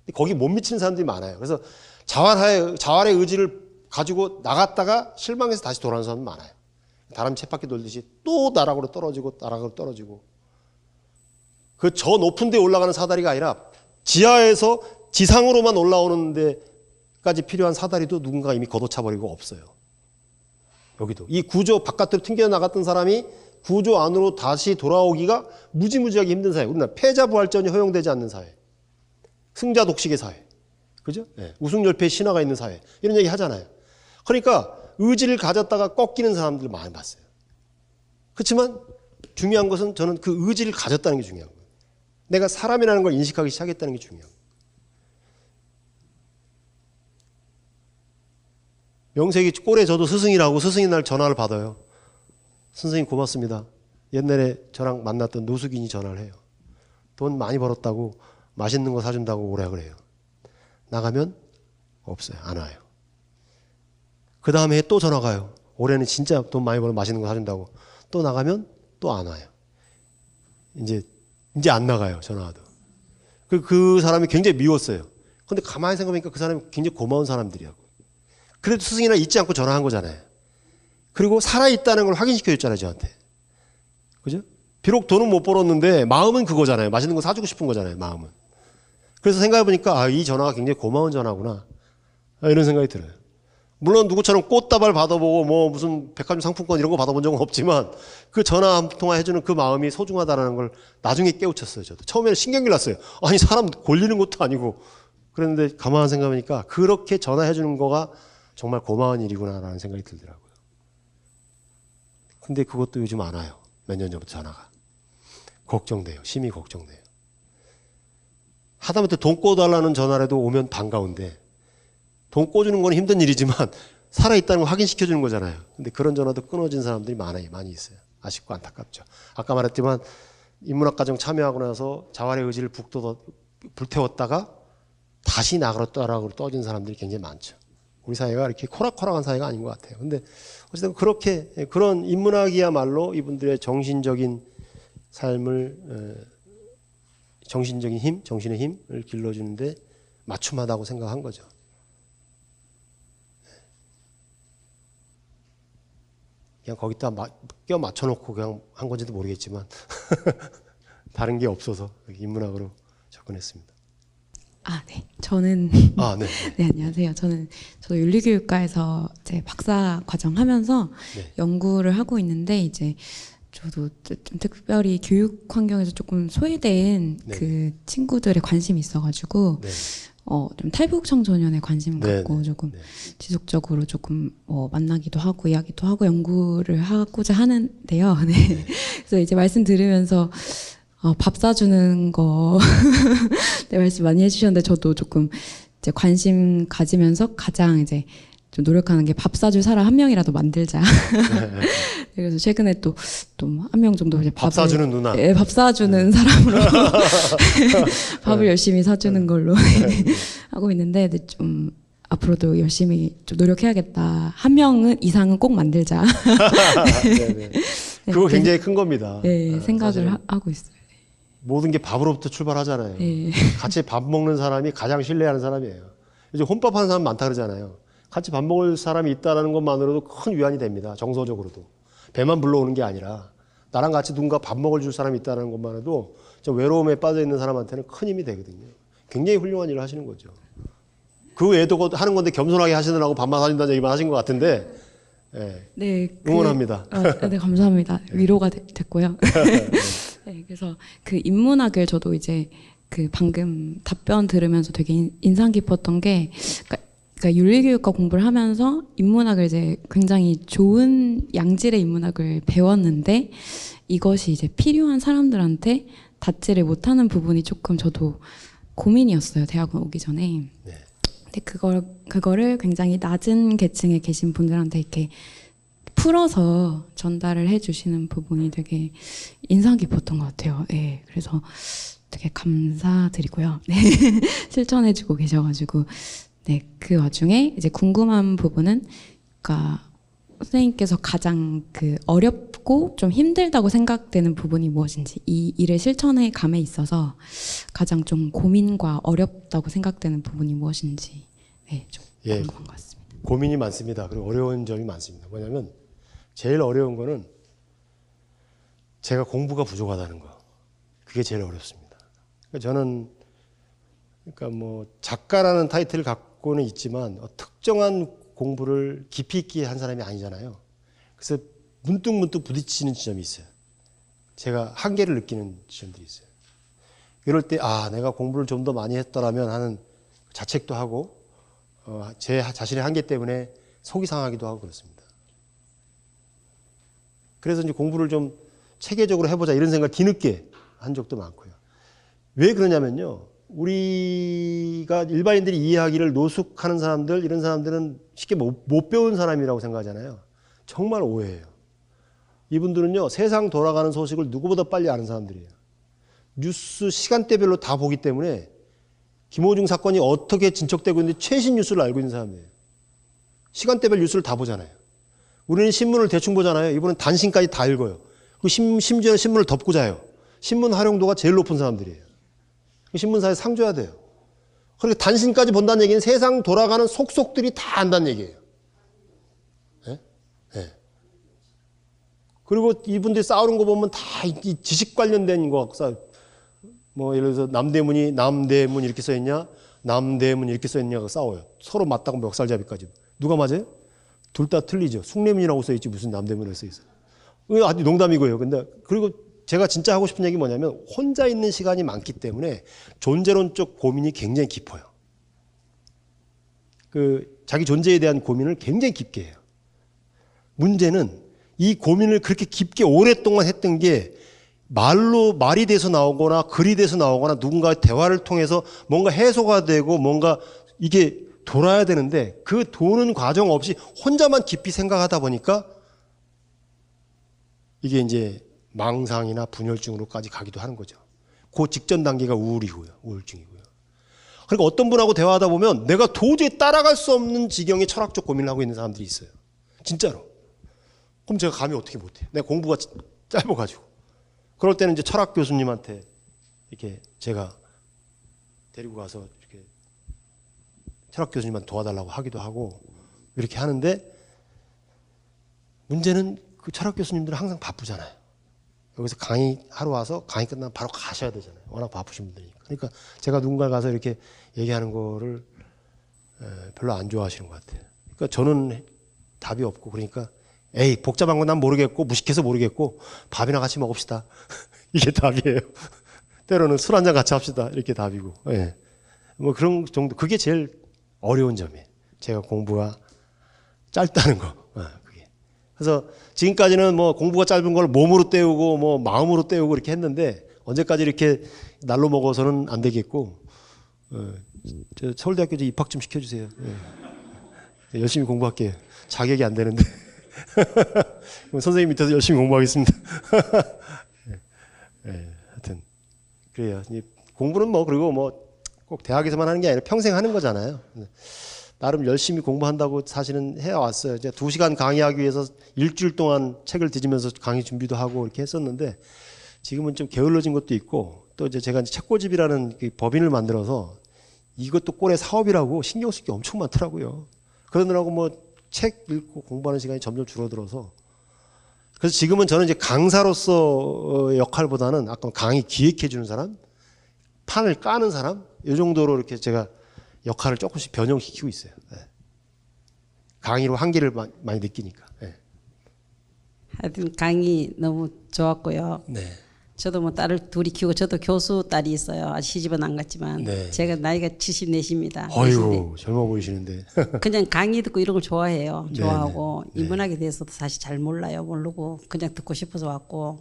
근데 거기 못 미치는 사람들이 많아요. 그래서 자활의 의지를 가지고 나갔다가 실망해서 다시 돌아오는 사람도 많아요. 다람쥐 쳇바퀴 돌듯이 또 나락으로 떨어지고. 그 저 높은 데 올라가는 사다리가 아니라 지하에서 지상으로만 올라오는 데까지 필요한 사다리도 누군가 이미 걷어차버리고 없어요. 여기도. 이 구조 바깥으로 튕겨나갔던 사람이 구조 안으로 다시 돌아오기가 무지무지하게 힘든 사회. 우리나라 패자부활전이 허용되지 않는 사회. 승자 독식의 사회. 그죠? 네. 우승열패의 신화가 있는 사회. 이런 얘기 하잖아요. 그러니까 의지를 가졌다가 꺾이는 사람들 많이 봤어요. 그렇지만 중요한 것은 저는 그 의지를 가졌다는 게 중요한 거예요. 내가 사람이라는 걸 인식하기 시작했다는 게 중요한 거예요. 명색이 꼴에 저도 스승이라고 스승의 날 전화를 받아요. 선생님 고맙습니다. 옛날에 저랑 만났던 노숙인이 전화를 해요. 돈 많이 벌었다고 맛있는 거 사준다고 오라 그래요. 나가면 없어요. 안 와요. 그 다음에 또 전화가 와요. 올해는 진짜 돈 많이 벌어 맛있는 거 사준다고. 또 나가면 또 안 와요. 이제 안 나가요. 전화도. 그 사람이 굉장히 미웠어요. 근데 가만히 생각해보니까 그 사람이 굉장히 고마운 사람들이라고. 그래도 스승이나 잊지 않고 전화한 거잖아요. 그리고 살아있다는 걸 확인시켜줬잖아요. 저한테. 그죠? 비록 돈은 못 벌었는데 마음은 그거잖아요. 맛있는 거 사주고 싶은 거잖아요. 마음은. 그래서 생각해보니까 이 전화가 굉장히 고마운 전화구나. 이런 생각이 들어요. 물론 누구처럼 꽃다발 받아보고 뭐 무슨 백화점 상품권 이런 거 받아본 적은 없지만 그 전화 한 통화 해주는 그 마음이 소중하다는 걸 나중에 깨우쳤어요. 저도. 처음에는 신경이 났어요. 아니 사람 골리는 것도 아니고. 그랬는데 가만히 생각해보니까 그렇게 전화해주는 거가 정말 고마운 일이구나라는 생각이 들더라고요. 근데 그것도 요즘 안 와요. 몇 년 전부터 전화가. 걱정돼요. 심히 걱정돼요. 하다못해 돈 꿔달라는 전화라도 오면 반가운데 돈 꿔주는 건 힘든 일이지만 살아있다는 걸 확인시켜주는 거잖아요. 근데 그런 전화도 끊어진 사람들이 많이 있어요. 아쉽고 안타깝죠. 아까 말했지만 인문학과정 참여하고 나서 자활의 의지를 불태웠다가 다시 나가라고 떠진 사람들이 굉장히 많죠. 우리 사회가 이렇게 코락코락한 사회가 아닌 것 같아요. 근데 어쨌든 그렇게 그런 인문학이야말로 이분들의 정신적인 삶을 정신적인 힘, 정신의 힘을 길러주는데 맞춤하다고 생각한 거죠. 그냥 거기다 껴 맞춰놓고 그냥 한 건지도 모르겠지만 다른 게 없어서 인문학으로 접근했습니다. 네. 저는 네. 네, 안녕하세요. 저도 윤리교육과에서 이제 박사 과정 하면서 네. 연구를 하고 있는데 이제 저도 좀 특별히 교육 환경에서 조금 소외된 네. 그 친구들에 관심이 있어가지고 네. 좀 탈북 청소년에 관심 네, 갖고 네, 조금 네. 지속적으로 조금 만나기도 하고 이야기도 하고 연구를 하고자 하는데요. 네. 네. 그래서 이제 말씀 들으면서 밥 사주는 거 네, 말씀 많이 해주셨는데 저도 조금 이제 관심 가지면서 가장 이제 좀 노력하는 게 밥 사줄 사람 한 명이라도 만들자. 네. 그래서 최근에 또 한 명 정도 이제 밥 사주는 누나. 예, 밥 사주는 사람으로 밥을 열심히 사주는 걸로 하고 있는데 네, 좀 앞으로도 열심히 좀 노력해야겠다. 한 명은 이상은 꼭 만들자. 네, 네. 그거 굉장히 큰 겁니다. 네, 생각을 사실은 하고 있어요. 모든 게 밥으로부터 출발하잖아요. 네. 같이 밥 먹는 사람이 가장 신뢰하는 사람이에요. 이제 혼밥하는 사람 많다 그러잖아요. 같이 밥 먹을 사람이 있다는 것만으로도 큰 위안이 됩니다. 정서적으로도. 배만 불러오는 게 아니라 나랑 같이 누군가 밥 먹을 줄 사람이 있다는 것만 해도 저 외로움에 빠져 있는 사람한테는 큰 힘이 되거든요. 굉장히 훌륭한 일을 하시는 거죠. 그 외에도 하는 건데 겸손하게 하시느라고 밥만 사준다는 얘기만 하신 것 같은데 네, 네, 응원합니다. 네, 감사합니다. 위로가 됐고요. 네, 그래서 그 인문학을 저도 이제 그 방금 답변 들으면서 되게 인상 깊었던 게, 그러니까 윤리교육과 공부를 하면서 인문학을 이제 굉장히 좋은 양질의 인문학을 배웠는데 이것이 이제 필요한 사람들한테 닿지를 못하는 부분이 조금 저도 고민이었어요. 대학원 오기 전에. 네. 근데 그거를 굉장히 낮은 계층에 계신 분들한테 이렇게 풀어서 전달을 해주시는 부분이 되게 인상 깊었던 것 같아요. 네, 그래서 되게 감사드리고요. 네, 실천해주고 계셔가지고 네, 그 와중에 이제 궁금한 부분은, 그러니까 선생님께서 가장 그 어렵고 좀 힘들다고 생각되는 부분이 무엇인지, 이 일을 실천해 감에 있어서 가장 좀 고민과 어렵다고 생각되는 부분이 무엇인지, 네, 좀 궁금한 것 같습니다. 고민이 많습니다. 그리고 어려운 점이 많습니다. 뭐냐면 제일 어려운 거는 제가 공부가 부족하다는 거. 그게 제일 어렵습니다. 그러니까 저는 뭐 작가라는 타이틀을 갖고는 있지만 특정한 공부를 깊이 있게 한 사람이 아니잖아요. 그래서 문득문득 부딪히는 지점이 있어요. 제가 한계를 느끼는 지점들이 있어요. 이럴 때 내가 공부를 좀 더 많이 했더라면 하는 자책도 하고 제 자신의 한계 때문에 속이 상하기도 하고 그렇습니다. 그래서 이제 공부를 좀 체계적으로 해보자 이런 생각을 뒤늦게 한 적도 많고요. 왜 그러냐면요. 우리가 일반인들이 이해하기를 노숙하는 사람들, 이런 사람들은 쉽게 못 배운 사람이라고 생각하잖아요. 정말 오해예요. 이분들은요, 세상 돌아가는 소식을 누구보다 빨리 아는 사람들이에요. 뉴스 시간대별로 다 보기 때문에 김호중 사건이 어떻게 진척되고 있는지 최신 뉴스를 알고 있는 사람이에요. 시간대별 뉴스를 다 보잖아요. 우리는 신문을 대충 보잖아요. 이분은 단신까지 다 읽어요. 그리고 심지어 신문을 덮고 자요. 신문 활용도가 제일 높은 사람들이에요. 신문사에 상 줘야 돼요. 그리고 단신까지 본다는 얘기는 세상 돌아가는 속속들이 다 안다는 얘기예요. 네? 네. 그리고 이분들이 싸우는 거 보면 다 지식 관련된 거, 뭐 예를 들어서 남대문 이렇게 써있냐, 남대문 이렇게 써있냐가 싸워요. 서로 맞다고 멱살잡이까지. 누가 맞아요? 둘 다 틀리죠. 숭례문이라고 써있지 무슨 남대문이라고 써있어요. 아주 농담이고요. 근데 그리고 제가 진짜 하고 싶은 얘기 뭐냐면 혼자 있는 시간이 많기 때문에 존재론적 고민이 굉장히 깊어요. 자기 존재에 대한 고민을 굉장히 깊게 해요. 문제는 이 고민을 그렇게 깊게 오랫동안 했던 게 말이 돼서 나오거나 글이 돼서 나오거나 누군가의 대화를 통해서 뭔가 해소가 되고 뭔가 이게 돌아야 되는데 그 도는 과정 없이 혼자만 깊이 생각하다 보니까 이게 이제 망상이나 분열증으로까지 가기도 하는 거죠. 그 직전 단계가 우울증이고요. 그러니까 어떤 분하고 대화하다 보면 내가 도저히 따라갈 수 없는 지경의 철학적 고민을 하고 있는 사람들이 있어요. 진짜로. 그럼 제가 감히 어떻게 못해요? 내가 공부가 짧아가지고. 그럴 때는 이제 철학 교수님한테 이렇게 제가 데리고 가서 이렇게 철학 교수님한테 도와달라고 하기도 하고 이렇게 하는데 문제는 그 철학 교수님들은 항상 바쁘잖아요. 여기서 강의 하러 와서 강의 끝나면 바로 가셔야 되잖아요. 워낙 바쁘신 분들이니까. 그러니까 제가 누군가 가서 이렇게 얘기하는 거를 별로 안 좋아하시는 것 같아요. 그러니까 저는 답이 없고 그러니까 에이 복잡한 건 난 모르겠고 무식해서 모르겠고 밥이나 같이 먹읍시다. 이게 답이에요. 때로는 술 한잔 같이 합시다. 이렇게 답이고. 예. 뭐 그런 정도. 그게 제일 어려운 점이에요. 제가 공부가 짧다는 거. 그게. 그래서 지금까지는 뭐 공부가 짧은 걸 몸으로 때우고 뭐 마음으로 때우고 이렇게 했는데 언제까지 이렇게 날로 먹어서는 안 되겠고 저 서울대학교 입학 좀 시켜주세요. 예. 열심히 공부할게요. 자격이 안 되는데. 선생님 밑에서 열심히 공부하겠습니다. 예, 하여튼 그래요. 공부는 뭐 그리고 뭐 꼭 대학에서만 하는 게 아니라 평생 하는 거잖아요. 나름 열심히 공부한다고 사실은 해왔어요. 이제 2시간 강의하기 위해서 일주일 동안 책을 뒤지면서 강의 준비도 하고 이렇게 했었는데 지금은 좀 게을러진 것도 있고 또 이제 제가 책고집이라는 그 법인을 만들어서 이것도 꼴의 사업이라고 신경 쓸 게 엄청 많더라고요. 그러느라고 뭐 책 읽고 공부하는 시간이 점점 줄어들어서 그래서 지금은 저는 이제 강사로서 역할보다는 아까 강의 기획해주는 사람, 판을 까는 사람 이 정도로 이렇게 제가 역할을 조금씩 변형시키고 있어요. 네. 강의로 한계를 많이 느끼니까. 네. 하여튼 강의 너무 좋았고요. 네. 저도 뭐 딸을 둘이 키우고 저도 교수 딸이 있어요. 아직 시집은 안 갔지만 네. 제가 나이가 74입니다. 어이구 젊어 보이시는데. 그냥 강의 듣고 이런 걸 좋아해요. 좋아하고 네. 인문학에 대해서도 사실 잘 몰라요. 모르고 그냥 듣고 싶어서 왔고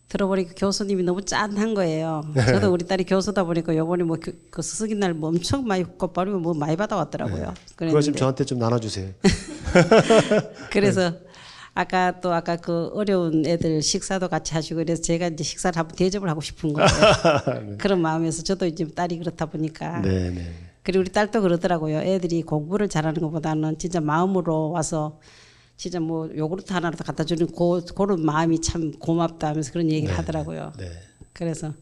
들어보니까 교수님이 너무 짠한 거예요. 저도 우리 딸이 교수다 보니까 요번에 뭐 그 스승의 날 뭐 엄청 많이 꽃바르면 뭐 많이 받아왔더라고요. 그거 좀 저한테 좀 나눠주세요. 그래서 아까 그 어려운 애들 식사도 같이 하시고 그래서 제가 이제 식사를 한번 대접을 하고 싶은 거예요. 네. 그런 마음에서 저도 이제 딸이 그렇다 보니까. 네네. 그리고 우리 딸도 그러더라고요. 애들이 공부를 잘하는 것보다는 진짜 마음으로 와서 진짜 뭐 요구르트 하나라도 갖다 주는 그런 마음이 참 고맙다 하면서 그런 얘기를 하더라고요. 네. 그래서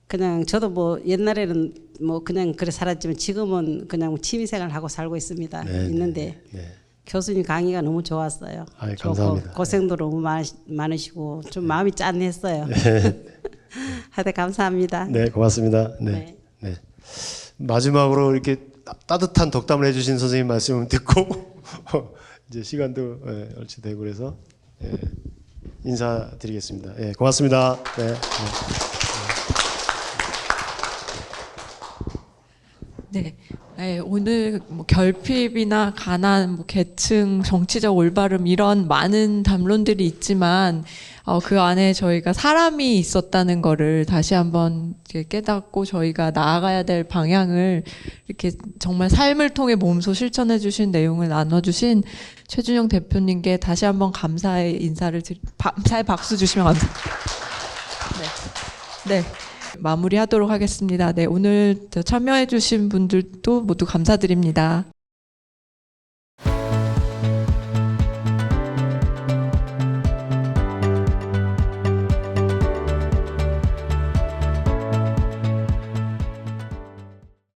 그냥 저도 뭐 옛날에는 뭐 그냥 그래 살았지만 지금은 그냥 취미생활 하고 살고 있습니다. 네, 있는데 네. 교수님 강의가 너무 좋았어요. 아이, 좋고 감사합니다. 고생도 너무 많으시고 좀 마음이 짠했어요. 네. 하여튼 감사합니다. 네, 고맙습니다. 네. 네. 네. 마지막으로 이렇게 따뜻한 덕담을 해주신 선생님 말씀을 듣고 이제 시간도 얼추 되고 그래서 인사드리겠습니다. 예, 고맙습니다. 네. 네. 네, 오늘 뭐 결핍이나 가난, 뭐 계층, 정치적 올바름 이런 많은 담론들이 있지만 그 안에 저희가 사람이 있었다는 거를 다시 한번 이제 깨닫고 저희가 나아가야 될 방향을 이렇게 정말 삶을 통해 몸소 실천해 주신 내용을 나눠주신 최준영 대표님께 다시 한번 감사의 인사를 감사의 박수 주시면 감사합니다. 네. 네. 마무리하도록 하겠습니다. 네, 오늘 참여해주신 분들도 모두 감사드립니다.